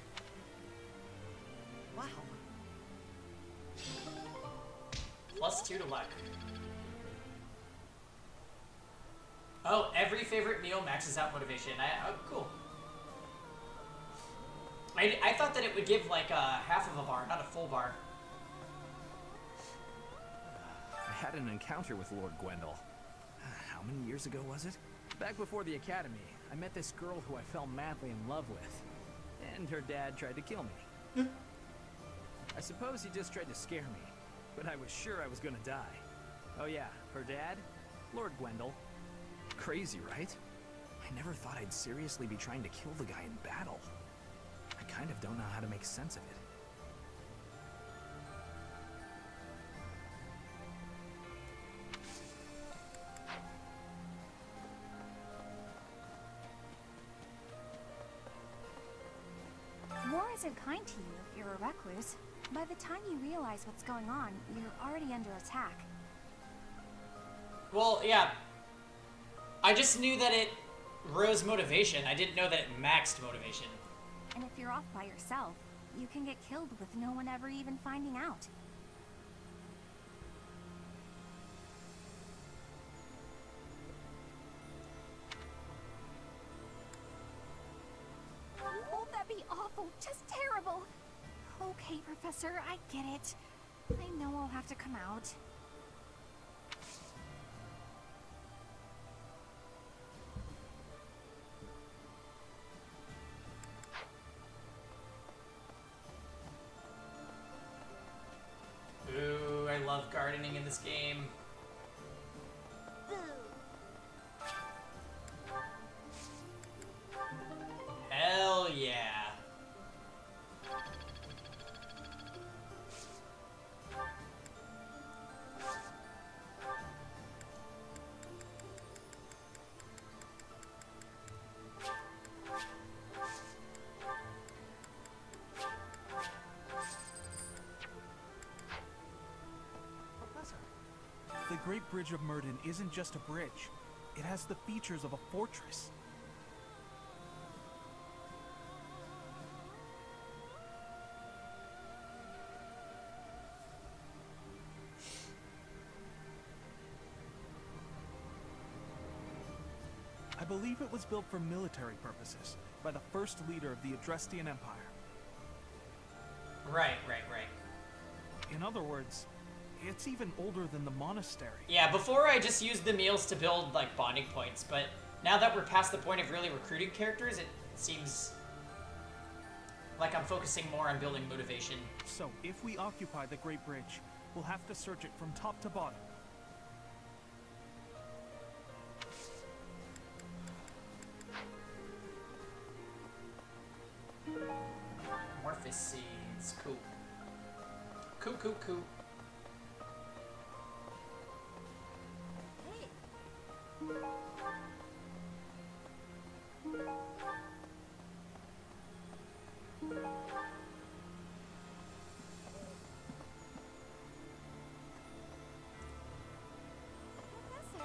Wow. +2 to luck. Oh, every favorite meal maxes out motivation. Oh, cool. I thought that it would give like half of a bar, not a full bar. I had an encounter with Lord Gwendol. How many years ago was it? Back before the academy, I met this girl who I fell madly in love with. And her dad tried to kill me. I suppose he just tried to scare me, but I was sure I was gonna die. Oh yeah, her dad? Lord Gwendol. Crazy, right? I never thought I'd seriously be trying to kill the guy in battle. I kind of don't know how to make sense of it. War isn't kind to you if you're a recluse. By the time you realize what's going on, you're already under attack. Well, yeah. I just knew that it rose motivation. I didn't know that it maxed motivation. And if you're off by yourself, you can get killed with no one ever even finding out. Won't that be awful? Just terrible. Okay, Professor, I get it. I know I'll have to come out. Ooh, I love gardening in this game. Hell yeah. The Great Bridge of Murden isn't just a bridge. It has the features of a fortress. believe it was built for military purposes by the first leader of the Adrestian Empire. Right. In other words, it's even older than the monastery. Yeah, before I just used the meals to build, like, bonding points, but now that we're past the point of really recruiting characters, it seems like I'm focusing more on building motivation. So, if we occupy the Great Bridge, we'll have to search it from top to bottom. Morphous seeds. Cool. Cool.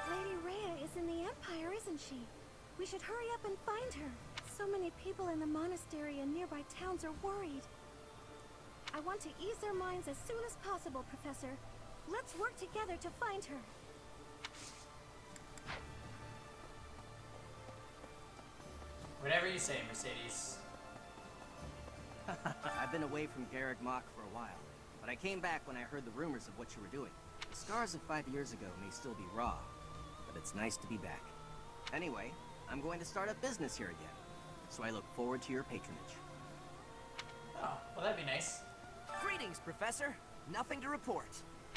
Lady Rhea is in the Empire, isn't she? We should hurry up and find her. So many people in the monastery and nearby towns are worried. I want to ease their minds as soon as possible, Professor. Let's work together to find her. Whatever you say, Mercedes. I've been away from Garrick Mach for a while, but I came back when I heard the rumors of what you were doing. The scars of 5 years ago may still be raw, but it's nice to be back. Anyway, I'm going to start a business here again, so I look forward to your patronage. Oh, well that'd be nice. Greetings, Professor. Nothing to report.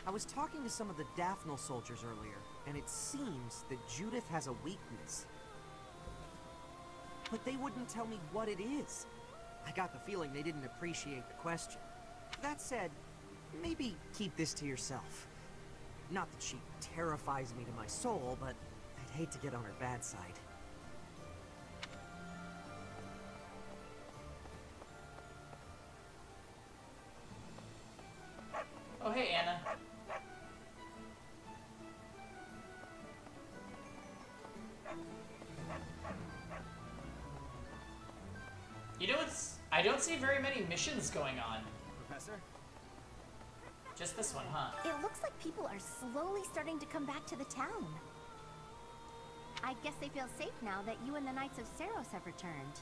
I was talking to some of the Daphnal soldiers earlier, and it seems that Judith has a weakness. But they wouldn't tell me what it is. I got the feeling they didn't appreciate the question. That said, maybe keep this to yourself. Not that she terrifies me to my soul, but I'd hate to get on her bad side. Oh, hey, Anna. You know what's... I don't see very many missions going on. Professor? Just this one, huh? It looks like people are slowly starting to come back to the town. I guess they feel safe now that you and the Knights of Saros have returned.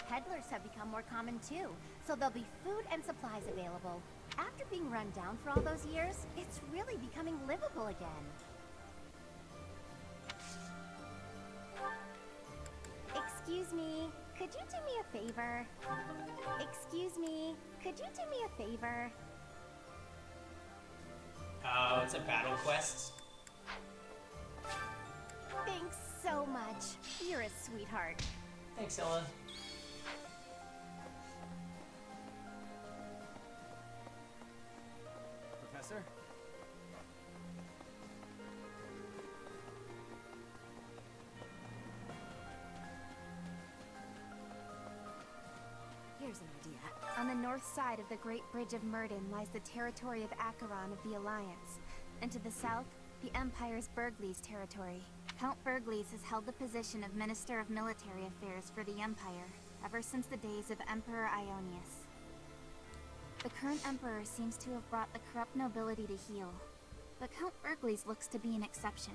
Peddlers have become more common too, so there'll be food and supplies available. After being run down for all those years, it's really becoming livable again. Excuse me, could you do me a favor? Excuse me, could you do me a favor? Oh, it's a battle quest? Thanks so much. You're a sweetheart. Thanks, Ella. Professor? Here's an idea. On the north side of the Great Bridge of Murden lies the territory of Acheron of the Alliance, and to the south, the Empire's Burgleys territory. Count Burgleys has held the position of Minister of Military Affairs for the Empire ever since the days of Emperor Ionius. The current Emperor seems to have brought the corrupt nobility to heel, but Count Burgleys looks to be an exception.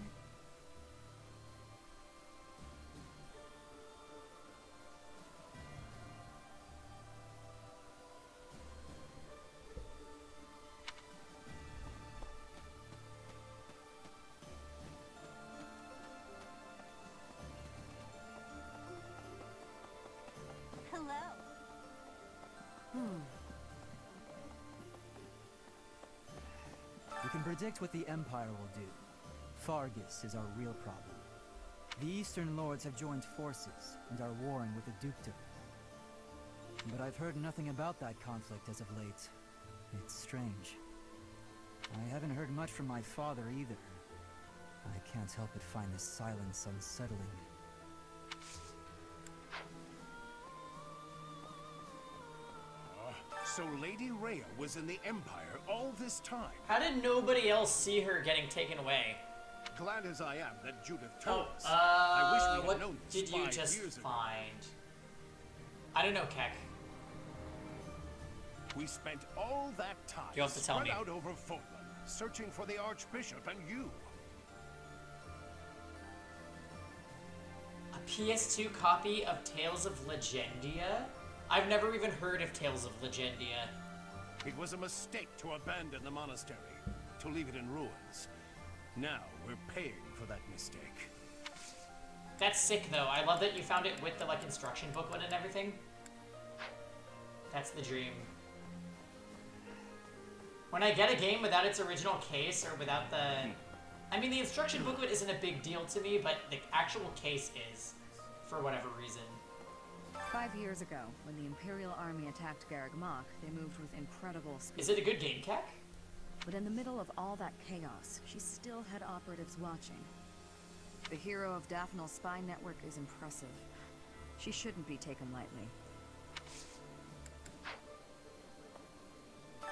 Hello. We can predict what the Empire will do. Fargus is our real problem. The Eastern Lords have joined forces and are warring with the Dukedom. But I've heard nothing about that conflict as of late. It's strange. I haven't heard much from my father either. I can't help but find this silence unsettling. So Lady Rhea was in the Empire all this time. How did nobody else see her getting taken away? Glad as I am that Judith told us. I I wish we had what known this did you 5 just years ago. find? I don't know, Keck. We spent all that time You'll have to tell spread me. out over Fortland, searching for the Archbishop and you. PS2 copy of Tales of Legendia? I've never even heard of Tales of Legendia. It was a mistake to abandon the monastery, to leave it in ruins. Now we're paying for that mistake. That's sick, though. I love that you found it with the, like, instruction booklet and everything. That's the dream. When I get a game without its original case, or without the... I mean, the instruction booklet isn't a big deal to me, but the actual case is, for whatever reason. 5 years ago, when the Imperial Army attacked Garreg Mach, they moved with incredible speed. Is it a good game, Kek? But in the middle of all that chaos, she still had operatives watching. The hero of Daphnal's spy network is impressive. She shouldn't be taken lightly.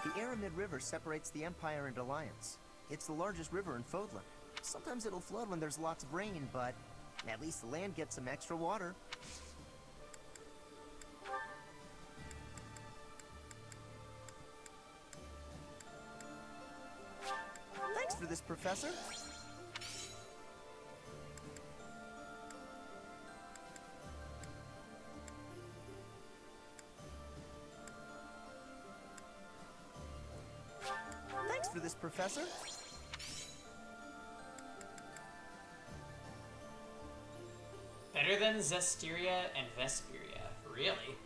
The Aramid River separates the Empire and Alliance. It's the largest river in Fodlan. Sometimes it'll flood when there's lots of rain, but at least the land gets some extra water. Thanks for this, Professor. Thanks for this, Professor. Better than Zestiria and Vesperia. Really?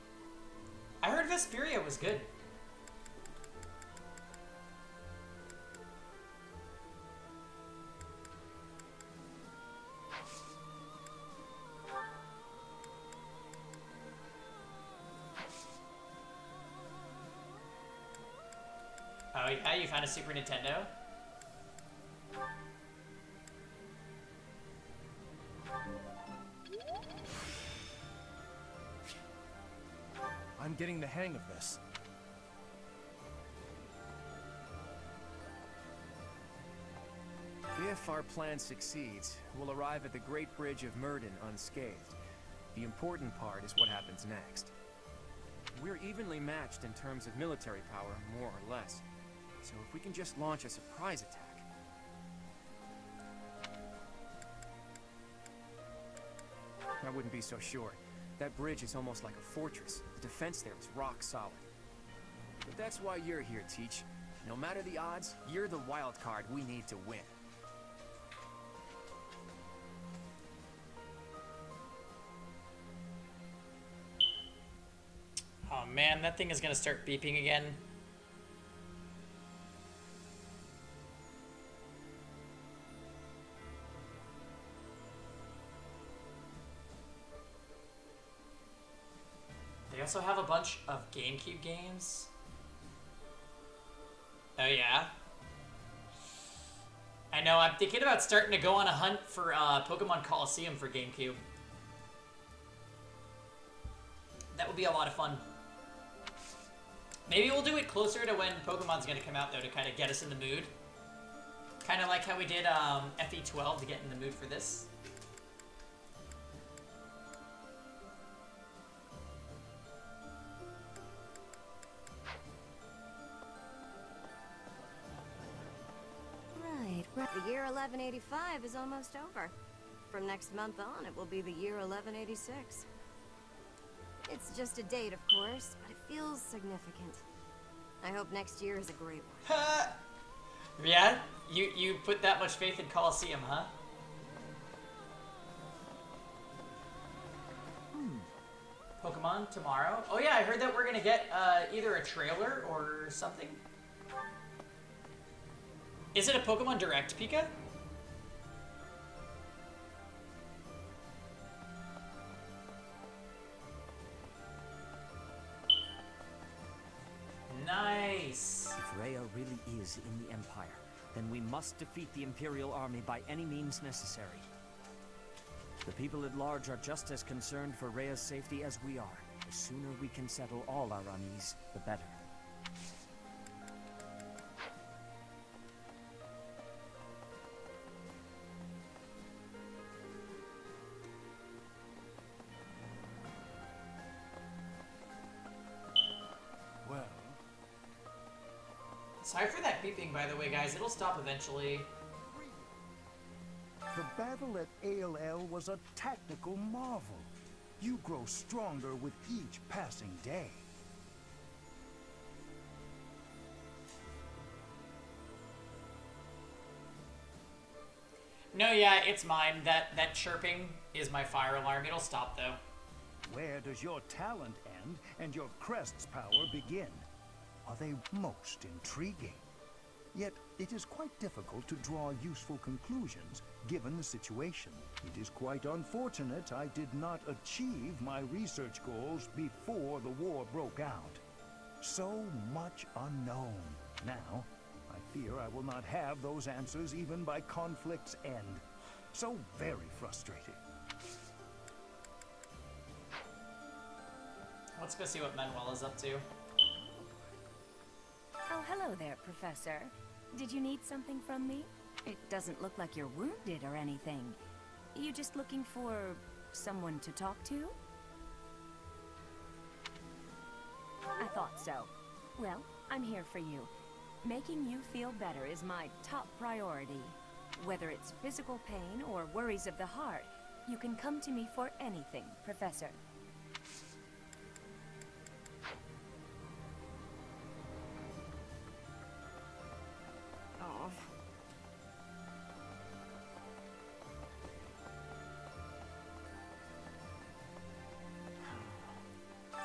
I heard Vesperia was good. Oh yeah, you found a Super Nintendo? I'm getting the hang of this. If our plan succeeds, we'll arrive at the Great Bridge of Murden unscathed. The important part is what happens next. We're evenly matched in terms of military power, more or less. So if we can just launch a surprise attack... I wouldn't be so sure. That bridge is almost like a fortress. The defense there is rock solid. But that's why you're here, Teach. No matter the odds, you're the wild card we need to win. Oh man, that thing is gonna start beeping again. They also have a bunch of GameCube games. Oh yeah? I know, I'm thinking about starting to go on a hunt for Pokemon Coliseum for GameCube. That would be a lot of fun. Maybe we'll do it closer to when Pokemon's gonna come out, though, to kind of get us in the mood. Kind of like how we did FE12 to get in the mood for this. Right. The year 1185 is almost over. From next month on, it will be the year 1186. It's just a date, of course, but it feels significant. I hope next year is a great one. Yeah? You put that much faith in Coliseum, huh? Pokemon tomorrow? Oh yeah, I heard that we're gonna get either a trailer or something. Is it a Pokemon Direct, Pika? Nice. If Rhea really is in the Empire, then we must defeat the Imperial Army by any means necessary. The people at large are just as concerned for Rhea's safety as we are. The sooner we can settle all our unease, the better. Sorry for that beeping, by the way, guys. It'll stop eventually. The battle at ALL was a tactical marvel. You grow stronger with each passing day. No, yeah, it's mine. That chirping is my fire alarm. It'll stop though. Where does your talent end and your crest's power begin? Are they most intriguing? Yet, it is quite difficult to draw useful conclusions, given the situation. It is quite unfortunate I did not achieve my research goals before the war broke out. So much unknown. Now, I fear I will not have those answers even by conflict's end. So very frustrating. Let's go see what Manuel is up to. Oh, hello there, Professor. Did you need something from me? It doesn't look like you're wounded or anything. You just looking for someone to talk to? I thought so. Well, I'm here for you. Making you feel better is my top priority. Whether it's physical pain or worries of the heart, you can come to me for anything, Professor.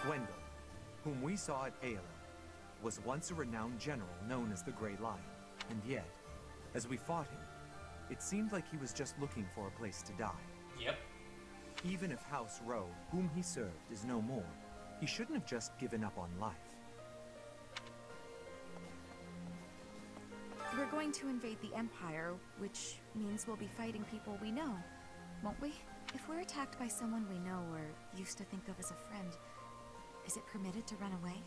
Gwendol, whom we saw at Aela, was once a renowned general known as the Grey Lion. And yet, as we fought him, it seemed like he was just looking for a place to die. Yep. Even if House Rowe, whom he served, is no more, he shouldn't have just given up on life. We're going to invade the Empire, which means we'll be fighting people we know, won't we? If we're attacked by someone we know or used to think of as a friend, is it permitted to run away?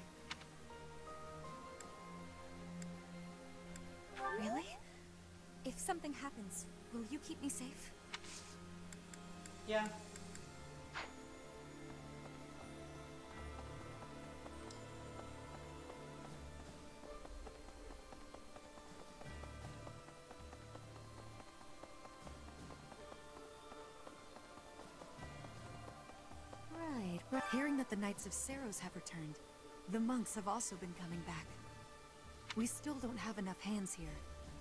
Really? If something happens, will you keep me safe? Yeah. Right. Hearing that the Knights of Saros have returned, the monks have also been coming back. We still don't have enough hands here,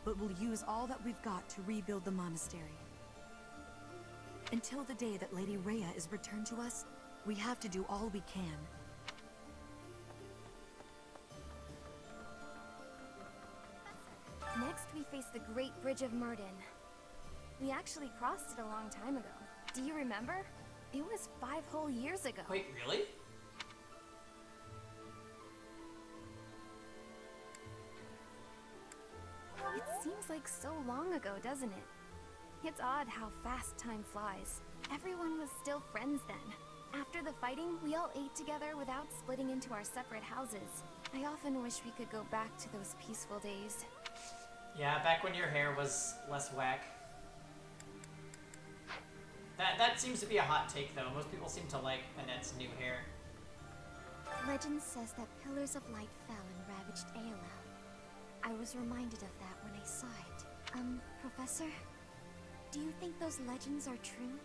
but we'll use all that we've got to rebuild the monastery. Until the day that Lady Rhea is returned to us, we have to do all we can. Next, we face the Great Bridge of Murden. We actually crossed it a long time ago. Do you remember? It was 5 whole years ago. Wait, really? It seems like so long ago, doesn't it? It's odd how fast time flies. Everyone was still friends then. After the fighting, we all ate together without splitting into our separate houses. I often wish we could go back to those peaceful days. Yeah, back when your hair was less whack. That seems to be a hot take, though. Most people seem to like Annette's new hair. Legend says that pillars of light fell and ravaged Aela. I was reminded of that when I saw it. Professor? Do you think those legends are true?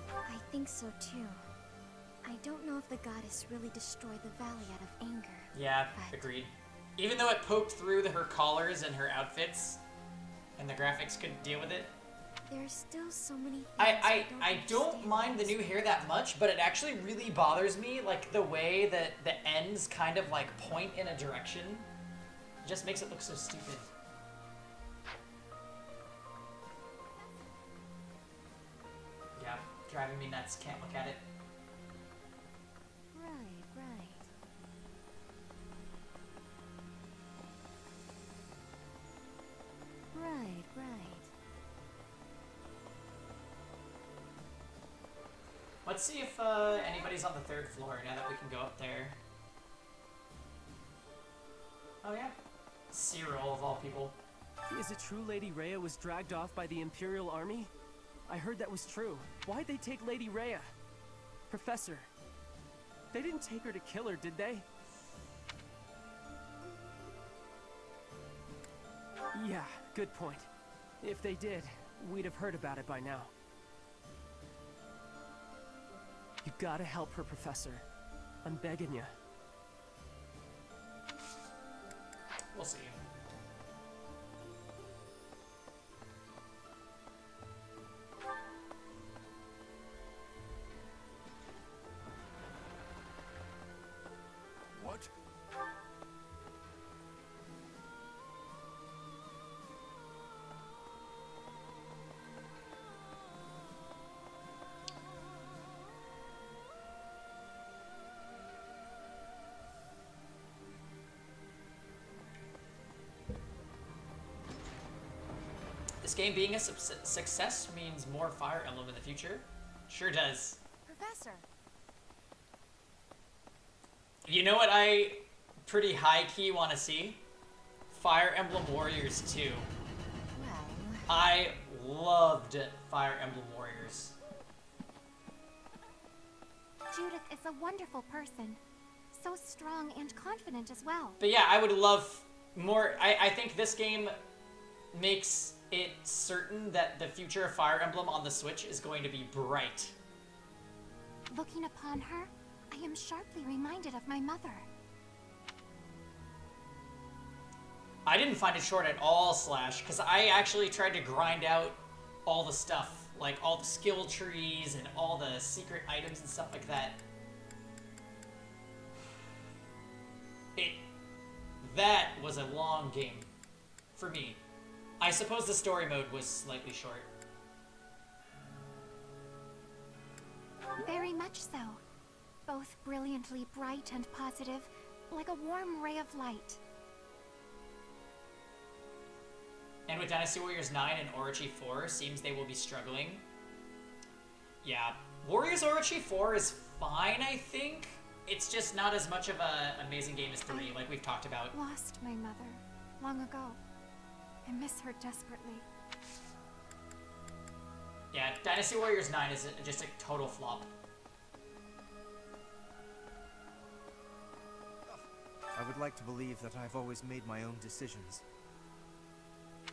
I think so, too. I don't know if the goddess really destroyed the valley out of anger. Yeah, agreed. Even though it poked through her collars and her outfits, and the graphics couldn't deal with it. There's still so many things I don't mind the new hair that much, but it actually really bothers me, like the way that the ends kind of like point in a direction. It just makes it look so stupid. Yeah, driving me nuts. Can't look at it. Right, right. Right, right. Let's see if anybody's on the 3rd floor now that we can go up there. Oh yeah, Cyril of all people. Is it true Lady Rhea was dragged off by the Imperial Army? I heard that was true. Why'd they take Lady Rhea? Professor, they didn't take her to kill her, did they? Yeah, Good point. If they did, we'd have heard about it by now. You gotta help her, Professor. I'm begging you. We'll see. What? This game being a success means more Fire Emblem in the future? Sure does. Professor. You know what I pretty high-key want to see? Fire Emblem Warriors 2. Well... I loved Fire Emblem Warriors. Judith is a wonderful person. So strong and confident as well. But yeah, I would love more. I think this game makes it certain that the future of Fire Emblem on the Switch is going to be bright. Looking upon her, I am sharply reminded of my mother. I didn't find it short at all, Slash, because I actually tried to grind out all the stuff, like all the skill trees and all the secret items and stuff like that. That was a long game for me. I suppose the story mode was slightly short. Very much so. Both brilliantly bright and positive, like a warm ray of light. And with Dynasty Warriors 9 and Orochi 4, seems they will be struggling. Yeah, Warriors Orochi 4 is fine, I think. It's just not as much of an amazing game as 3, like we've talked about. Lost my mother long ago. I miss her desperately. Yeah, Dynasty Warriors 9 is just a total flop. I would like to believe that I've always made my own decisions.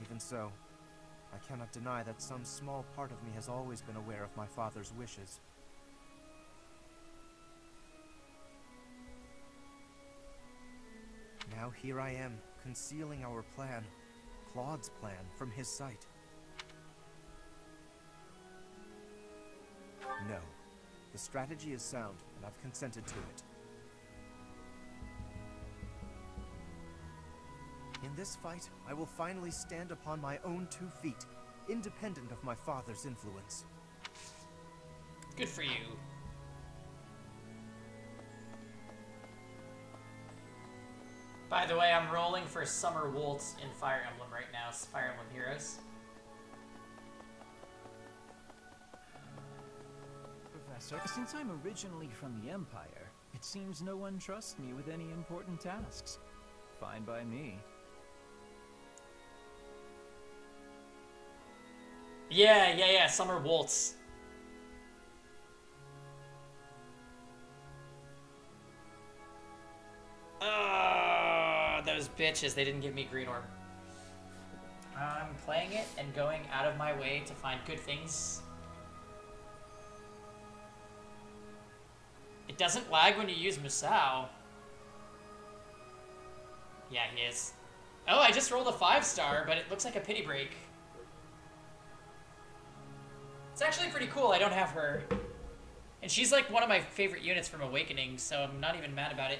Even so, I cannot deny that some small part of me has always been aware of my father's wishes. Now here I am, concealing our plan, Claude's plan, from his sight. No. The strategy is sound, and I've consented to it. In this fight, I will finally stand upon my own 2 feet, independent of my father's influence. Good for you. By the way, I'm rolling for Summer Waltz in Fire Emblem right now. It's Fire Emblem Heroes. Professor, since I'm originally from the Empire, it seems no one trusts me with any important tasks. Fine by me. Yeah, Summer Waltz. Those bitches, they didn't give me Green Orb. I'm playing it and going out of my way to find good things. It doesn't lag when you use Musou. Yeah, he is. Oh, I just rolled a 5-star, but it looks like a pity break. It's actually pretty cool. I don't have her. And she's like one of my favorite units from Awakening, so I'm not even mad about it.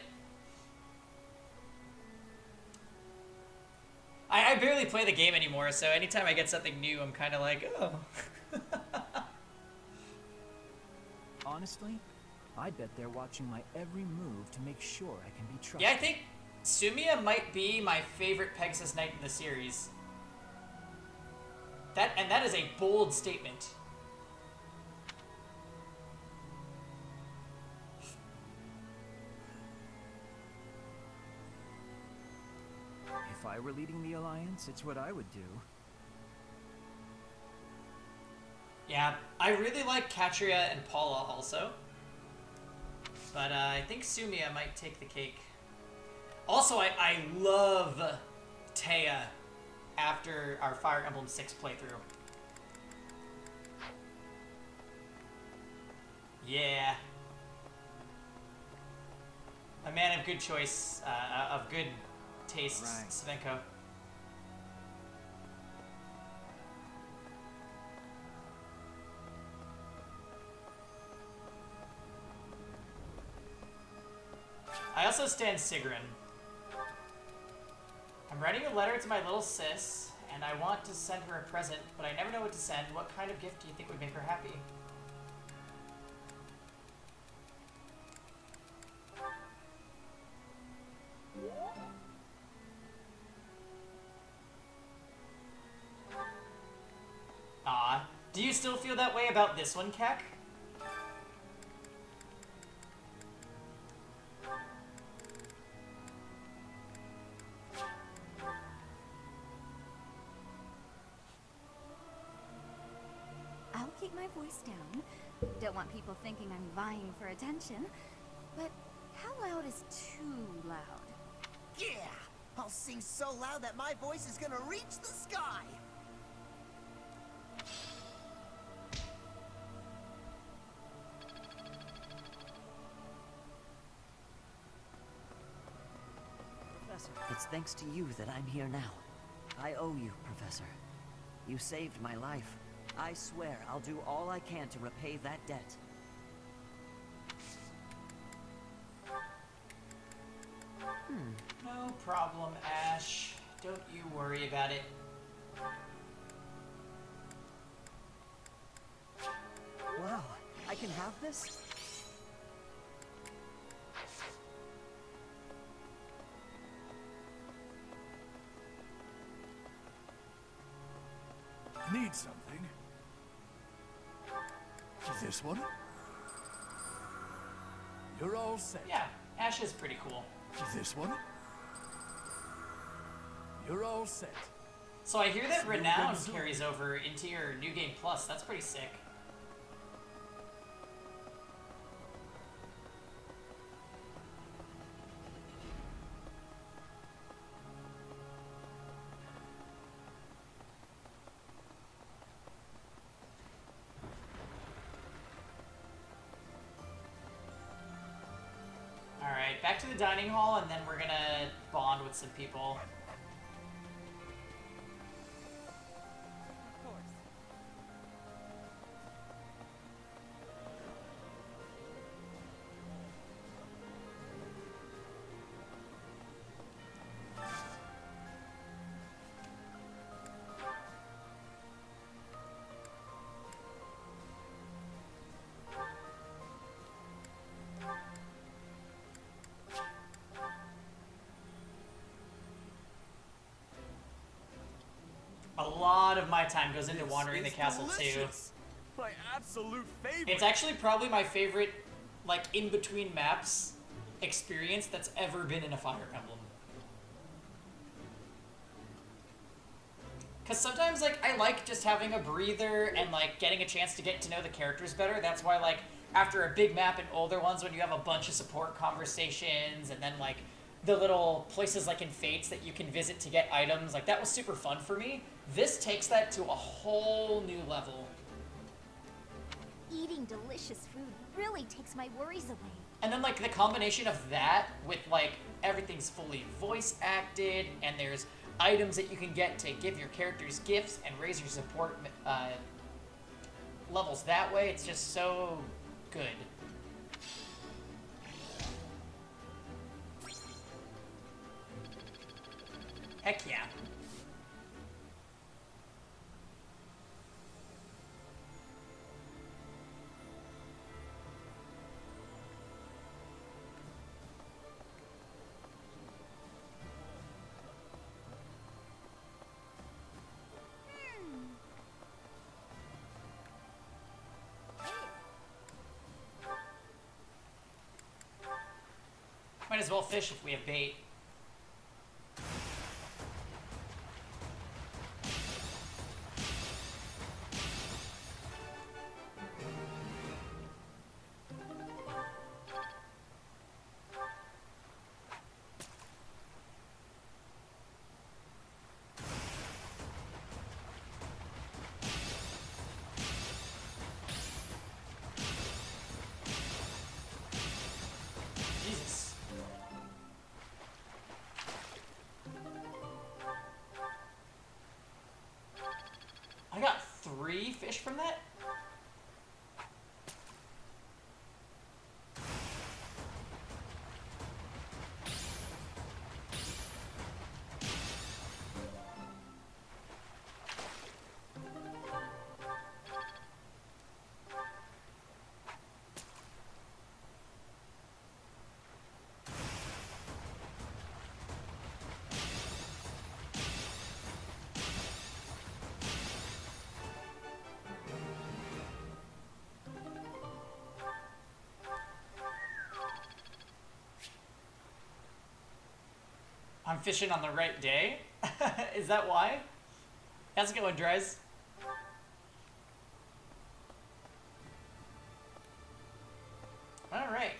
I barely play the game anymore, so anytime I get something new, I'm kind of like, oh. Honestly, I bet they're watching my every move to make sure I can be trusted. Yeah, I think Sumiya might be my favorite Pegasus Knight in the series. That is a bold statement. If I were leading the Alliance, it's what I would do. Yeah, I really like Katria and Paula also. But I think Sumiya might take the cake. Also, I love Taya after our Fire Emblem 6 playthrough. Yeah. A man of good choice, of good taste, Right. Svenko. I also stand Sigrun. I'm writing a letter to my little sis, and I want to send her a present, but I never know what to send. What kind of gift do you think would make her happy? Ah, do you still feel that way about this one, Kek? I'll keep my voice down. Don't want people thinking I'm vying for attention. But how loud is too loud? Yeah! I'll sing so loud that my voice is gonna reach the sky! Professor, it's thanks to you that I'm here now. I owe you, Professor. You saved my life. I swear I'll do all I can to repay that debt. No problem, Ash. Don't you worry about it. Wow, I can have this? Need something? This one? You're all set. Yeah, Ash is pretty cool. This one? You're all set. So I hear that See you Renown again soon. carries over into your New Game Plus. That's pretty sick. Alright, back to the dining hall, and then we're gonna bond with some people. A lot of my time goes into wandering the castle too. My absolute favorite. It's actually probably my favorite, like, in-between maps experience that's ever been in a Fire Emblem. Because sometimes, like, I like just having a breather and, like, getting a chance to get to know the characters better. That's why, like, after a big map and older ones, when you have a bunch of support conversations and then, like, the little places like in Fates that you can visit to get items, like, that was super fun for me. This takes that to a whole new level. Eating delicious food really takes my worries away. And then, like, the combination of that with, like, everything's fully voice acted, and there's items that you can get to give your characters gifts and raise your support levels that way. It's just so good. Heck yeah. Might as well fish if we have bait. fish from that? I'm fishing on the right day? Is that why? How's it going, Dries? Alright.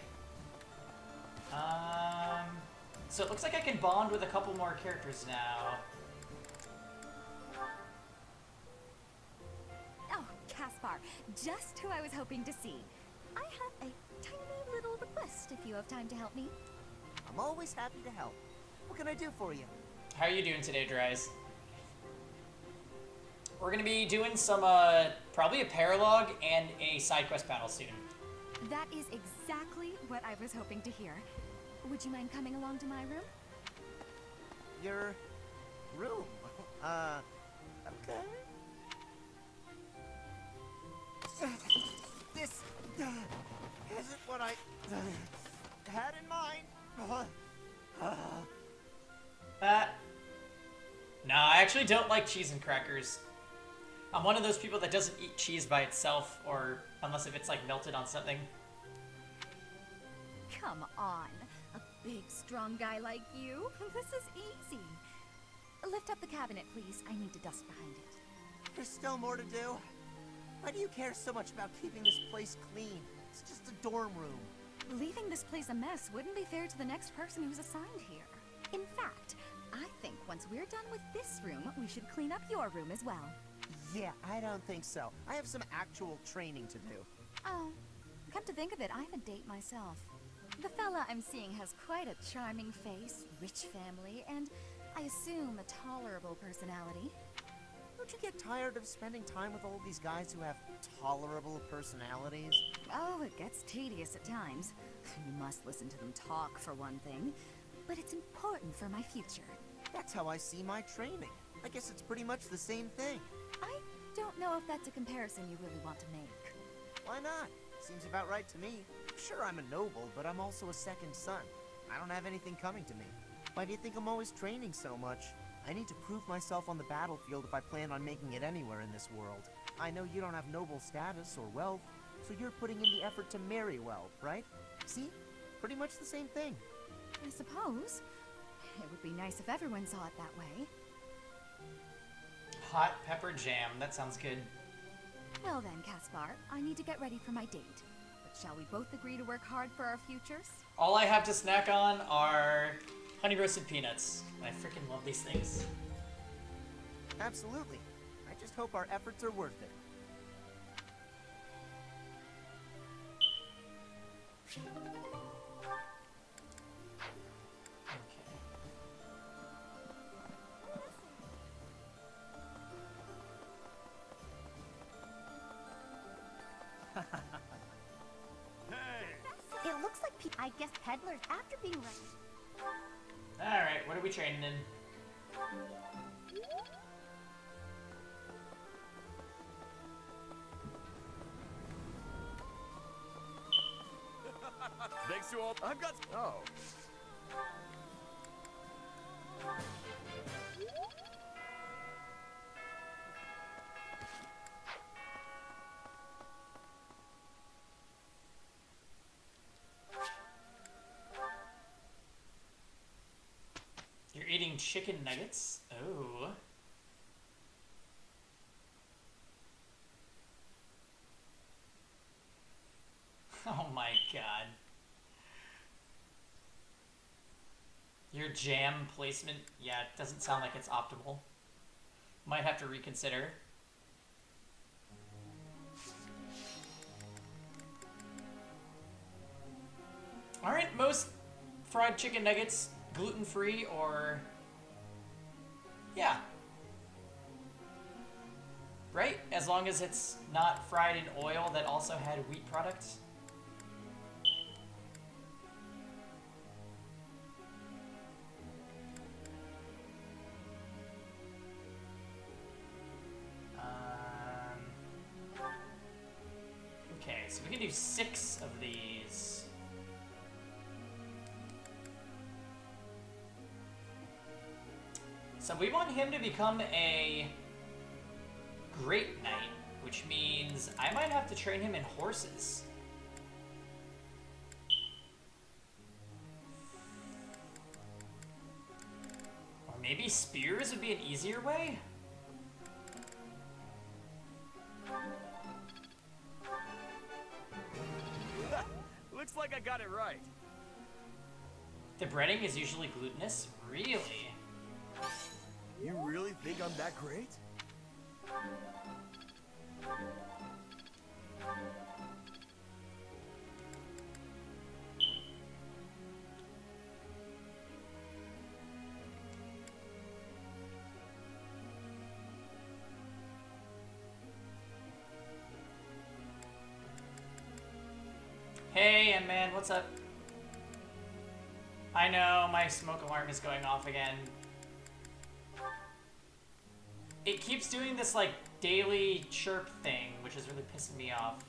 So it looks like I can bond with a couple more characters now. Oh, Caspar, just who I was hoping to see. I have a tiny little request if you have time to help me. I'm always happy to help. What can I do for you? How are you doing today, Dries? We're gonna be doing some, probably a paralog and a side quest battle soon. That is exactly what I was hoping to hear. Would you mind coming along to my room? Your room? Okay. This isn't what I had in mind. No, I actually don't like cheese and crackers. I'm one of those people that doesn't eat cheese by itself, or unless if it's like melted on something. Come on, a big, strong guy like you. This is easy. Lift up the cabinet, please. I need to dust behind it. There's still more to do. Why do you care so much about keeping this place clean? It's just a dorm room. Leaving this place a mess wouldn't be fair to the next person who's assigned here. In fact, I think once we're done with this room, we should clean up your room as well. Yeah, I don't think so. I have some actual training to do. Oh, come to think of it, I have a date myself. The fella I'm seeing has quite a charming face, rich family, and I assume a tolerable personality. Don't you get tired of spending time with all these guys who have tolerable personalities? Oh, it gets tedious at times. You must listen to them talk, for one thing. But it's important for my future. That's how I see my training. I guess it's pretty much the same thing. I don't know if that's a comparison you really want to make. Why not? Seems about right to me. Sure, I'm a noble, but I'm also a second son. I don't have anything coming to me. Why do you think I'm always training so much? I need to prove myself on the battlefield if I plan on making it anywhere in this world. I know you don't have noble status or wealth, so you're putting in the effort to marry well, right? See? Pretty much the same thing. I suppose. It would be nice if everyone saw it that way. Hot pepper jam. That sounds good. Well then, Caspar, I need to get ready for my date. But shall we both agree to work hard for our futures? All I have to snack on are honey roasted peanuts. I freaking love these things. Absolutely. I just hope our efforts are worth it. It looks like I guess peddlers after being ready. Alright, what are we training in? Thanks to all. I've got. Oh. You're eating chicken nuggets? Oh. Oh my god. Your jam placement, yeah, it doesn't sound like it's optimal. Might have to reconsider. Aren't most fried chicken nuggets gluten-free or... Yeah. right? As long as it's not fried in oil that also had wheat products. Okay, so we can do 6 of these. So we want him to become a great knight, which means I might have to train him in horses. Or maybe spears would be an easier way? Looks like I got it right. The breading is usually glutinous? Really? You really think I'm that great? Hey, M-Man, what's up? I know, my smoke alarm is going off again. It keeps doing this, like, daily chirp thing, which is really pissing me off.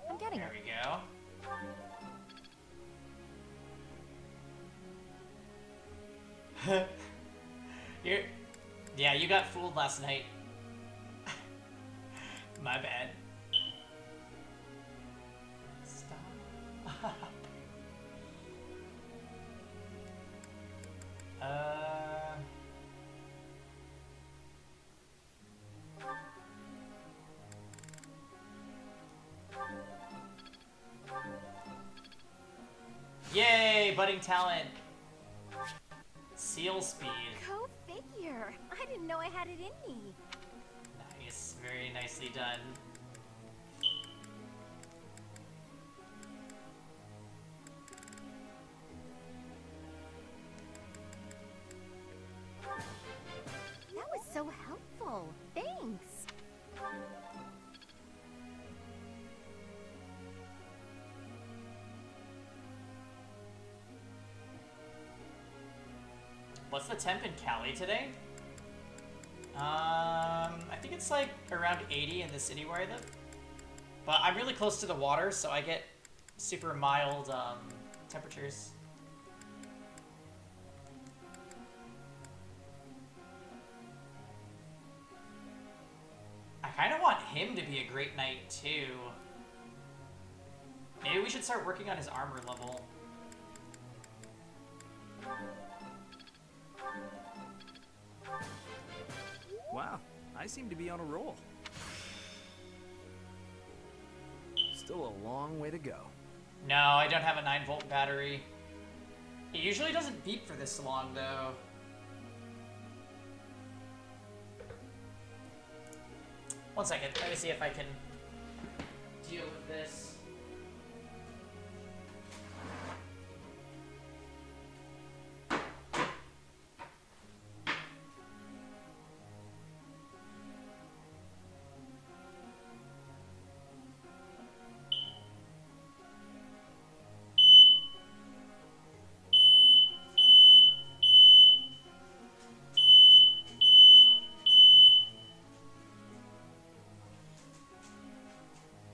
I'm getting There it. we go. Yeah, you got fooled last night. My bad. Stop. Yay, budding talent. Seal speed. Go figure. I didn't know I had it in me. Nice, very nicely done. That was so helpful. Thanks. What's the temp in Cali today? I think it's like around 80 in the city where I live. But I'm really close to the water, so I get super mild temperatures. I kind of want him to be a great knight too. Maybe we should start working on his armor level. Wow, I seem to be on a roll. Still a long way to go. No, I don't have a 9-volt battery. It usually doesn't beep for this long, though. One second, let me see if I can deal with this.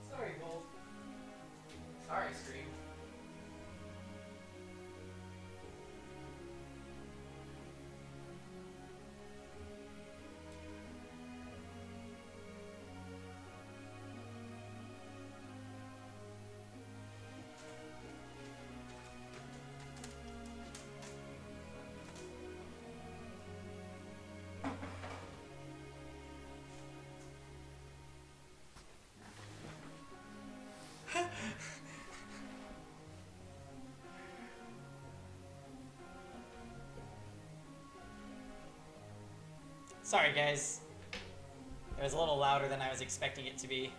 Sorry, Wolf. Sorry, guys. It was a little louder than I was expecting it to be.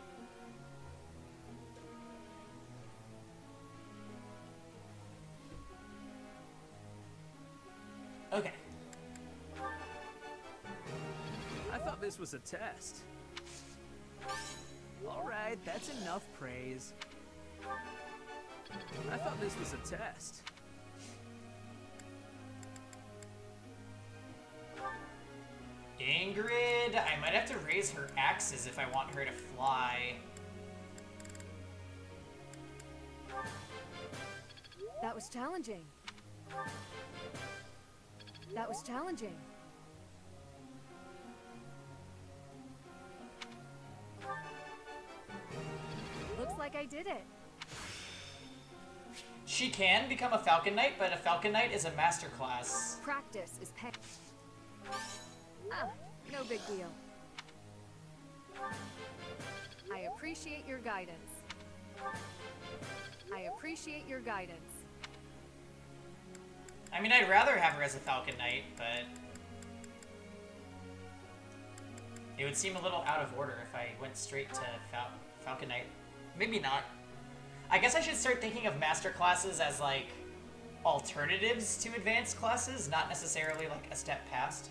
Okay. I thought this was a test. Alright, that's enough praise. I thought this was a test. Ingrid, I might have to raise her axes if I want her to fly. That was challenging. That was challenging. Looks like I did it. She can become a Falcon Knight, but a Falcon Knight is a master class. Practice is pay. Ah, no big deal. I appreciate your guidance. I appreciate your guidance. I mean, I'd rather have her as a Falcon Knight, but it would seem a little out of order if I went straight to Falcon Knight. Maybe not. I guess I should start thinking of master classes as, like, alternatives to advanced classes, not necessarily, like, a step past.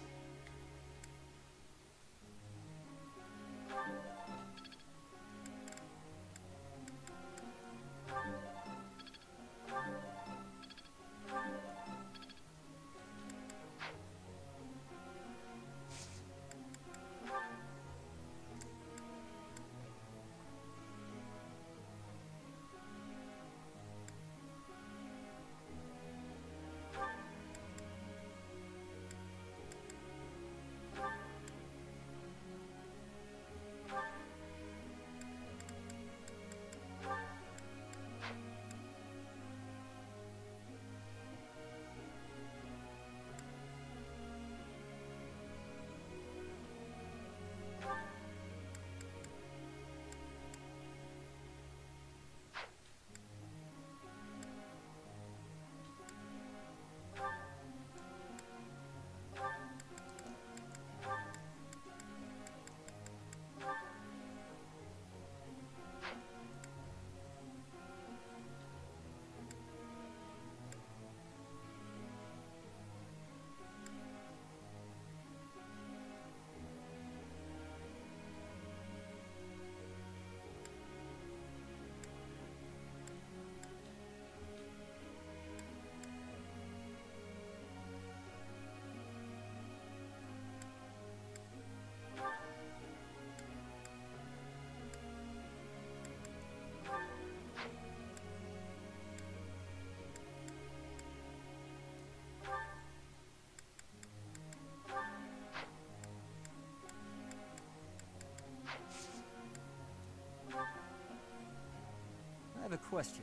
I have a question.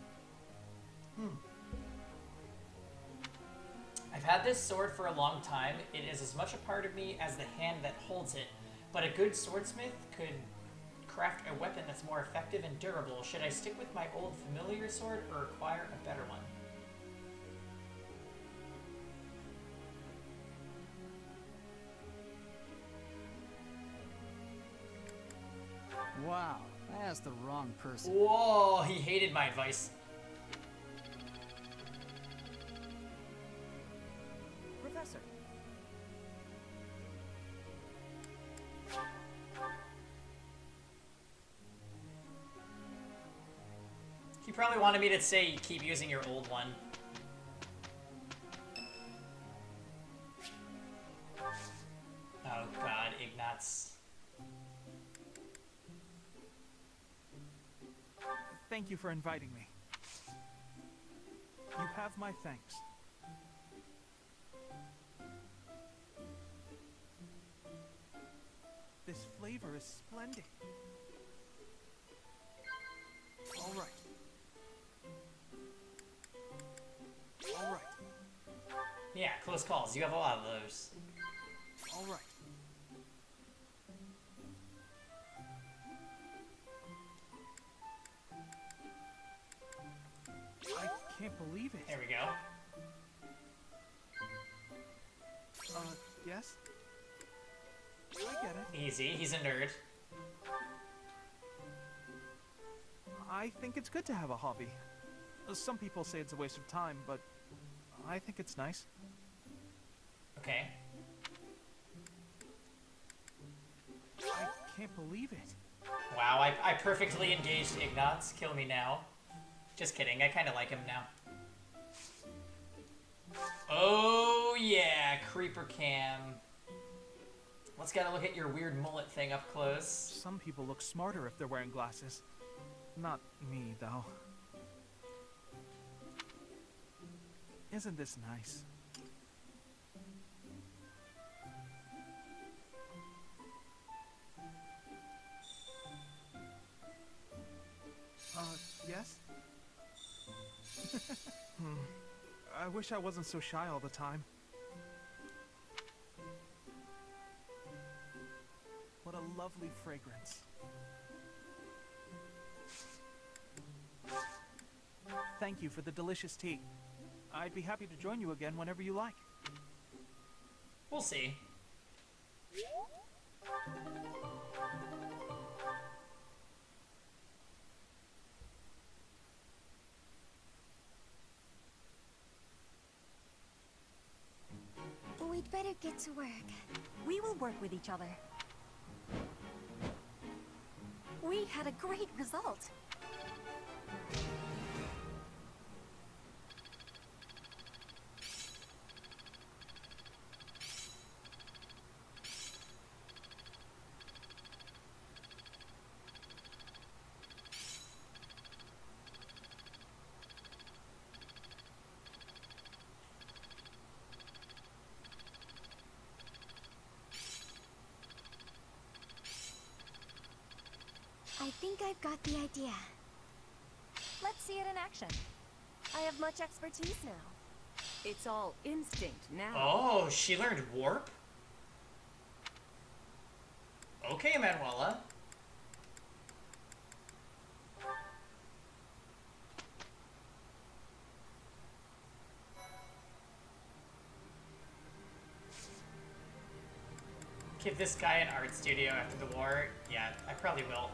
I've had this sword for a long time. It is as much a part of me as the hand that holds it, but a good swordsmith could craft a weapon that's more effective and durable. Should I stick with my old familiar sword or acquire a better one? Wow, I asked the wrong person. Whoa, he hated my advice. Professor. He probably wanted me to say keep using your old one. Oh god, Ignatz. Thank you for inviting me. You have my thanks. This flavor is splendid. All right. All right. Yeah, close calls. You have a lot of those. All right. I can't believe it. There we go. Yes? I get it. Easy, he's a nerd. I think it's good to have a hobby. Some people say it's a waste of time, but I think it's nice. Okay. I can't believe it. Wow, I perfectly engaged Ignatz. Kill me now. Just kidding, I kind of like him now. Oh yeah, Creeper Cam. Let's gotta look at your weird mullet thing up close. Some people look smarter if they're wearing glasses. Not me, though. Isn't this nice? Yes? I wish I wasn't so shy all the time. What a lovely fragrance. Thank you for the delicious tea. I'd be happy to join you again whenever you like. We'll see. We'd better get to work. We will work with each other. We had a great result. I think I've got the idea. Let's see it in action. I have much expertise now. It's all instinct now. Oh, she learned warp? Okay, Manuela. Give this guy an art studio after the war? Yeah, I probably will.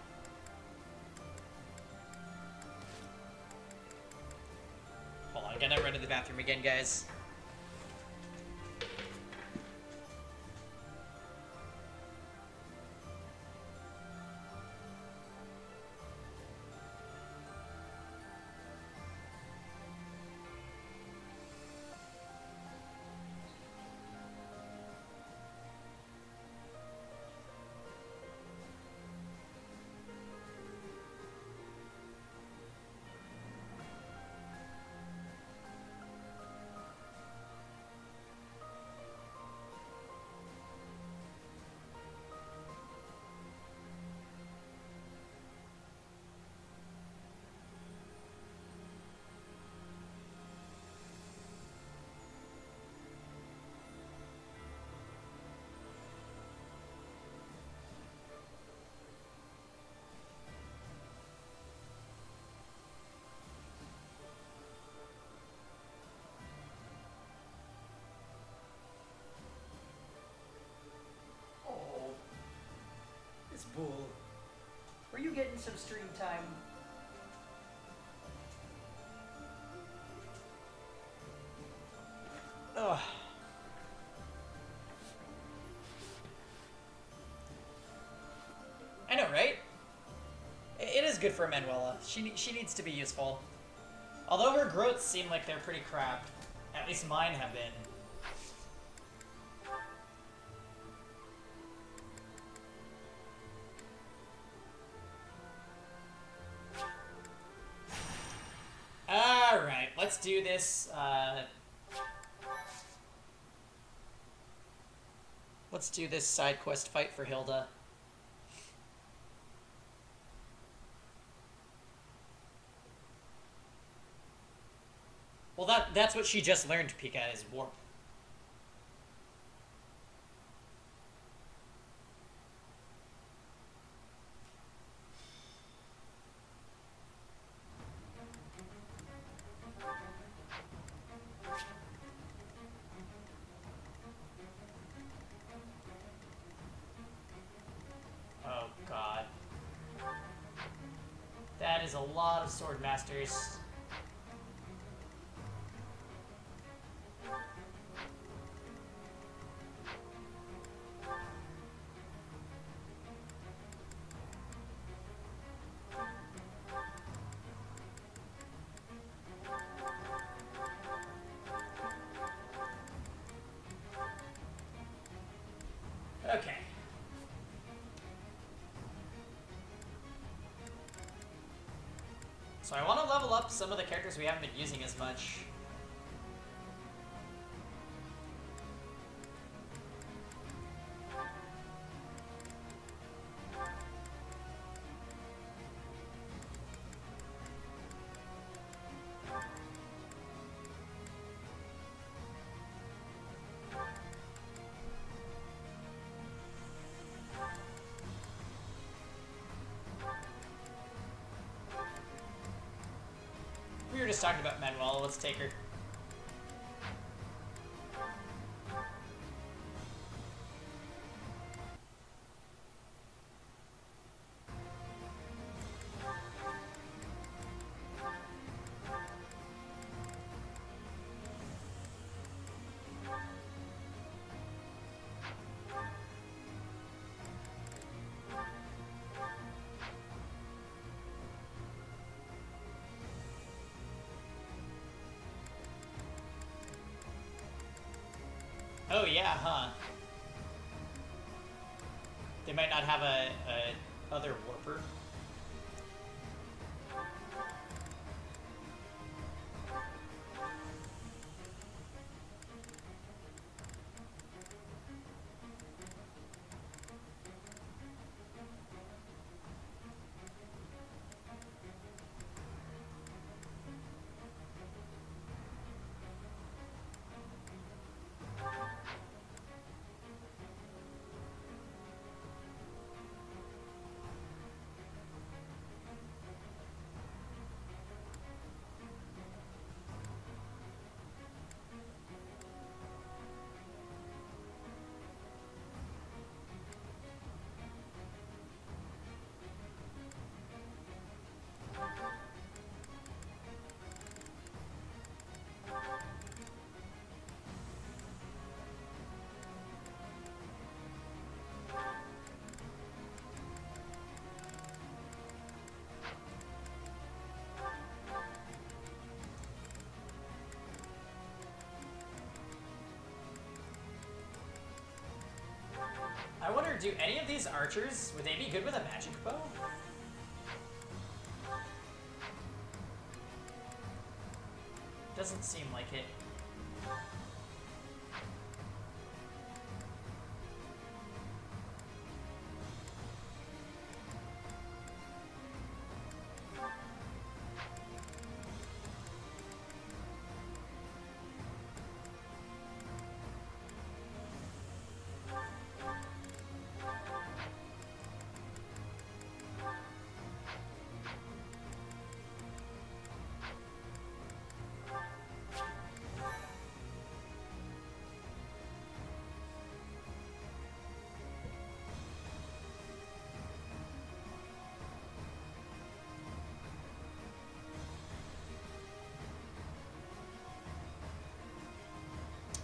Hold on, I'm gonna run to the bathroom again, guys. Bull. Were you getting some stream time? Ugh. I know, right? It is good for Manuela. She needs to be useful. Although her growths seem like they're pretty crap. At least mine have been. Alright, let's do this. Let's do this side quest fight for Hilda. Well, that's what she just learned, Pika, is warp. that is a lot of sword masters. Okay. So I want to level up some of the characters we haven't been using as much. We were just talking about Manuel. Let's take her. Oh yeah, huh? They might not have a other warper. I wonder, do any of these archers, would they be good with a magic bow? Doesn't seem like it.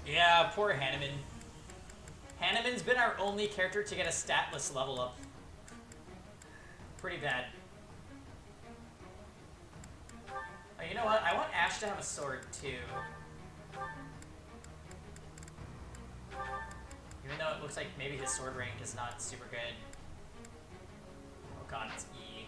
Yeah, poor Hanneman. Hanneman's been our only character to get a statless level up. Pretty bad. Oh, you know what? I want Ash to have a sword, too. Even though it looks like maybe his sword range is not super good. Oh god, it's E.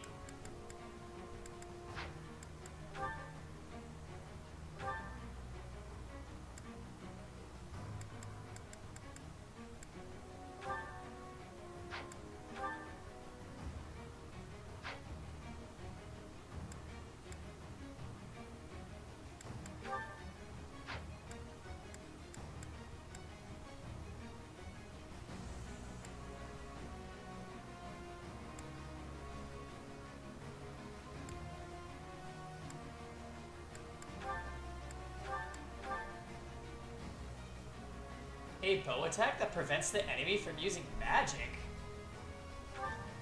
A bow attack that prevents the enemy from using magic?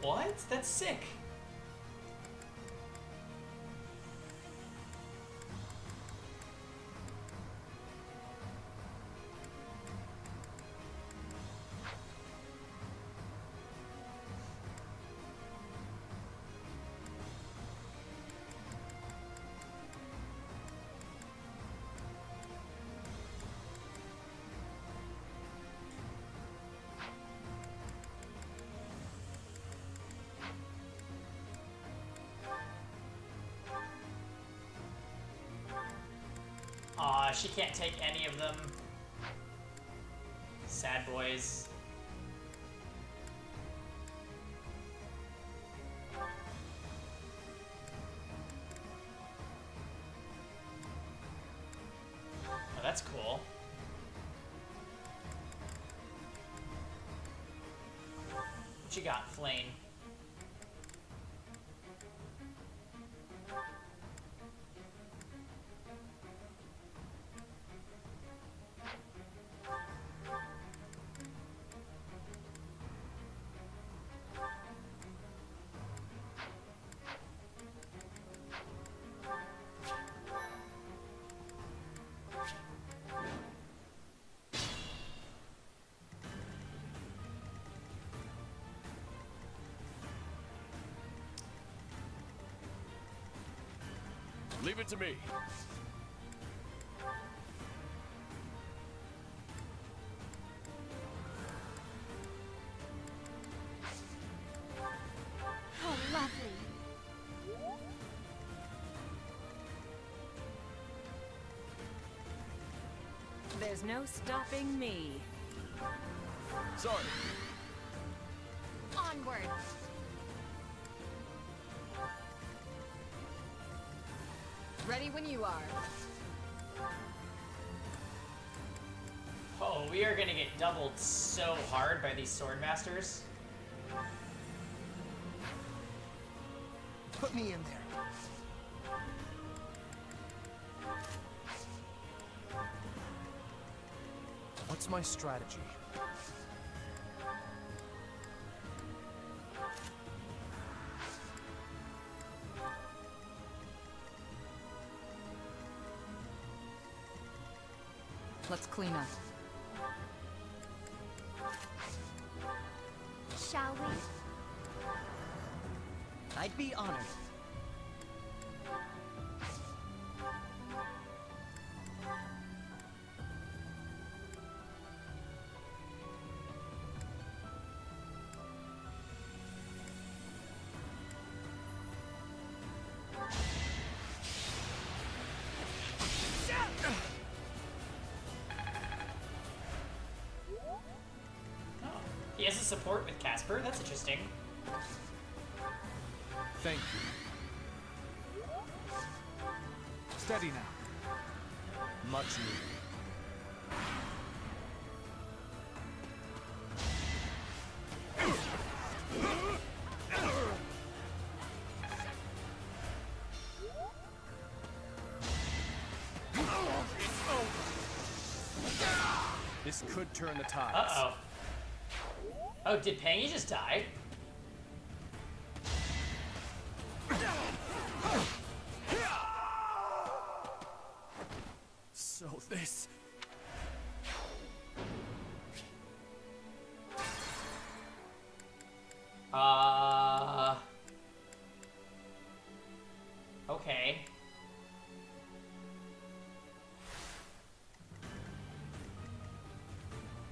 What? That's sick. She can't take any of them. Sad boys. Oh, that's cool. What you got, Flame? Leave it to me. Oh, lovely. There's no stopping me. Sorry. Onward. Ready when you are. Oh, we are gonna get doubled so hard by these sword masters. Put me in there. What's my strategy? Let's clean up. Shall we? I'd be honored. He has a support with Casper. That's interesting. Thank you. Steady now. Much needed. This could turn the tides. Uh-oh. Oh, did Pangy just die? So this... Okay.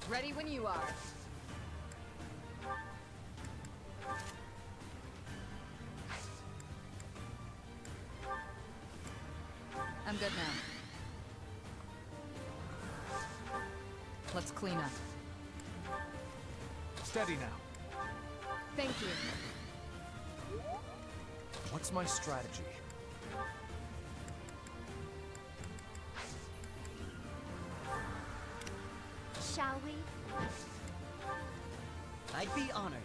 Ready when you are. I'm good now. Let's clean up. Steady now. Thank you. What's my strategy? Shall we? I'd be honored.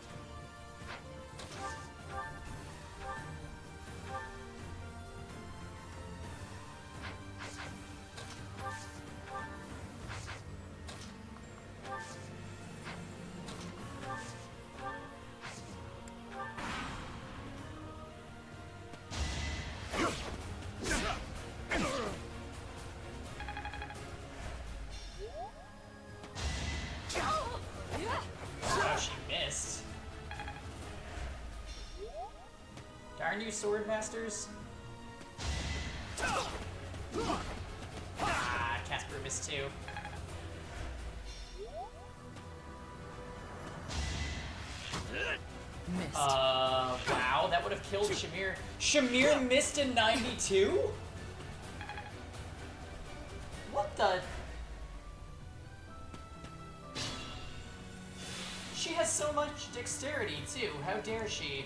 Oh, she missed. Darn you, sword masters. Ah, Casper missed too. Missed. Wow, that would have killed Shamir. Shamir missed in 92? What the? She has so much dexterity, too. How dare she?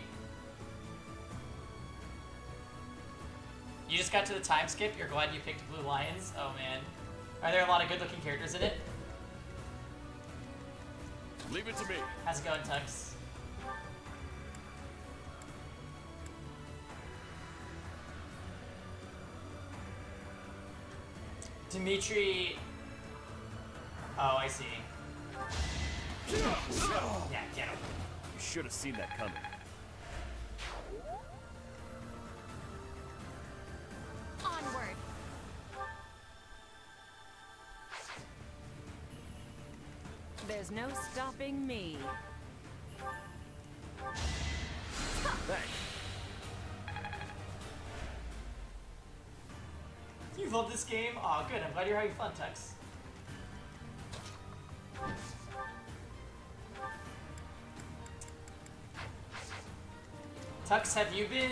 You just got to the time skip? You're glad you picked Blue Lions? Oh, man. Are there a lot of good-looking characters in it? Leave it to me. How's it going, Tux? Dimitri... Oh, I see. Yeah, get him. You should have seen that coming. Onward. There's no stopping me. Thanks. You love this game? Aw, good. I'm glad you're having fun, Tux. Tux, have you been,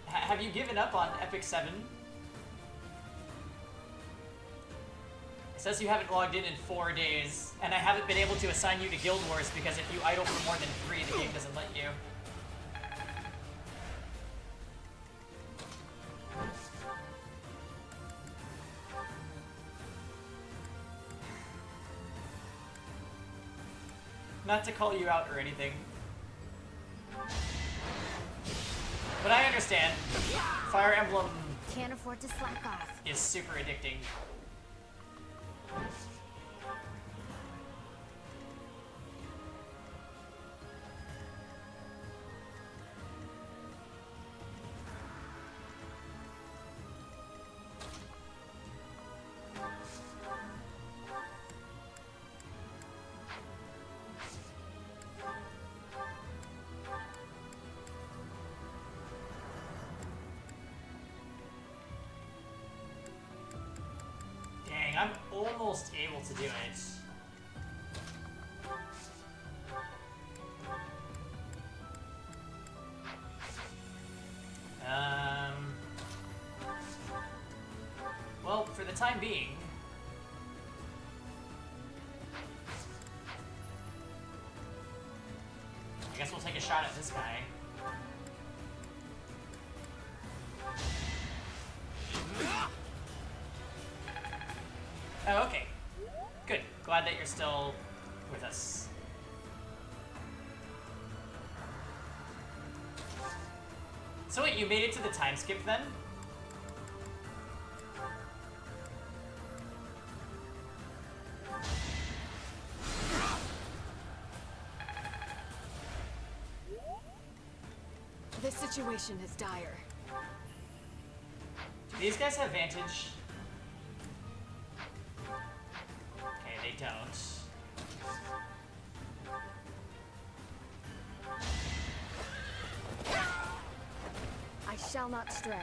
have you given up on Epic 7? It says you haven't logged in 4 days, and I haven't been able to assign you to Guild Wars because if you idle for more than 3, the game doesn't let you. Not to call you out or anything, but I understand. Fire Emblem Can't afford to slack off. is super addicting. Dang, I'm almost able to do it. Well, for the time being, I guess we'll take a shot at this guy. Oh, okay. Good. Glad that you're still with us. So wait, you made it to the time skip then? This situation is dire. Do these guys have Vantage? Okay, they don't. I shall not stray.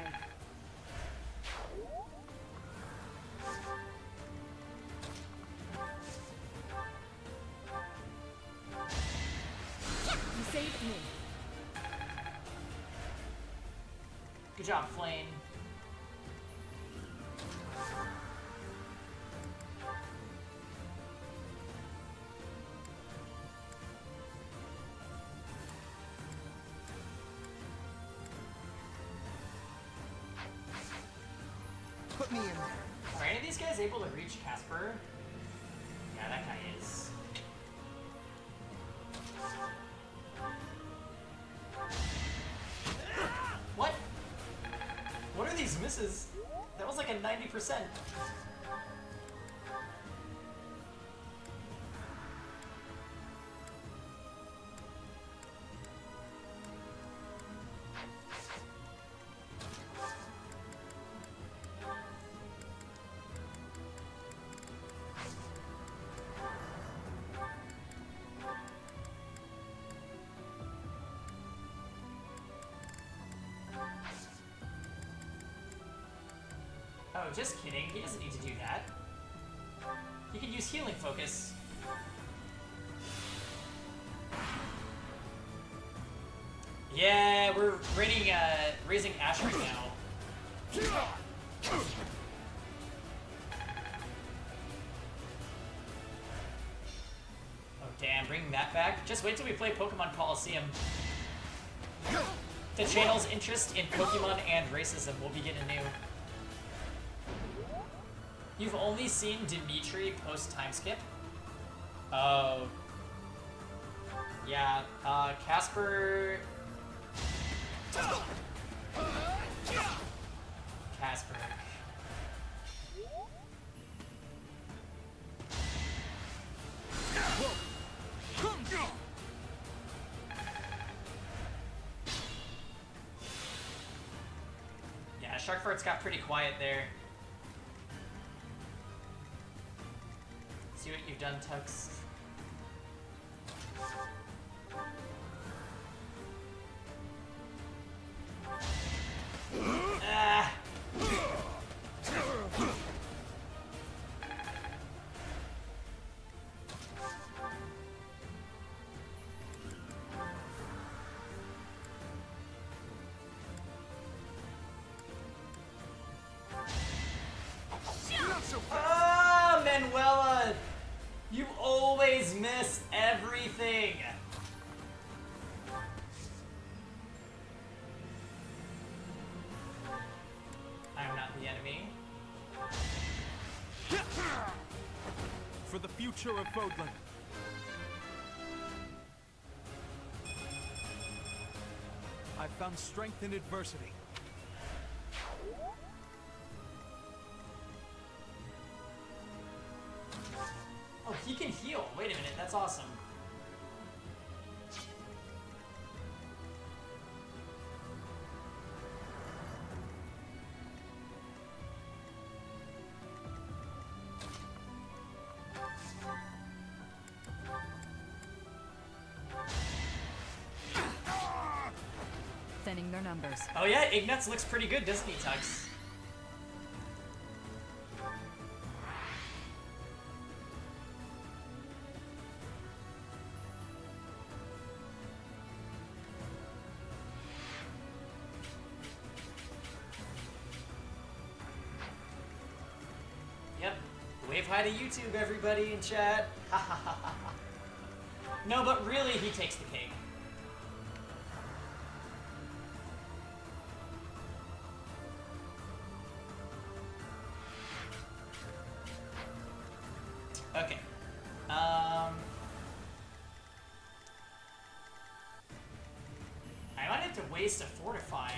You saved me. Good job, Flame. Put me in there. Are any of these guys able to reach Casper? Yeah, that guy is. What? What are these misses? That was like a 90%. Oh, just kidding. He doesn't need to do that. He can use healing focus. Yeah, we're raising Ash right now. that back. Just wait till we play Pokemon Coliseum. The channel's interest in Pokemon and racism will begin anew. You've only seen Dimitri post time skip? Oh. Yeah, Casper... Casper. Yeah, Sharkfart's got pretty quiet there. See what you've done, Tux. Ah. Ah, Manuela! You always miss everything! I'm not the enemy. For the future of Fodlan. I found strength in adversity. Oh, he can heal. Wait a minute, that's awesome. Thinning their numbers. Oh yeah, Ignatz looks pretty good, doesn't he, Tux? Yep. Wave hi to YouTube, everybody in chat. No, but really, he takes the cake. Okay. I might have to waste a fortify.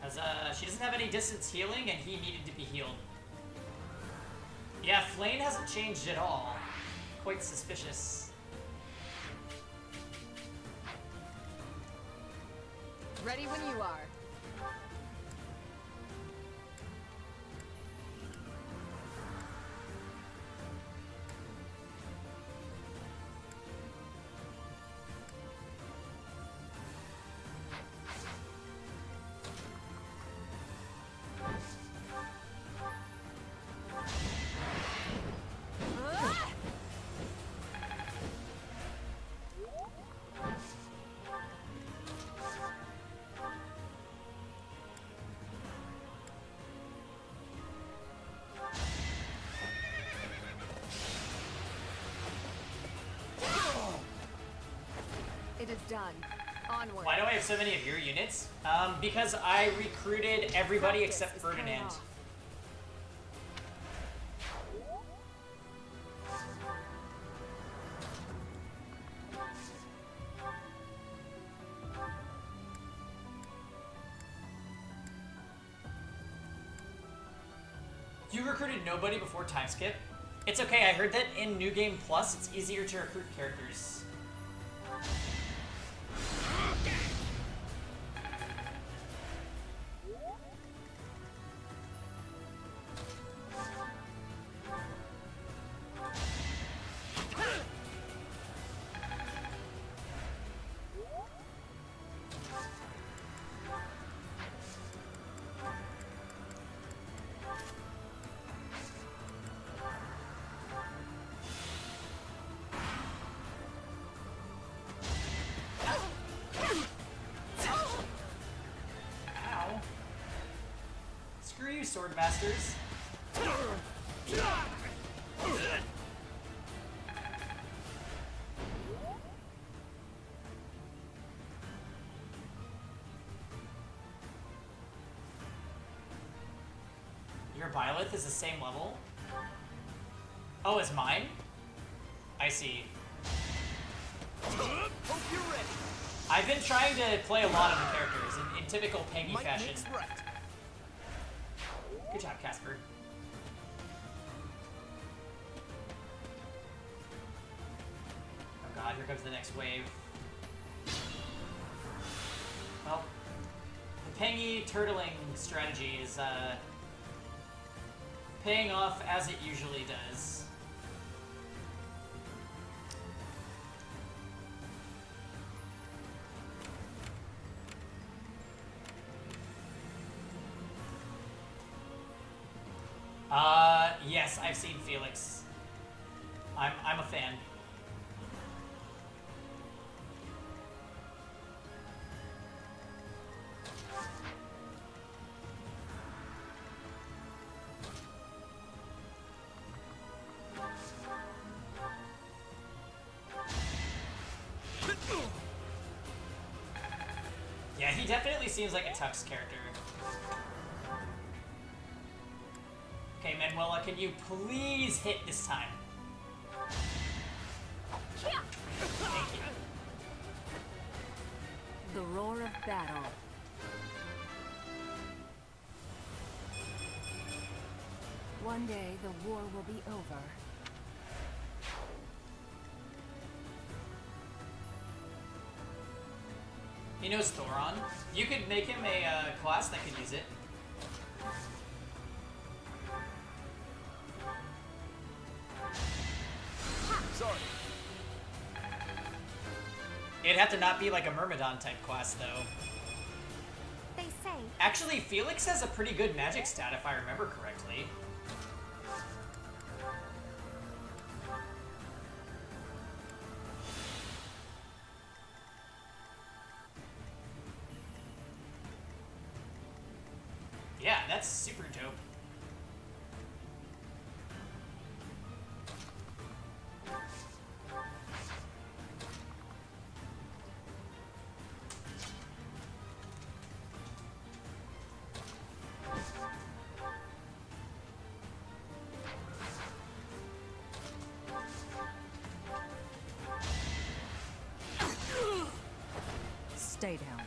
Because she doesn't have any distance healing and he needed to be healed. Yeah, Flame hasn't changed at all. Quite suspicious. Ready when you are. It is done. Onward. Why do I have so many of your units? Because I recruited everybody except Ferdinand. You recruited nobody before time skip? It's okay, I heard that in New Game Plus, it's easier to recruit characters. sword masters. Your Byleth is the same level? Oh, is mine? I see. Hope you're ready. I've been trying to play a lot of the characters in typical Pangy Might fashion. makes right. Good job, Casper. Oh god, here comes the next wave. Well, the Pangy turtling strategy is paying off as it usually does. Yes, I've seen Felix. I'm a fan. Yeah, he definitely seems like a Tux character. Okay, Manuela, can you please hit this time? Thank you. The roar of battle. One day the war will be over. He knows Thoron. You could make him a class that could use it. Sorry. It'd have to not be like a Myrmidon type class, though. They say. Actually, Felix has a pretty good magic stat, if I remember correctly. Yeah, that's super dope. Stay down.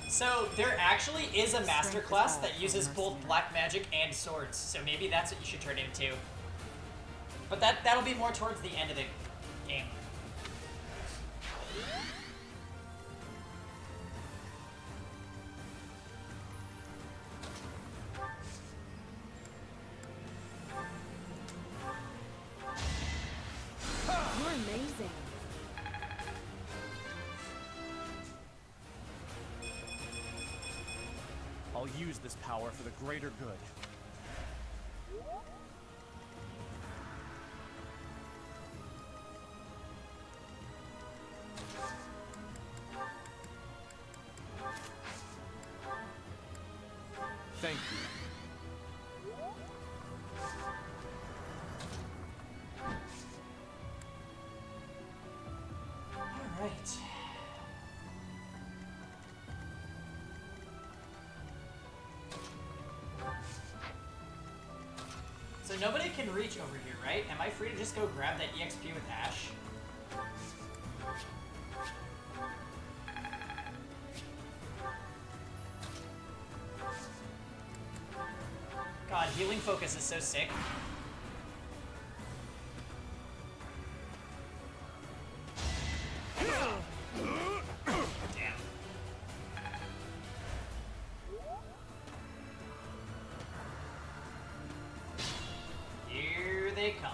So there actually is a master class that uses both black magic and swords, so maybe that's what you should turn into. But that'll be more towards the end of the game. You're amazing. I'll use this power for the greater good. Thank you. All right. So nobody can reach over here, right? Am I free to just go grab that EXP with Ash? God, healing focus is so sick. Damn. Here they come.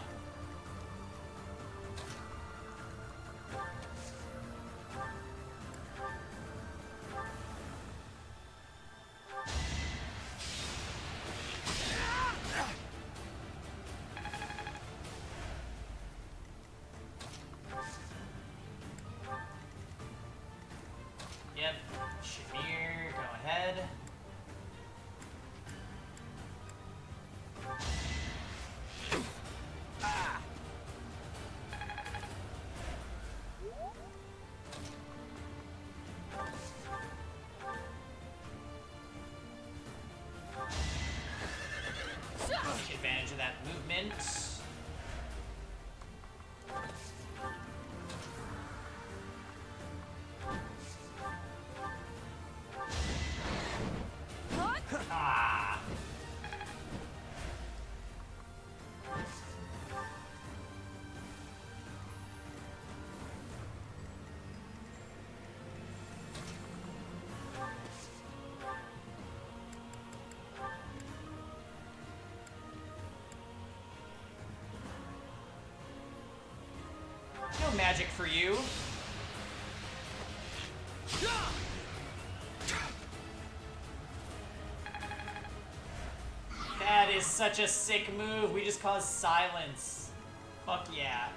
Yep. Shamir, go ahead. Ah! Take advantage of that movement. Ah. No magic for you. That is such a sick move. We just caused silence. Fuck yeah.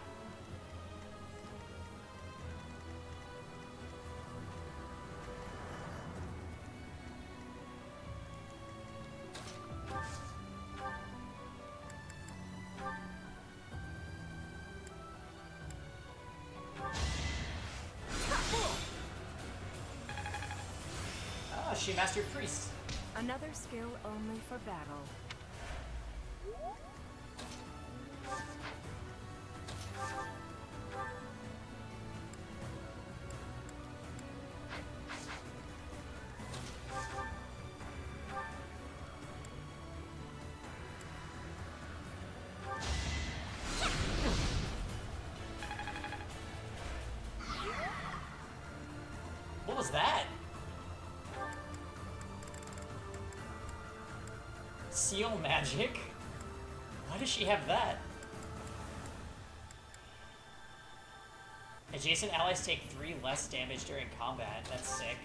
Ah, she mastered priest. Another skill only for battle. What was that? Seal magic? Why does she have that? Adjacent allies take 3 less damage during combat. That's sick.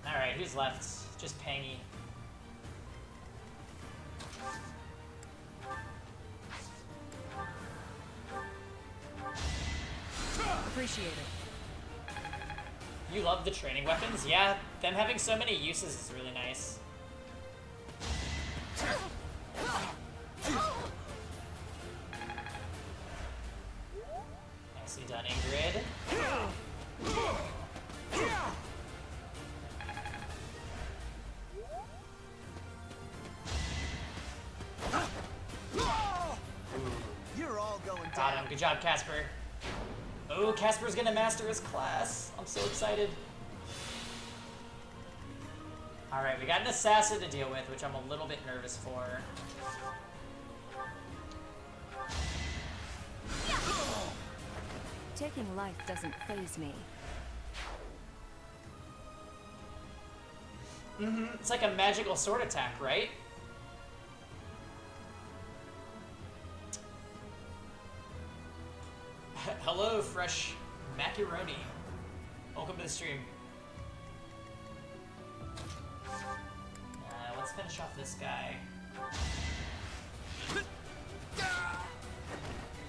Alright, who's left? Just Pangy. Appreciate it. You love the training weapons? Yeah, them having so many uses is really nice. Nicely done, Ingrid. You're all going down. Got him. Good job, Casper. Oh, Casper's gonna master his class. I'm so excited. Alright, we got an assassin to deal with, which I'm a little bit nervous for. Taking life doesn't faze me. Mm-hmm. It's like a magical sword attack, right? Hello, fresh macaroni. Welcome to the stream. Let's finish off this guy.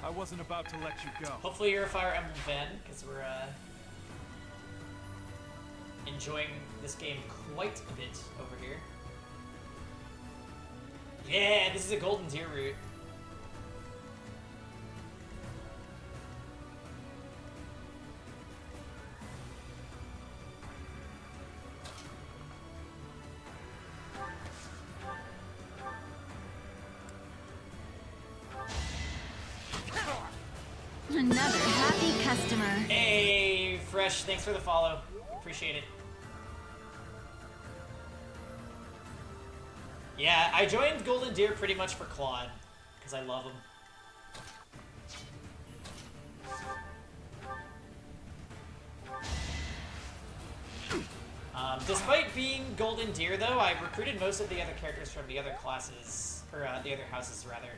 I wasn't about to let you go. Hopefully you're a Fire Emblem fan, because we're enjoying this game quite a bit over here. Yeah, this is a Golden Deer route. Another happy customer. Hey, Fresh, thanks for the follow. Appreciate it. Yeah, I joined Golden Deer pretty much for Claude, because I love him. Despite being Golden Deer, though, I recruited most of the other characters from the other classes, or the other houses, rather.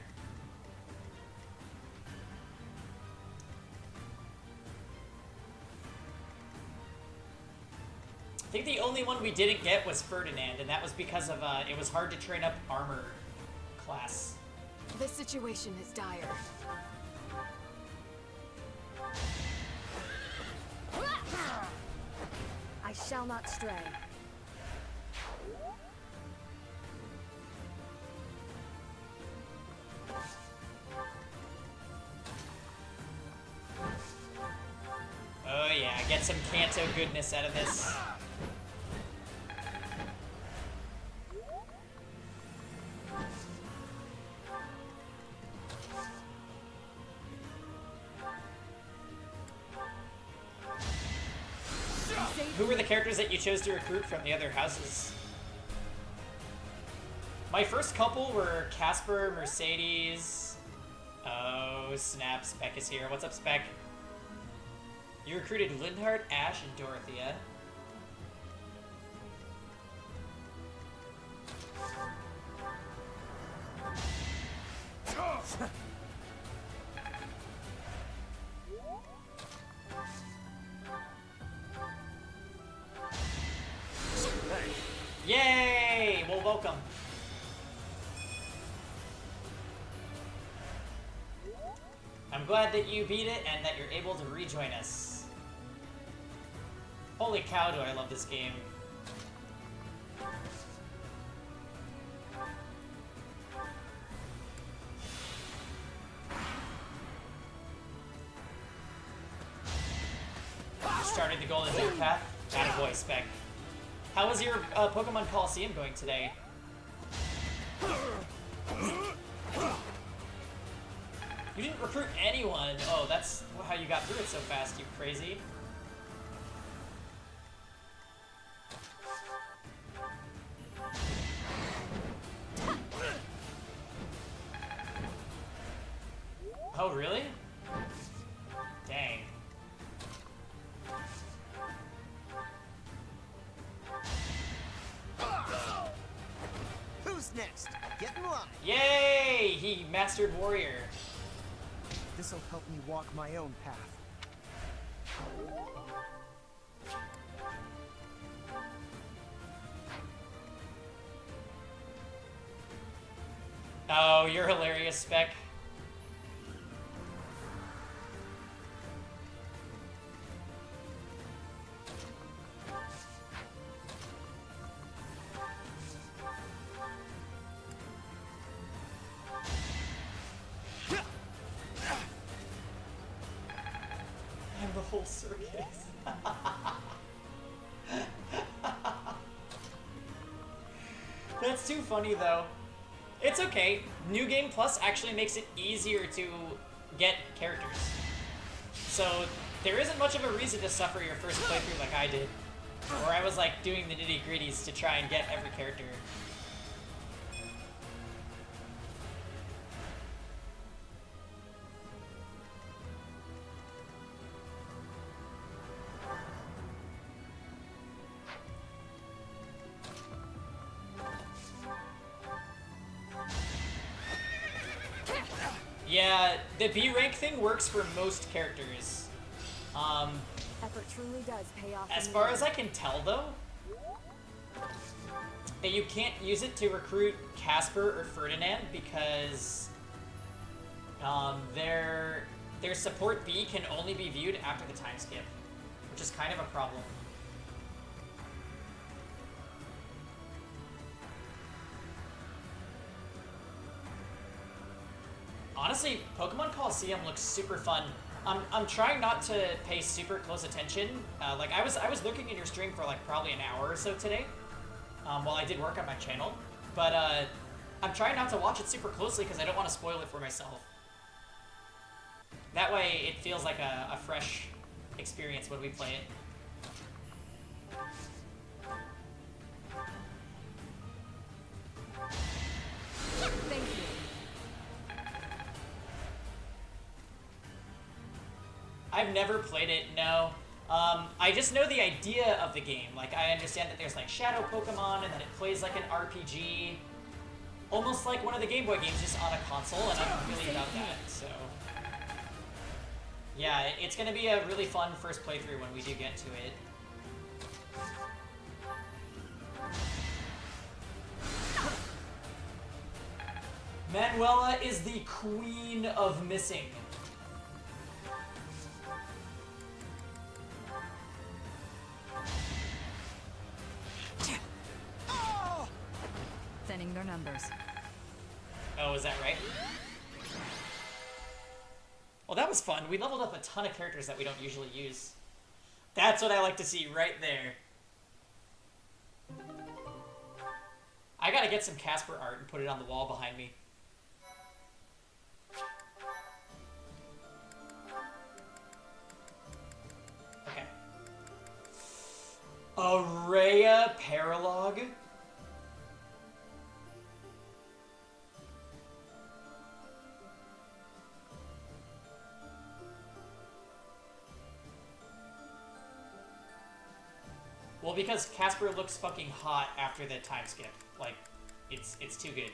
I think the only one we didn't get was Ferdinand, and that was because of, it was hard to train up armor class. The situation is dire. I shall not stray. Oh yeah, get some Kanto goodness out of this. Who were the characters that you chose to recruit from the other houses? My first couple were Casper, Mercedes. Oh snap, Spec is here. What's up, Spec? You recruited Lindhart, Ash, and Dorothea. Yay! Well, welcome. I'm glad that you beat it and that you're able to rejoin us. Holy cow, do I love this game. Started the Golden Hoop path. Attaboy, Spec. How is your Pokemon Coliseum going today? You didn't recruit anyone. Oh, that's how you got through it so fast, you crazy. Oh, really? Dang. Who's next? Get in line. Yay! He mastered Warrior. This'll help me walk my own path. Oh, you're hilarious, Spec. And the whole circus. That's too funny, though. It's okay. New Game Plus actually makes it easier to get characters. So there isn't much of a reason to suffer your first playthrough like I did. Where I was like doing the nitty-gritties to try and get every character. Yeah, the B rank thing works for most characters. Effort truly does pay off. As far as I can tell, though, that you can't use it to recruit Casper or Ferdinand because their support B can only be viewed after the time skip, which is kind of a problem. Honestly, Pokemon Coliseum looks super fun. I'm trying not to pay super close attention. Like I was looking at your stream for like probably an hour or so today, while I did work on my channel. But I'm trying not to watch it super closely because I don't want to spoil it for myself. That way, it feels like a fresh experience when we play it. Thank you. I've never played it, no. I just know the idea of the game. Like, I understand that there's, like, Shadow Pokemon, and that it plays like an RPG. Almost like one of the Game Boy games just on a console, and I'm really about that, so... Yeah, it's gonna be a really fun first playthrough when we do get to it. Manuela is the queen of missing. Thinning their numbers. Oh, is that right? Well, that was fun. We leveled up a ton of characters that we don't usually use. That's what I like to see right there. I gotta get some Casper art and put it on the wall behind me. Okay. Araya Paralog? Well, because Casper looks fucking hot after the time skip. Like, it's too good.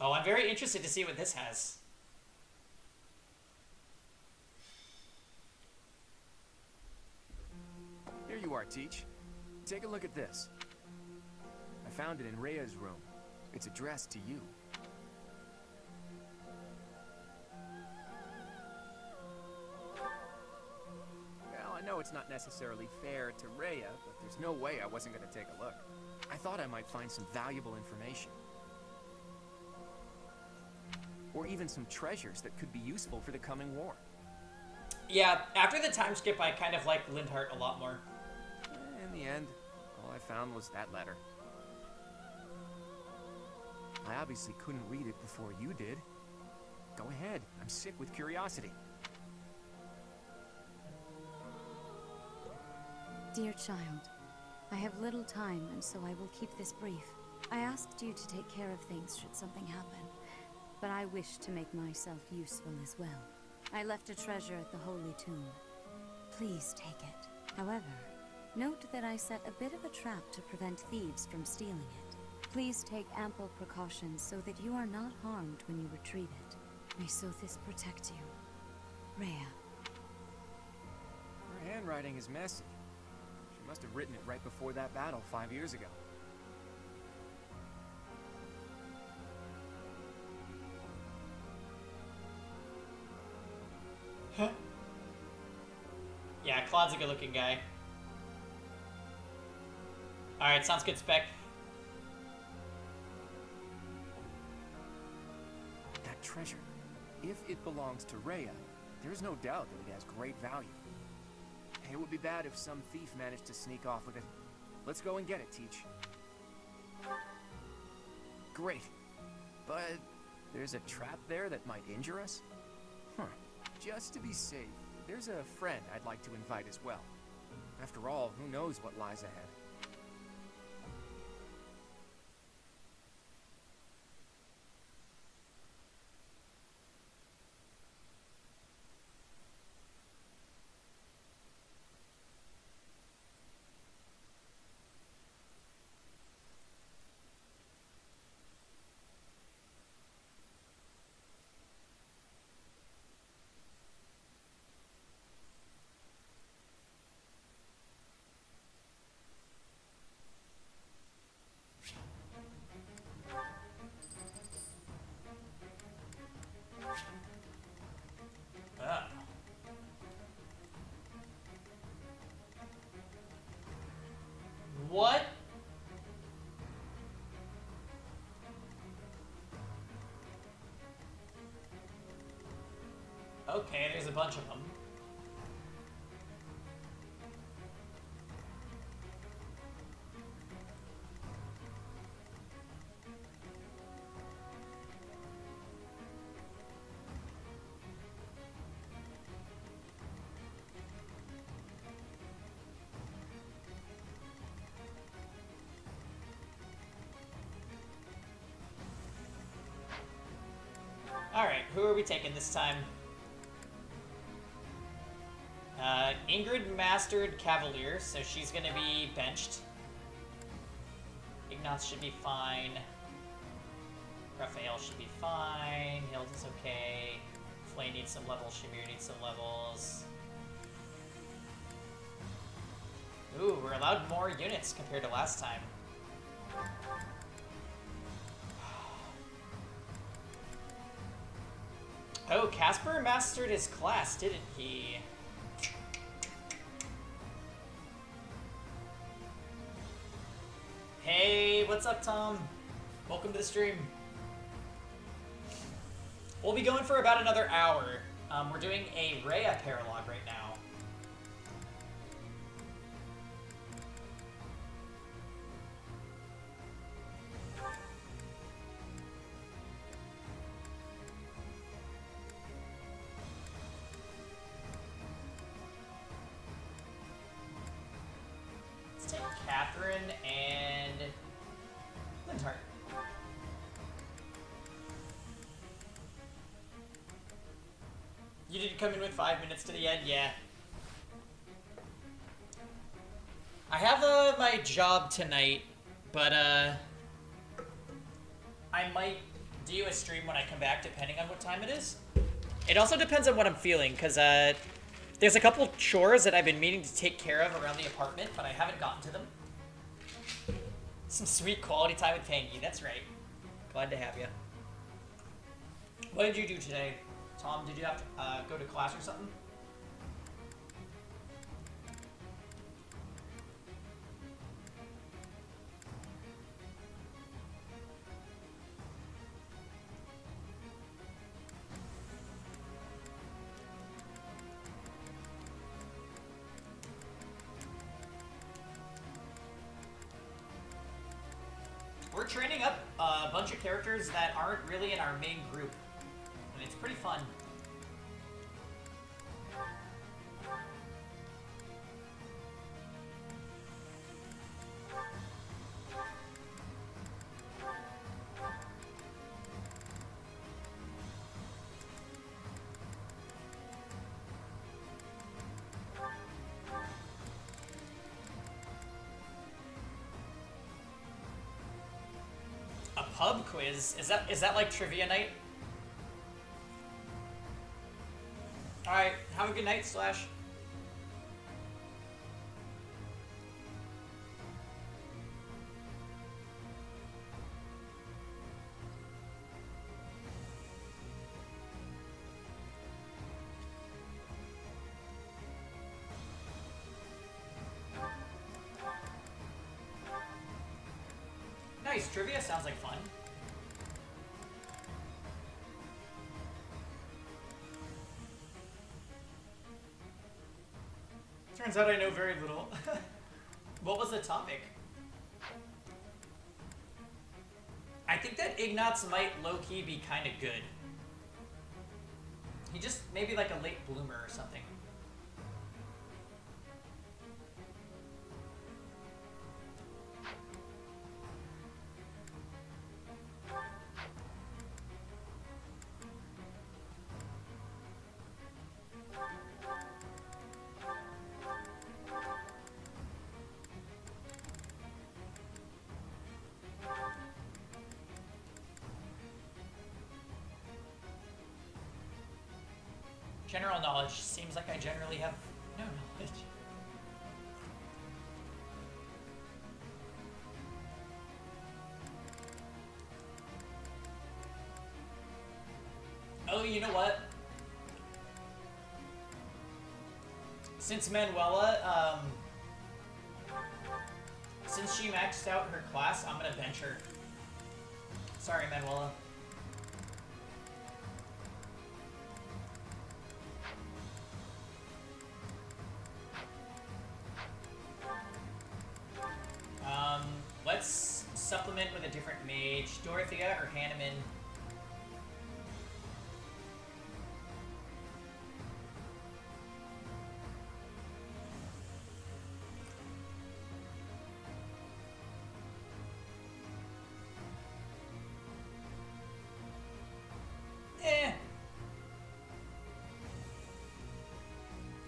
Oh, I'm very interested to see what this has. Here you are, Teach. Take a look at this. I found it in Rhea's room. It's addressed to you. Well, I know it's not necessarily fair to Rhea, but there's no way I wasn't going to take a look. I thought I might find some valuable information. Or even some treasures that could be useful for the coming war. Yeah, after the time skip, I kind of like Lindhart a lot more. In the end, all I found was that letter. I obviously couldn't read it before you did. Go ahead, I'm sick with curiosity. Dear child, I have little time, and so I will keep this brief. I asked you to take care of things should something happen, but I wish to make myself useful as well. I left a treasure at the Holy Tomb. Please take it. However, note that I set a bit of a trap to prevent thieves from stealing it. Please take ample precautions so that you are not harmed when you retrieve it. May Sothis protect you. Rhea. Her handwriting is messy. She must have written it right before that battle 5 years ago. Huh? Yeah, Claude's a good-looking guy. Alright, sounds good, Spec. That treasure, if it belongs to Rhea, there's no doubt that it has great value. It would be bad if some thief managed to sneak off with it. Let's go and get it, Teach. Great. But there's a trap there that might injure us? Huh. Just to be safe, there's a friend I'd like to invite as well. After all, who knows what lies ahead? What? Okay, there's a bunch of them. Alright, who are we taking this time? Ingrid mastered Cavalier, so she's gonna be benched. Ignatz should be fine. Raphael should be fine. Hilda's okay. Flay needs some levels. Shamir needs some levels. Ooh, we're allowed more units compared to last time. Oh, Casper mastered his class, didn't he? Hey, what's up, Tom? Welcome to the stream. We'll be going for about another hour. We're doing a Rhea paralogue right now. Let's take Catherine and Lindhart. You didn't come in with 5 minutes to the end? Yeah. I have my job tonight, but I might do a stream when I come back, depending on what time it is. It also depends on what I'm feeling, because there's a couple chores that I've been meaning to take care of around the apartment, but I haven't gotten to them. Some sweet quality time with Pangy, that's right. Glad to have you. What did you do today? Tom, did you have to go to class or something? We're training up a bunch of characters that aren't really in our main group, and it's pretty fun. A pub quiz? Is that like trivia night? Alright, have a good night, Slash. Nice, trivia sounds like fun. Turns out I know very little. What was the topic? I think that Ignatz might low-key be kind of good. He just maybe like a late bloomer or something. General knowledge seems like I generally have no knowledge. Oh, you know what? Since Manuela, since she maxed out her class, I'm gonna bench her. Sorry, Manuela. Let's supplement with a different mage. Dorothea or Hanneman?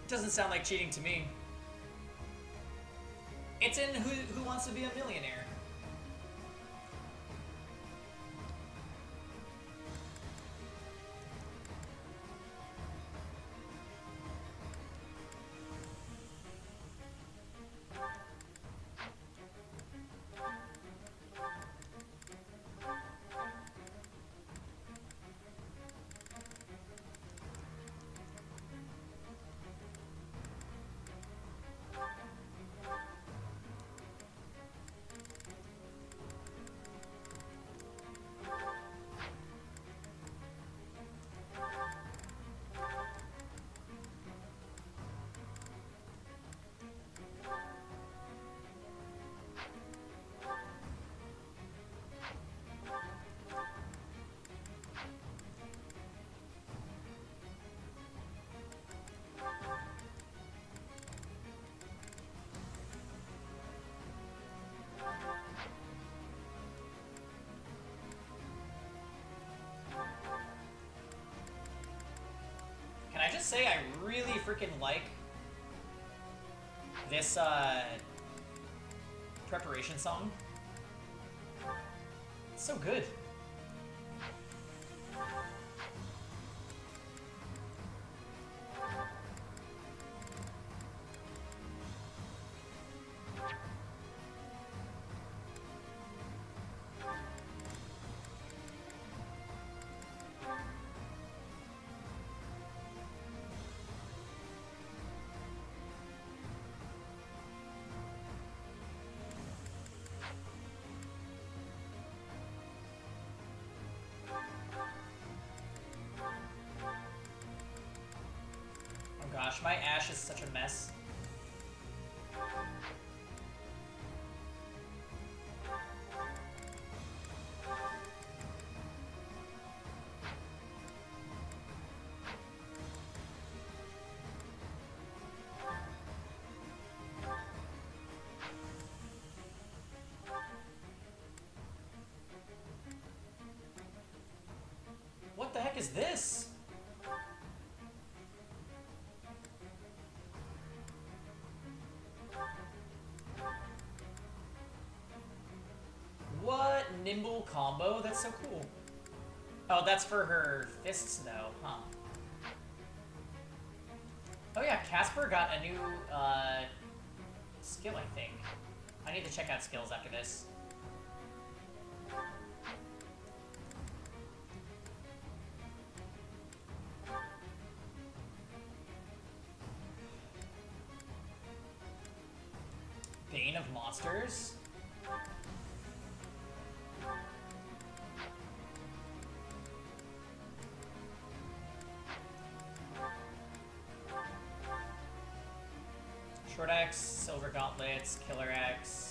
Doesn't sound like cheating to me. It's in Who Wants to Be a Millionaire. just say I really freaking like this preparation song. It's so good. Gosh, my Ash is such a mess. What the heck is this? What? Nimble combo? That's so cool. Oh, that's for her fists though, huh? Oh yeah, Casper got a new skill, I think. I need to check out skills after this. Bane of Monsters? Short Axe, Silver Gauntlets, Killer Axe.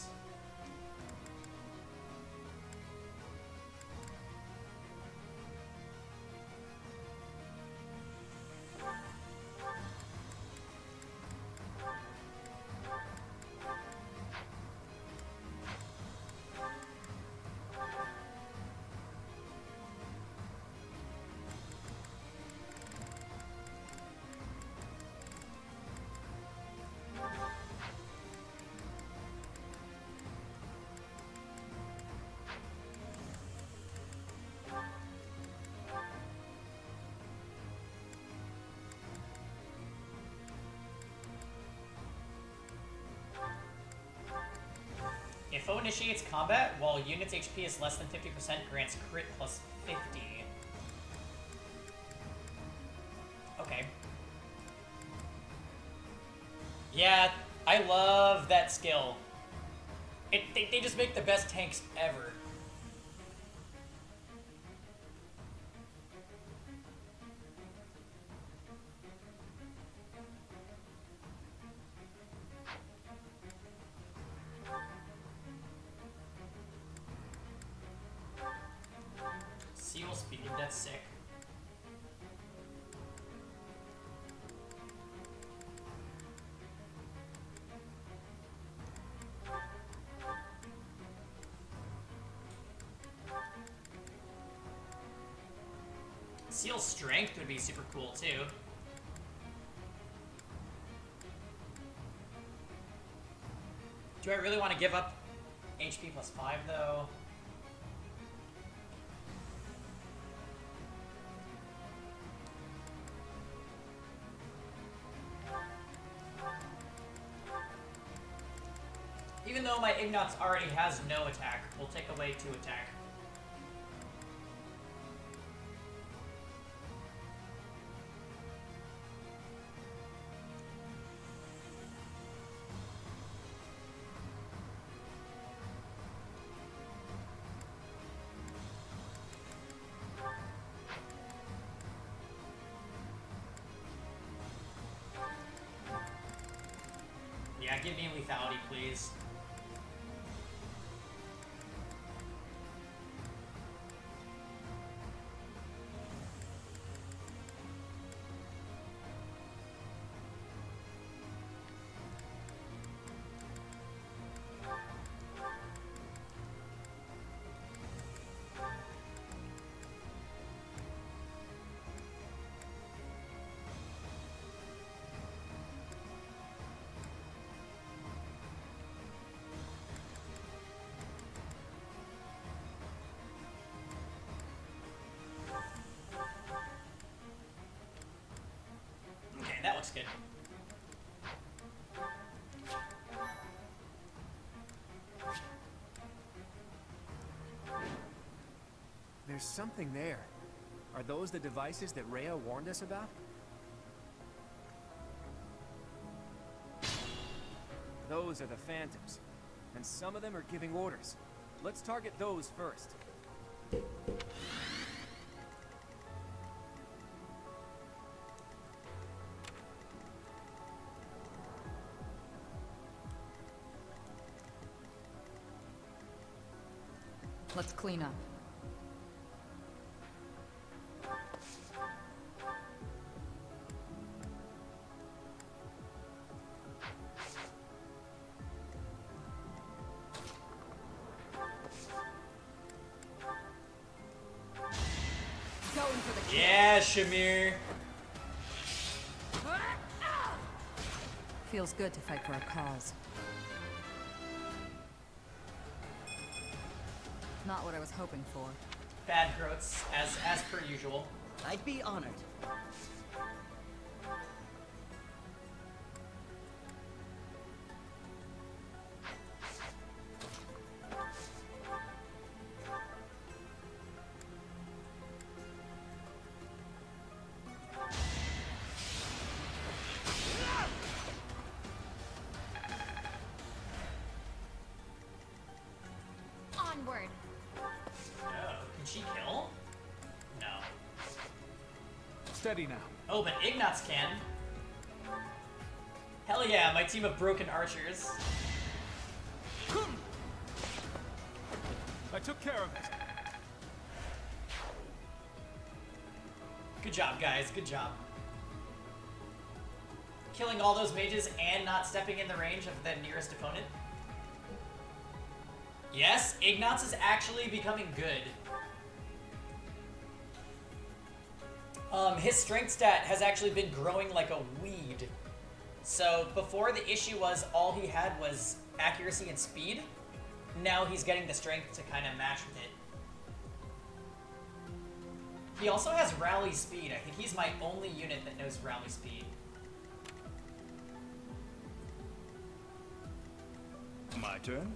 If foe initiates combat while unit's HP is less than 50%, grants crit plus 50. Okay. Yeah, I love that skill. They just make the best tanks ever. Seal speed, that's sick. Seal strength would be super cool too. Do I really want to give up HP plus 5 though? Even though my Ignatz already has no attack, we'll take away 2 attack. Yeah, give me lethality, please. looks good. There's something there. Are those the devices that Rhea warned us about? Those are the Phantoms. And some of them are giving orders. Let's target those first. Let's clean up. Going for the kill. Yeah, Shamir. Feels good to fight for a cause. Not what I was hoping for. Bad Groats, as per usual. I'd be honored. Onward. Oh, can she kill? No. Steady now. Oh, but Ignatz can. Hell yeah, my team of broken archers. I took care of it. Good job, guys. Good job. Killing all those mages and not stepping in the range of the nearest opponent. Yes, Ignatz is actually becoming good. His strength stat has actually been growing like a weed. So before the issue was all he had was accuracy and speed. Now he's getting the strength to kind of match with it. He also has rally speed. I think he's my only unit that knows rally speed. My turn?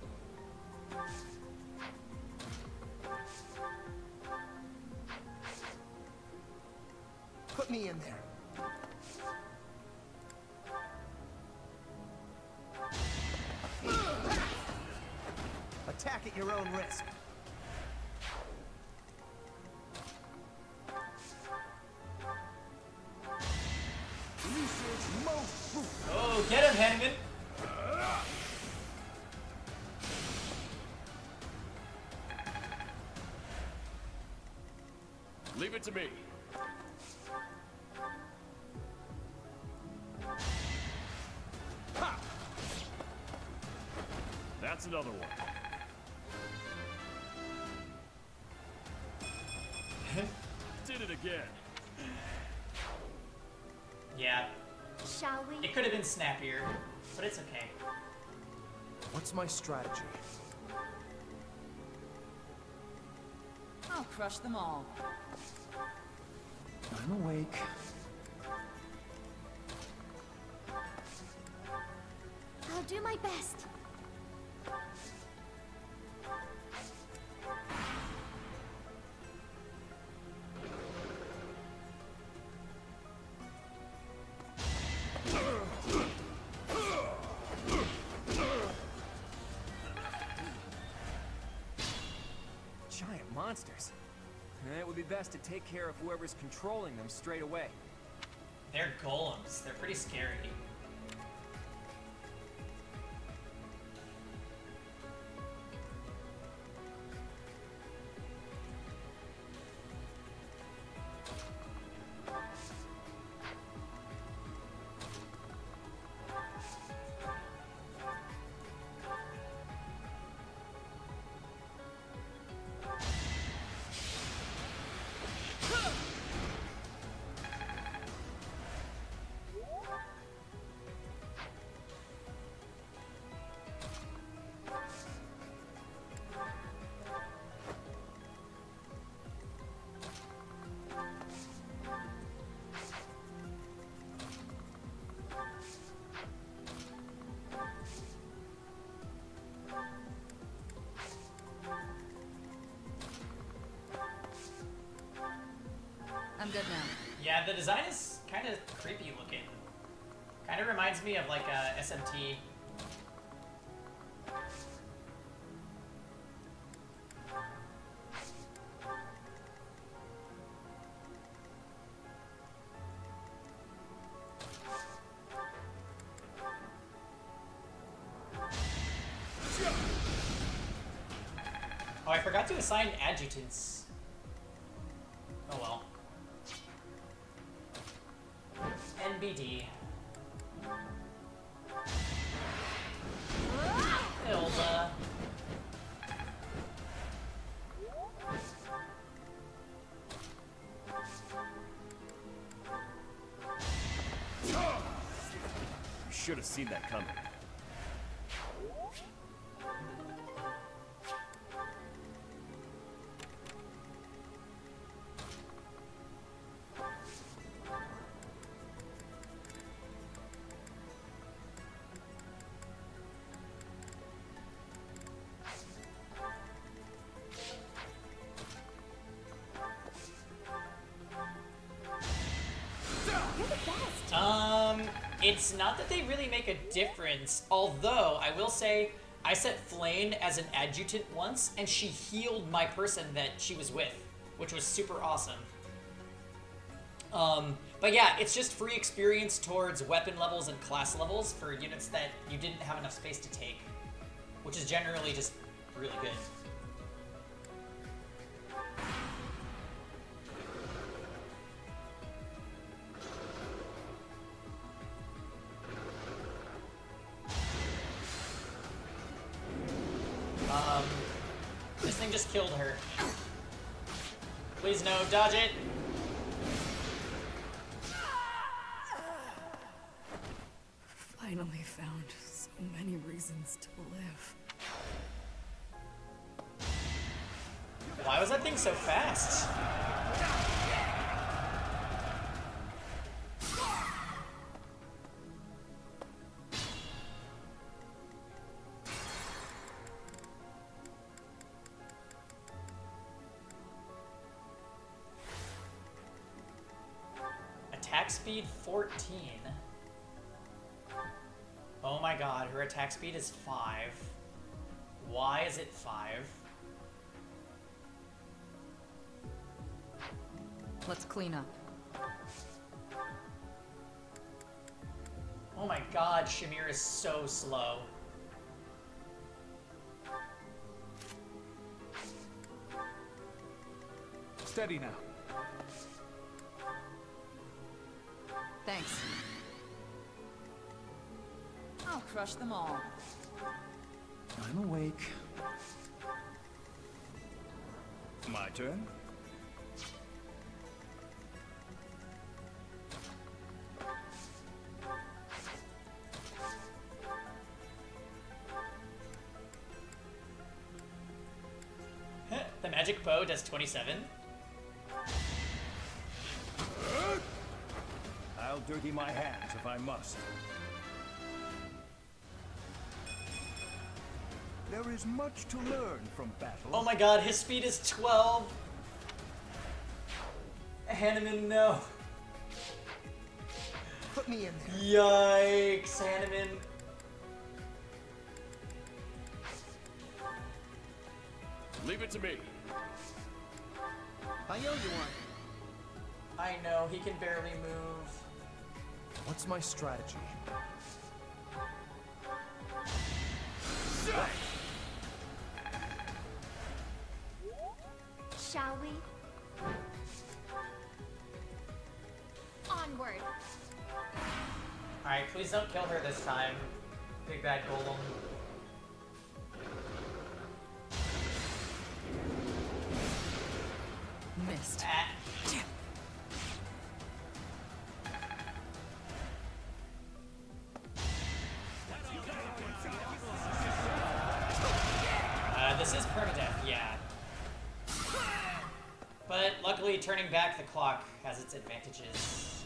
Put me in there. Attack at your own risk. Oh, get him, Henman! Leave it to me. Ha! That's another one. Did it again. Yeah. Shall we? It could have been snappier, but it's okay. What's my strategy? I'll crush them all. I'm awake. I'll do my best. Giant monsters. It would be best to take care of whoever's controlling them straight away. They're golems. They're pretty scary. good now. Yeah, the design is kind of creepy looking. Kind of reminds me of like a SMT. Oh, I forgot to assign adjutants. Oh well. NBD. Hilda. Should have seen that coming. It's not that they really make a difference, although I will say I set Flame as an adjutant once, and she healed my person that she was with, which was super awesome. But yeah, it's just free experience towards weapon levels and class levels for units that you didn't have enough space to take, which is generally just really good. This thing just killed her. Please no, dodge it. Finally found so many reasons to live. Why was that thing so fast? Attack speed 14. Oh my god, her attack speed is 5. Why is it 5? Let's clean up. Oh my god, Shamir is so slow. Steady now. Thanks. I'll crush them all. I'm awake. My turn? The magic bow does 27. I'll dirty my hands if I must. There is much to learn from battle. Oh my god, his speed is 12. Hanneman, no. Put me in there. Yikes, Hanneman. Leave it to me. I owe you one. I know, he can barely move. What's my strategy? Shall we? Onward. Alright, please don't kill her this time. Big bad golem. Missed. This is permadeath, yeah. But luckily, turning back the clock has its advantages.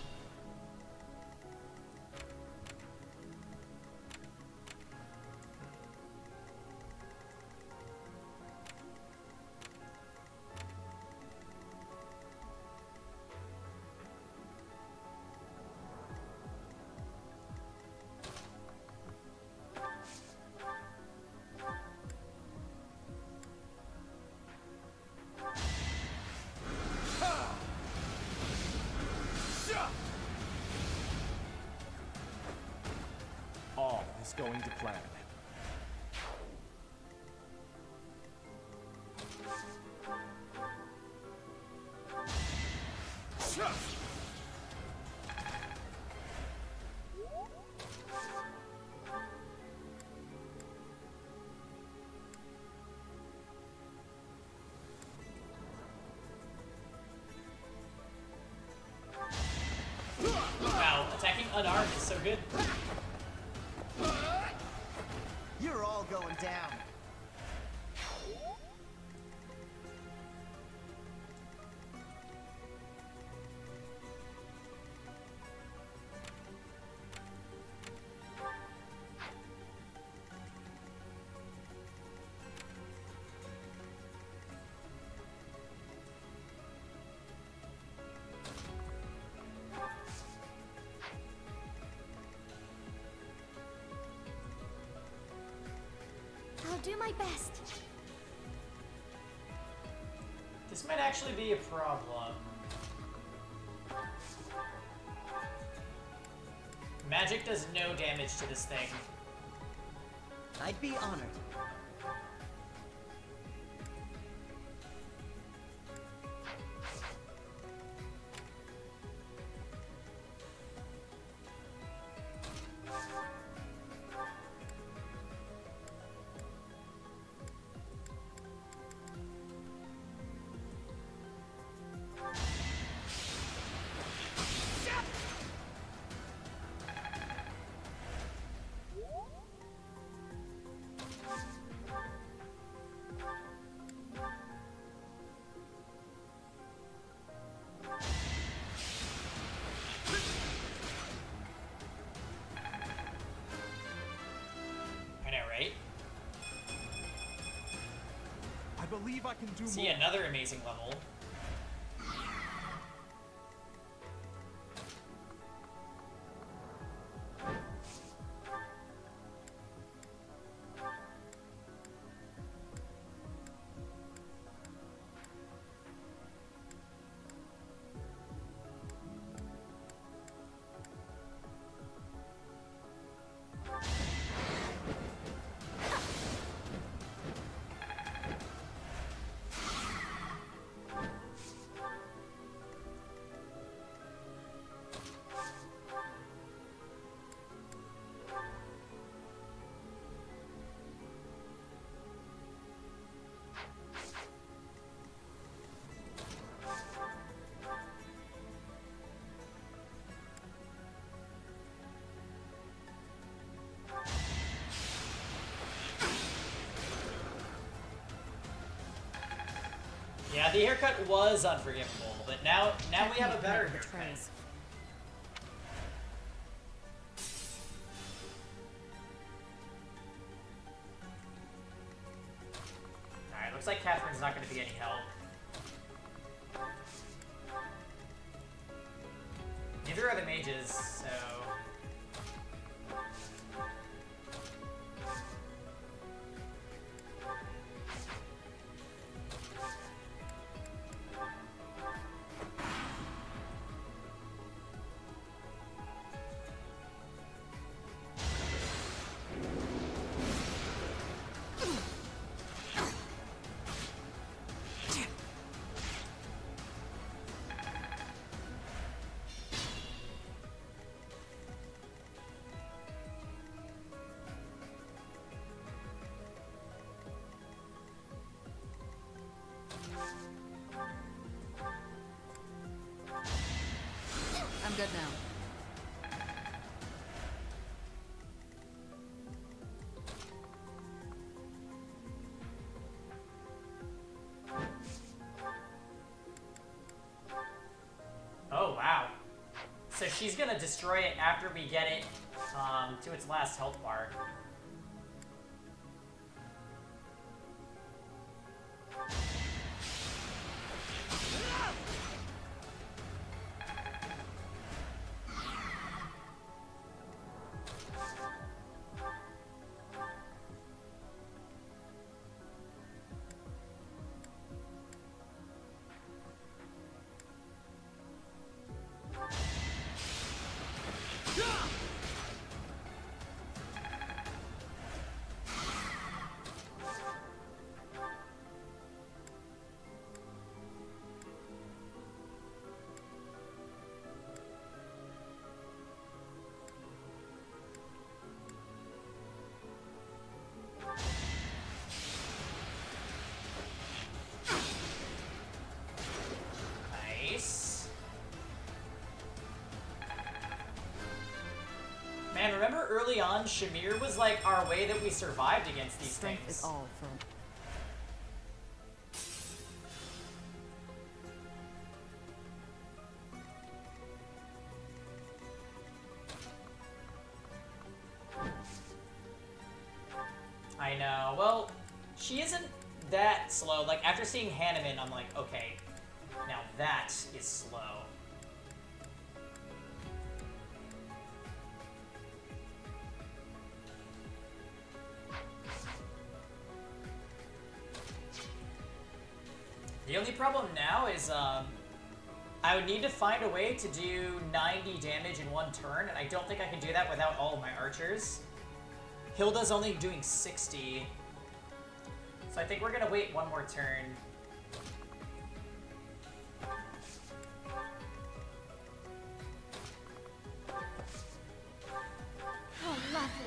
else going to plan. Wow, attacking unarmed is so good. You're all going down. I'll do my best. This might actually be a problem. Magic does no damage to this thing. I'd be honored. I know, right? I believe I can do See, more. another amazing level. Yeah, the haircut was unforgivable, but now we have a better haircut. Alright, looks like Catherine's not going to be any help. Neither are the mages, so... I'm good now. Oh, wow. So she's gonna destroy it after we get it to its last health bar. Man, remember early on, Shamir was like our way that we survived against these Strength things. is all for... I know. Well, she isn't that slow. Like, after seeing Hanneman, I'm like, okay, now that is slow. The only problem now is, I would need to find a way to do 90 damage in one turn, and I don't think I can do that without all of my archers. Hilda's only doing 60. So I think we're gonna wait one more turn. Oh, lovely.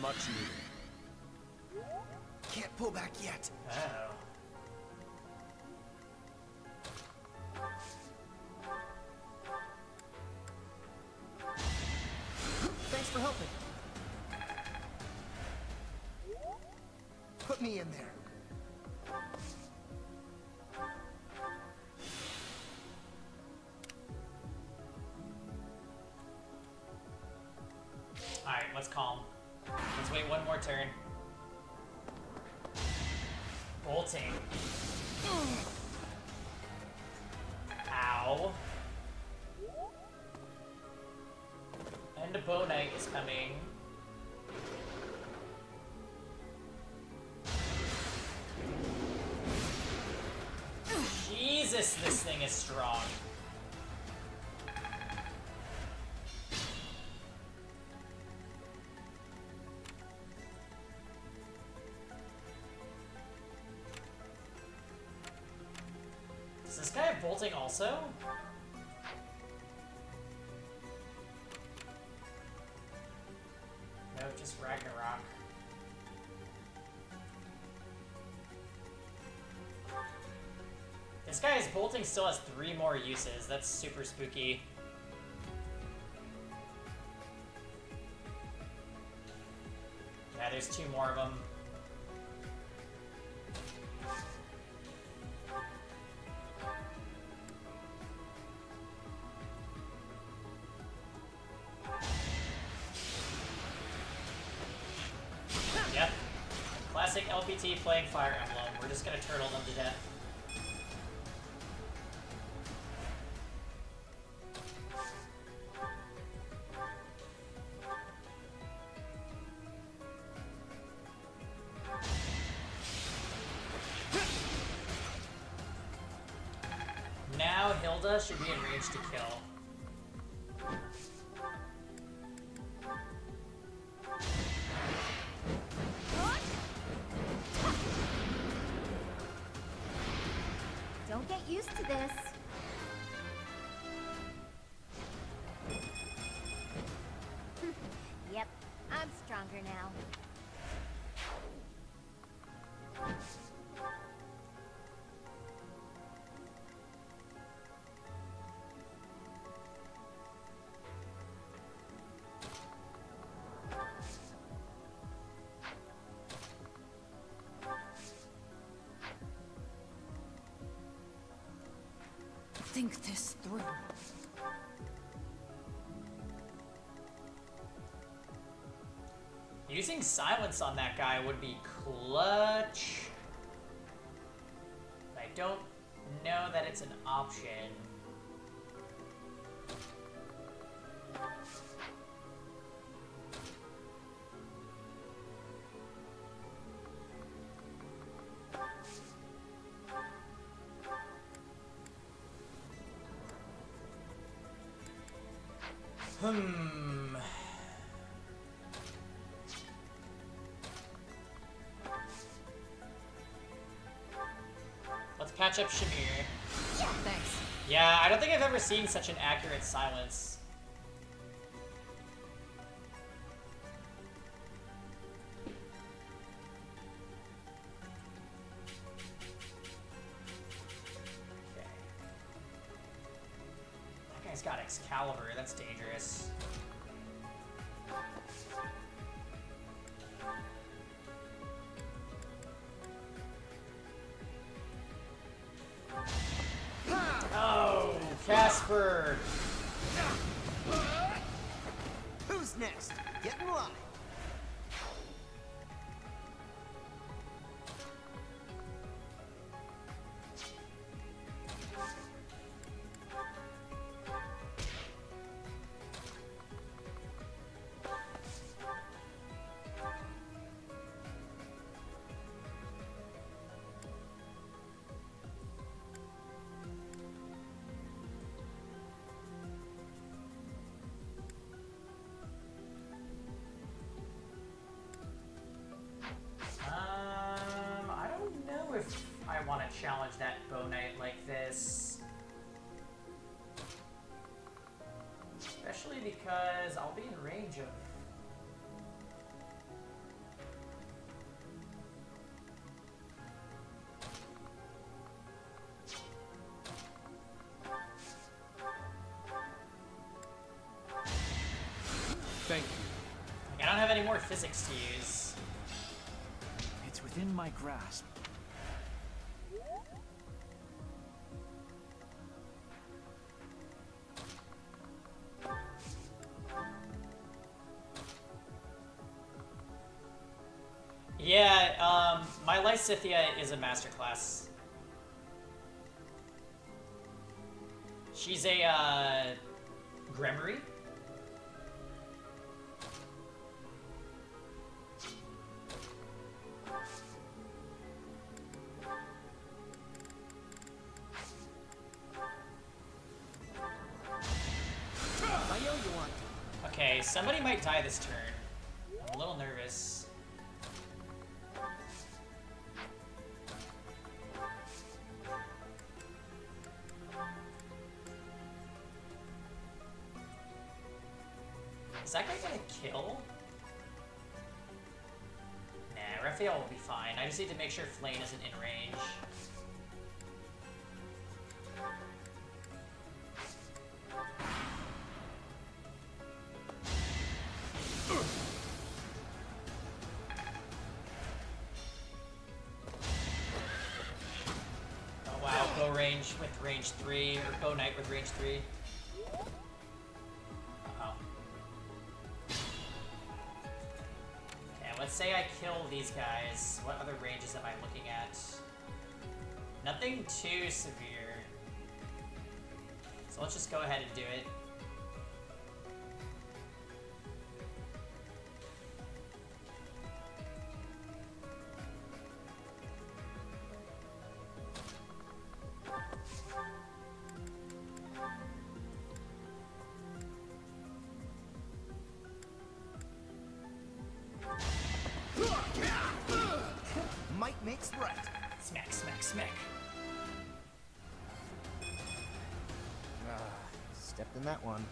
Much needed. Can't pull back yet. Oh. Thanks for helping. Put me in there. Alright, let's calm. Let's wait one more turn. Bolting. Ow. And a bow knight is coming. Jesus, this thing is strong. Does this guy have bolting also? No, just Ragnarok. This guy's bolting still has 3 more uses. That's super spooky. Yeah, there's 2 more of them. Yep. Classic LPT playing Fire Emblem. We're just gonna turtle them to death. Now Hilda should be in range to kill. Don't get used to this. Yep, I'm stronger now. Think this through. Using silence on that guy would be clutch. I don't know that it's an option. Let's patch up Shamir. Thanks. Yeah, I don't think I've ever seen such an accurate silence. Okay. That guy's got Excalibur, that's dangerous. Oh, Casper! Who's next? Get in line. I don't know if I want to challenge that Bow Knight like this. Especially because I'll be in range of... Thank you. I don't have any more physics to use. It's within my grasp. Yeah, my Lysithia is a masterclass. She's a, Gremory. Okay, somebody might die this turn. I'm a little nervous. Is that guy gonna kill? Nah, Raphael will be fine. I just need to make sure Flame isn't in range. Oh wow, bow range with range 3, or bow knight with range 3. Uh-oh. Okay, let's say I kill these guys. What other ranges am I looking at? Nothing too severe. So let's just go ahead and do it. Might makes right. Smack, smack, smack. Stepped in that one.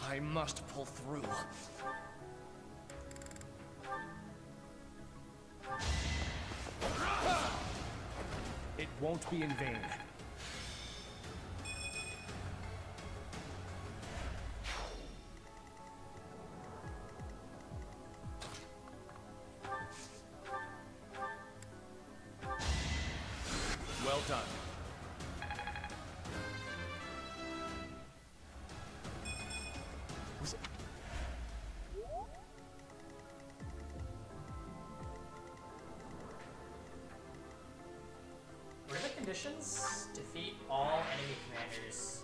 I must pull through. It won't be in vain. Well done. Was it? What are the conditions? Defeat all enemy commanders.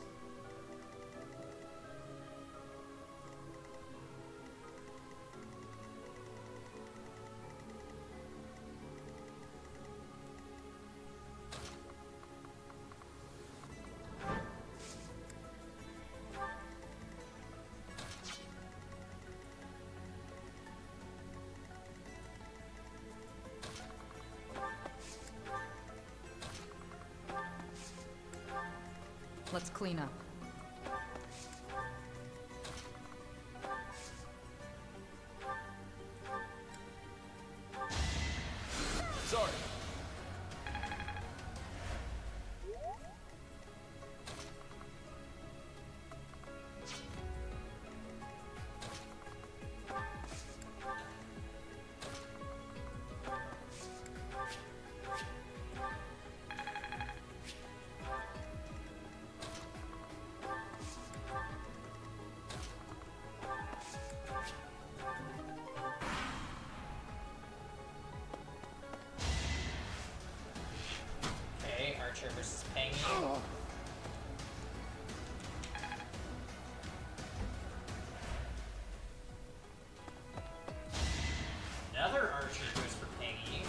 Let's clean up. Sorry. Okay, Archer versus Pengy. Another Archer goes for Pengy.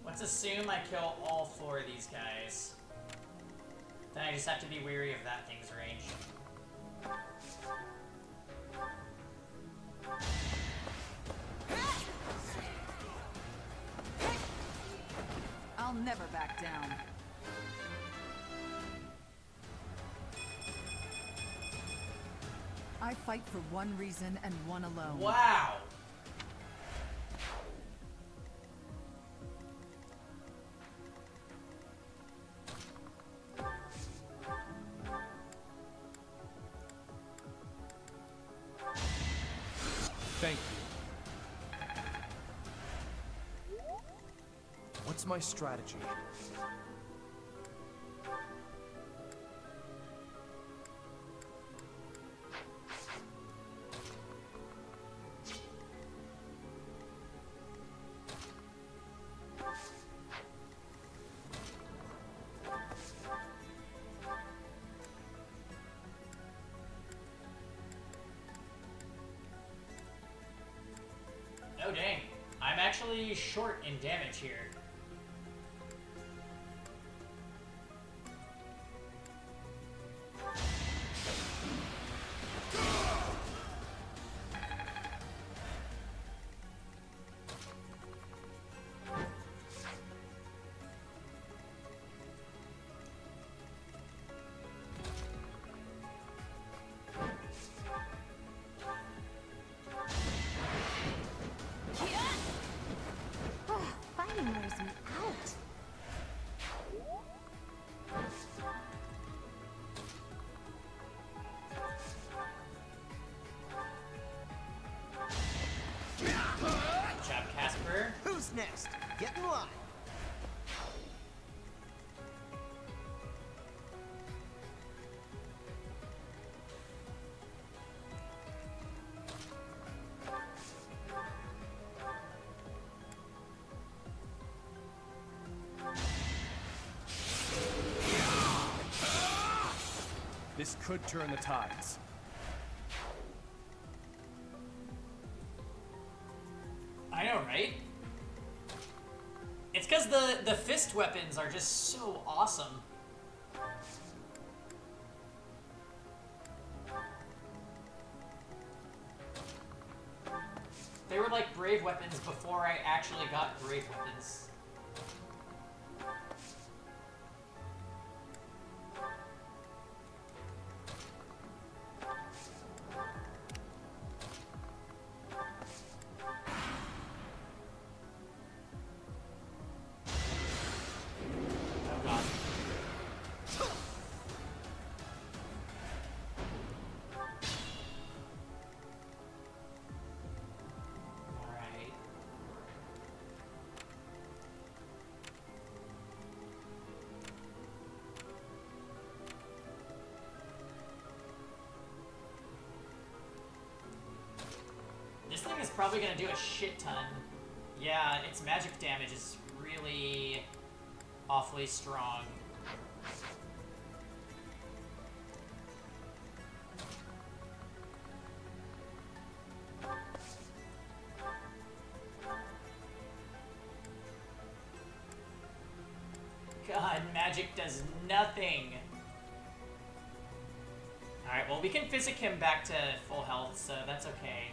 Let's assume I kill all 4 of these guys. Then I just have to be wary of that thing's range. I'll never back down. I fight for one reason and one alone. Wow! Thank you. What's my strategy? Oh dang, I'm actually short in damage here. Fighting wears me out. Good job, Casper. Who's next? Get in line. This could turn the tides. I know, right? It's because the fist weapons are just so awesome. They were like brave weapons before I actually got brave weapons. Oh god. Alright. This thing is probably gonna do a shit ton. Yeah, its magic damage is really awfully strong. God, magic does nothing. Alright, well, we can physic him back to full health, so that's okay.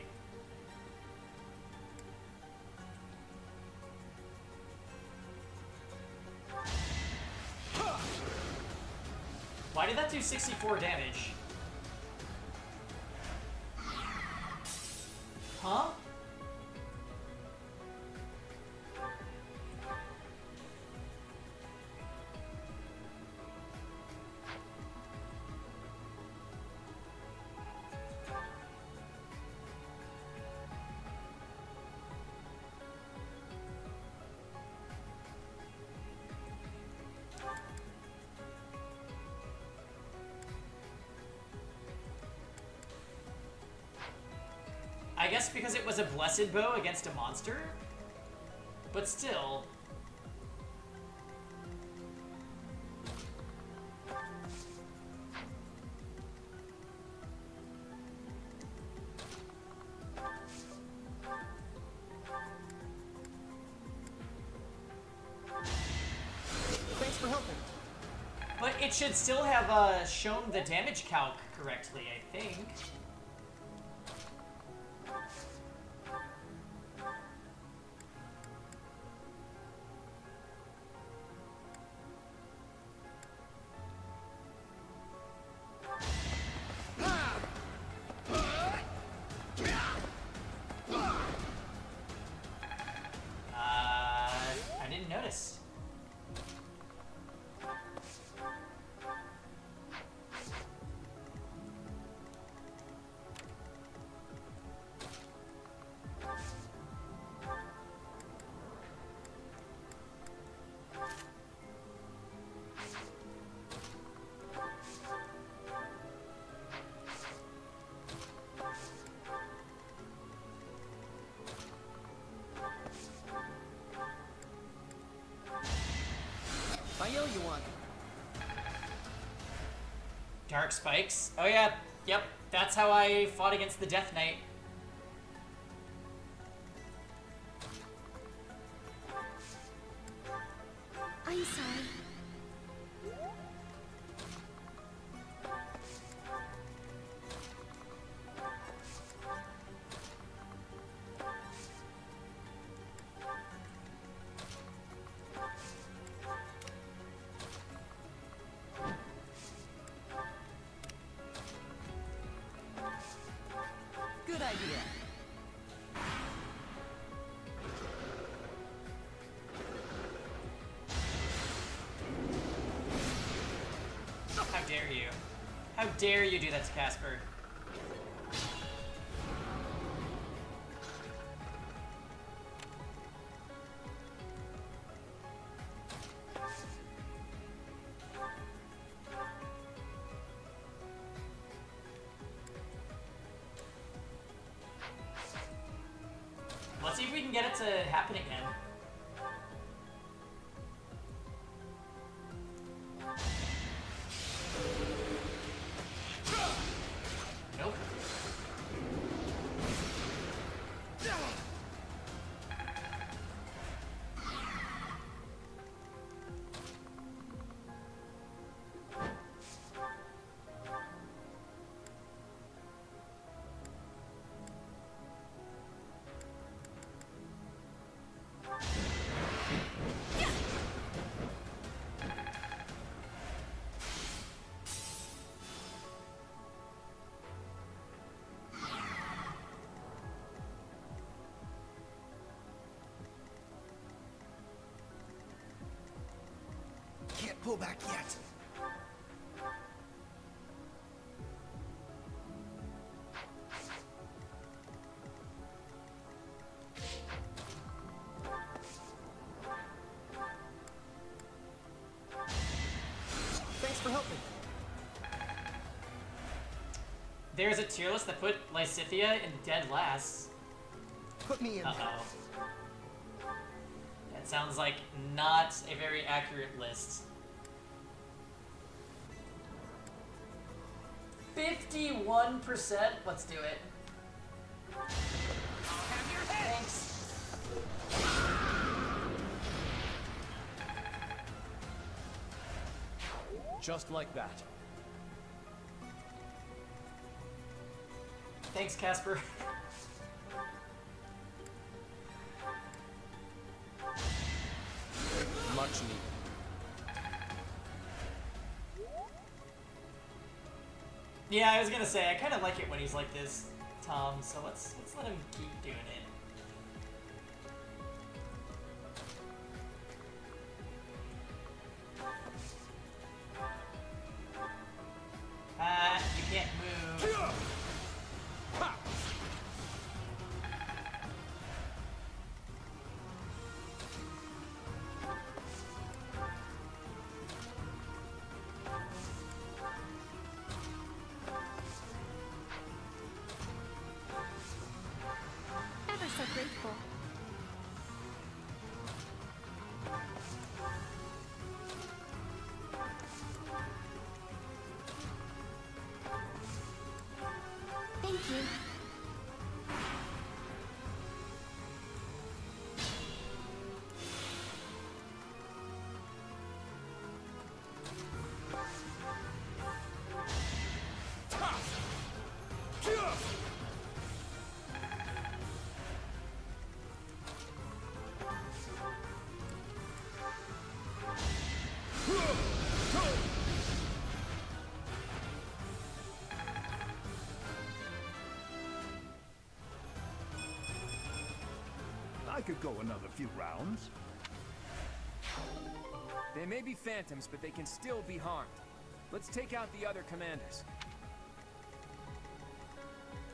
Why did that do 64 damage? Huh? I guess because it was a blessed bow against a monster? But still. Thanks for helping. But it should still have shown the damage calc correctly, I think. I didn't notice. I know you want. Dark spikes. Oh yeah, yep. That's how I fought against the Death Knight. I'm sorry. Good idea. How dare you? How dare you do that to Casper? Let's see if we can get it to happen again. Nope. Can't pull back yet. Thanks for helping. There's a tier list that put Lysithea in dead last. Put me in. Uh-oh. That sounds like not a very accurate list. 51%? Let's do it. Thanks. Just like that. Thanks, Casper. Much needed. Yeah, I was gonna say, I kind of like it when he's like this, Tom, so let's let him keep doing it. You can't move. Ever so grateful. Thank you. I could go another few rounds. They may be phantoms, but they can still be harmed. Let's take out the other commanders.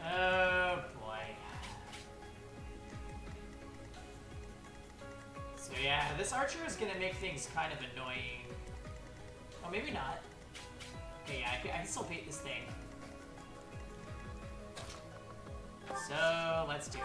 Oh boy. So yeah, this archer is gonna make things kind of annoying. Oh, maybe not. Okay, yeah, I can still beat this thing. So let's do it.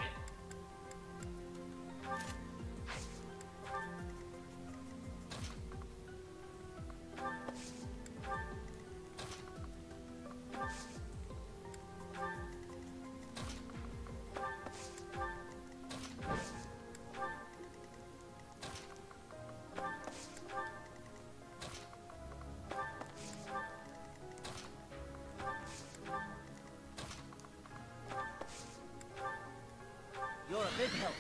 You're a big help.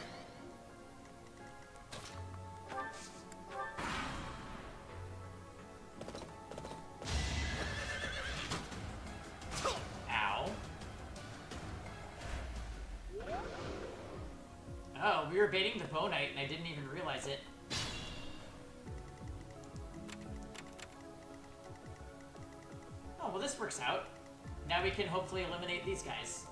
Ow. Oh, we were baiting the Bow Knight and I didn't even realize it. Oh, well this works out. Now we can hopefully eliminate these guys.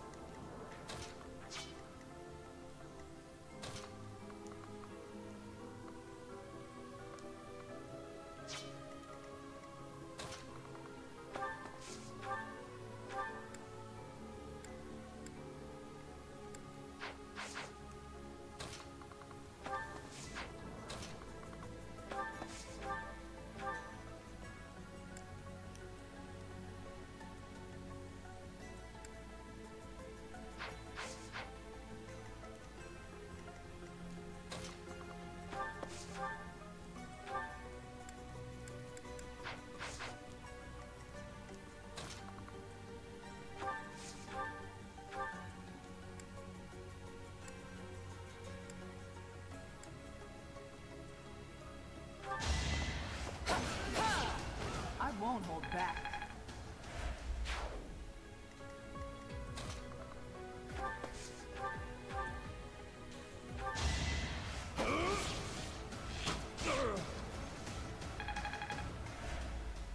I won't hold back.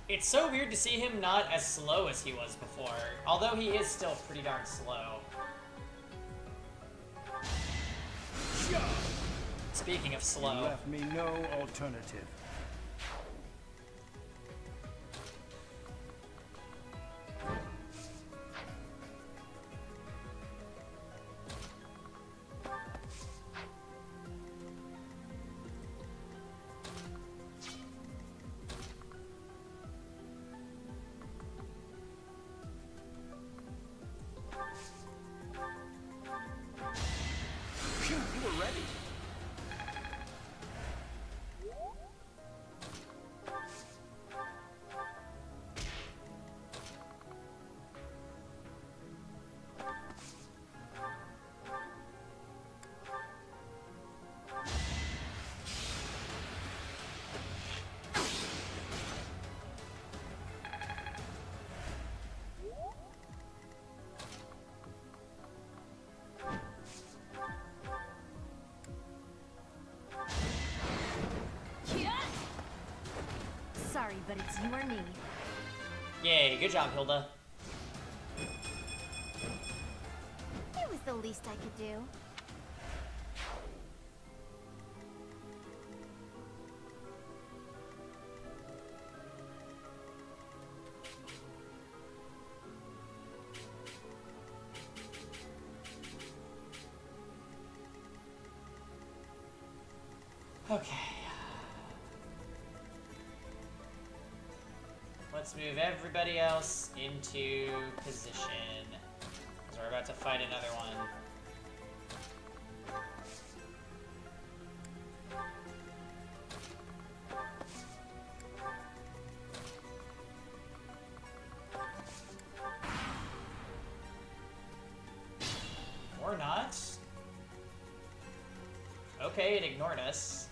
It's so weird to see him not as slow as he was before, although he is still pretty darn slow. Speaking of You slow. left me no alternative. You were ready. but it's you or me. Yay, good job, Hilda. It was the least I could do. Okay. Let's move everybody else into position. Because we're about to fight another one. Or not. Okay, it ignored us.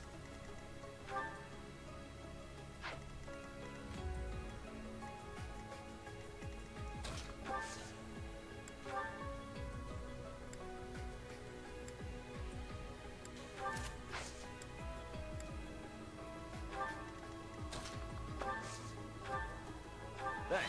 Thanks.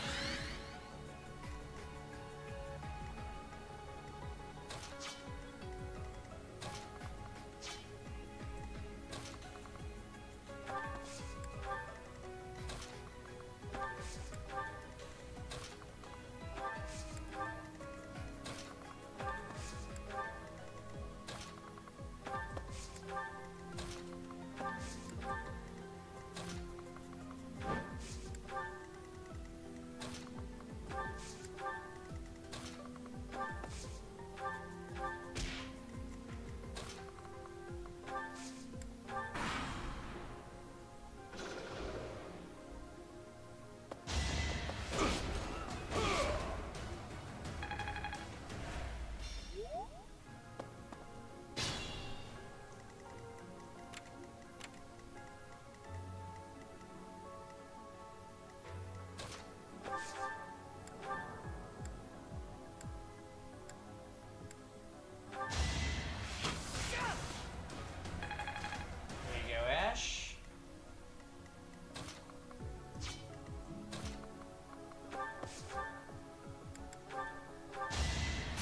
There you go, Ash.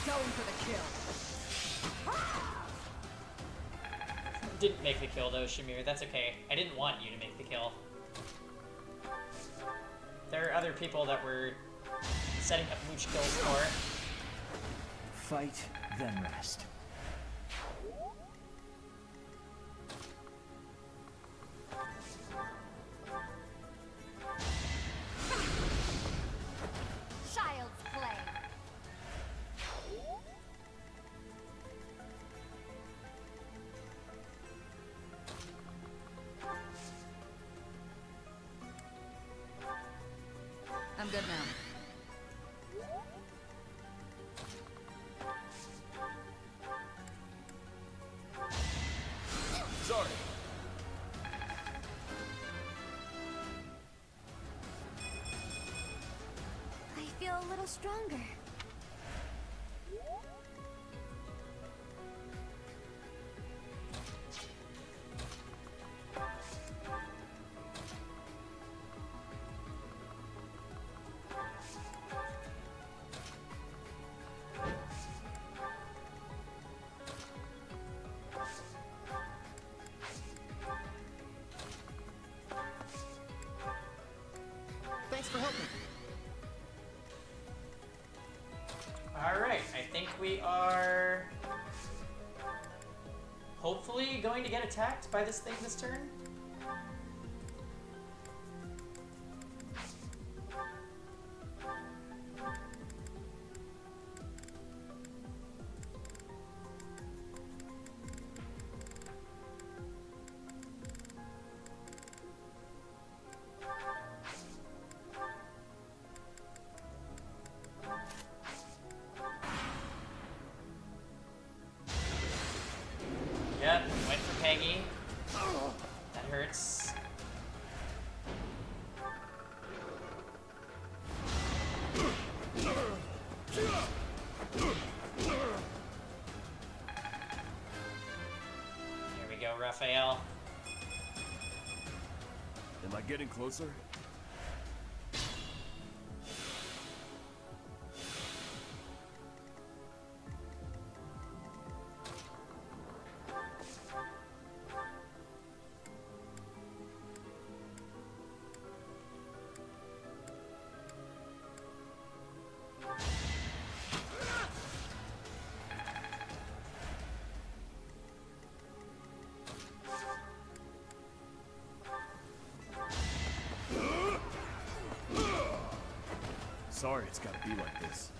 Going for the kill. Didn't make the kill though, Shamir. That's okay. I didn't want you to make the kill. There are other people that were setting up mooch kills for. Fight, then rest. Child's play. I'm good now. Sorry. I feel a little stronger. Thanks for helping. Alright, I think we are hopefully going to get attacked by this thing this turn. Yep, went for Peggy. That hurts. Here we go, Raphael. Am I getting closer? Sorry it's gotta be like this.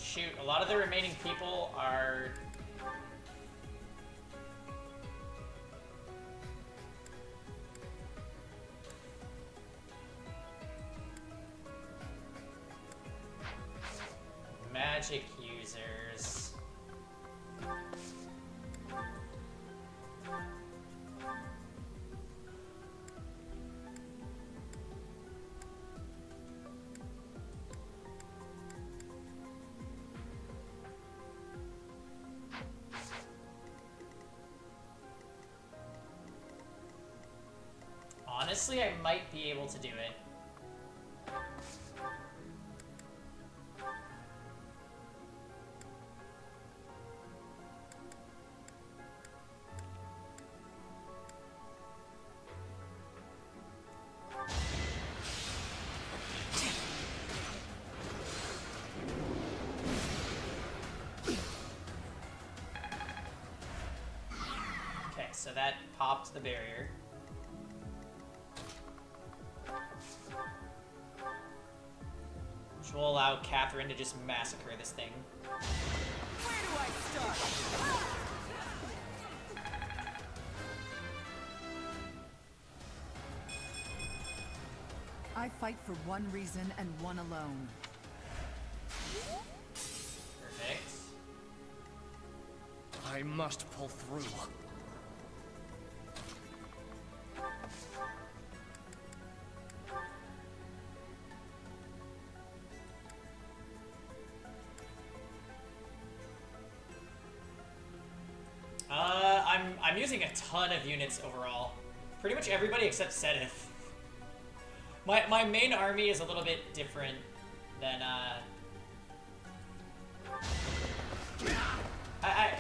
Shoot, a lot of the remaining people are... magic users. Honestly, I might be able to do it. Okay, so that popped the barrier. Which will allow Catherine to just massacre this thing. Where do I start? I fight for one reason and one alone. Perfect. I must pull through. I'm using a ton of units overall. Pretty much everybody except Sedith. My main army is a little bit different than I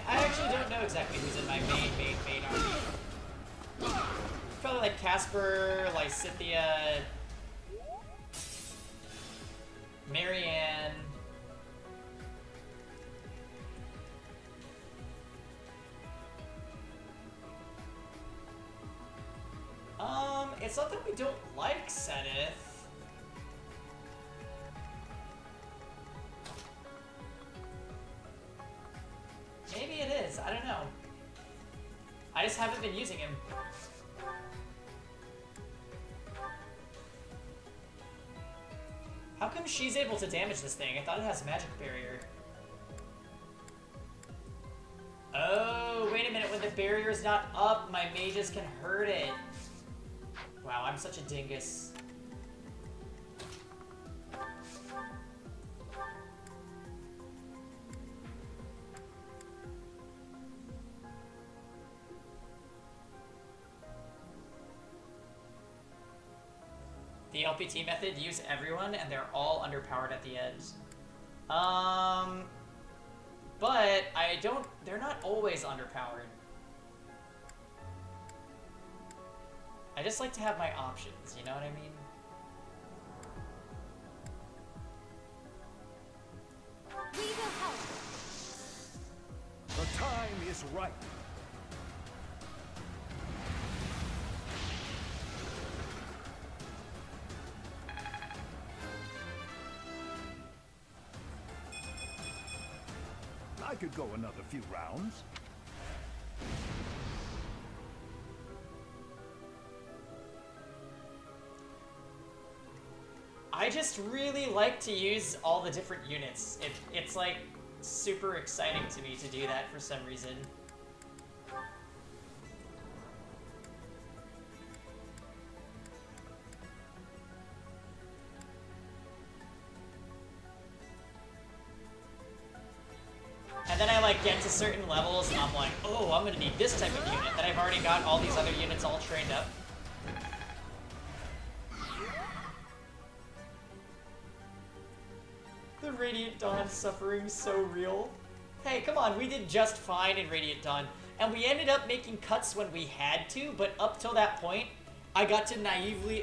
actually don't know exactly who's in my main army. Probably like Casper, Lysithia, Marianne. It's not that we don't like Sedith. Maybe it is, I don't know. I just haven't been using him. How come she's able to damage this thing? I thought it has magic barrier. Oh, wait a minute, when the barrier's not up, my mages can hurt it. Wow, I'm such a dingus. The LPT method, use everyone, and they're all underpowered at the end. But they're not always underpowered. I just like to have my options, you know what I mean? We will help. The time is right. I could go another few rounds. I just really like to use all the different units. It's like super exciting to me to do that for some reason. then I like get to certain levels and I'm like, oh, I'm gonna need this type of unit. Then I've already got all these other units all trained up. The Radiant Dawn suffering so real. Hey, come on, we did just fine in Radiant Dawn. And we ended up making cuts when we had to, but up till that point, I got to naively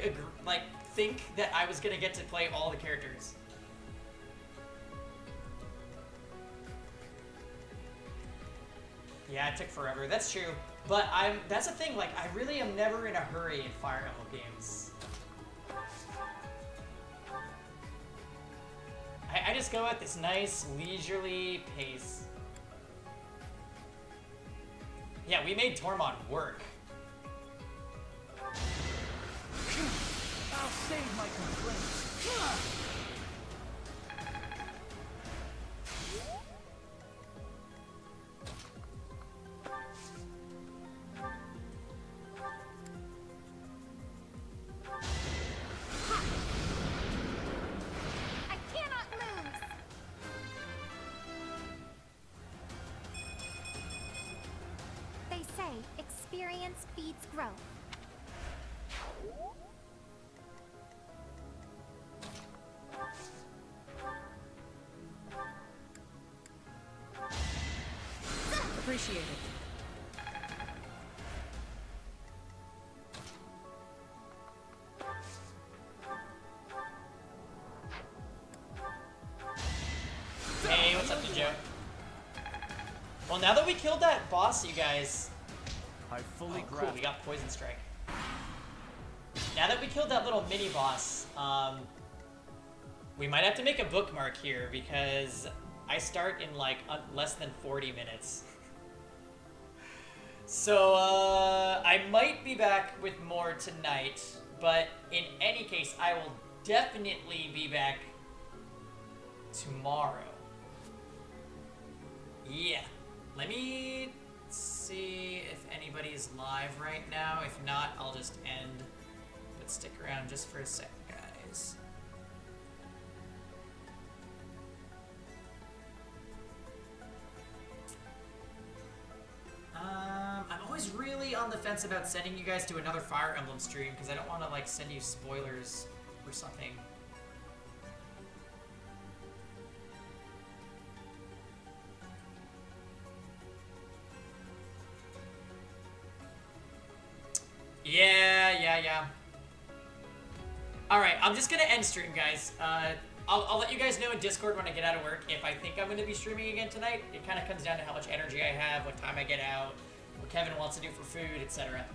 think that I was gonna get to play all the characters. Yeah, it took forever. That's true. But that's the thing, like, I really am never in a hurry in Fire Emblem games. I just go at this nice, leisurely pace. Yeah, we made Tormod work. I'll save my complaints. Experience feeds growth. Appreciate it. Hey, what's up, Joe? Well, now that we killed that boss, you guys... I fully cool, we got Poison Strike. Now that we killed that little mini-boss, we might have to make a bookmark here, because I start in, like, less than 40 minutes. So, I might be back with more tonight, but in any case, I will definitely be back tomorrow. Yeah. Let me see if anybody's live right now. If not, I'll just end. But stick around just for a sec, guys. I'm always really on the fence about sending you guys to another Fire Emblem stream because I don't want to like send you spoilers or something. Yeah. Alright, I'm just gonna end stream, guys. I'll let you guys know in Discord when I get out of work if I think I'm gonna be streaming again tonight. It kind of comes down to how much energy I have, what time I get out, what Kevin wants to do for food, etc.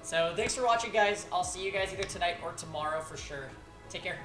So, thanks for watching, guys. I'll see you guys either tonight or tomorrow for sure. Take care.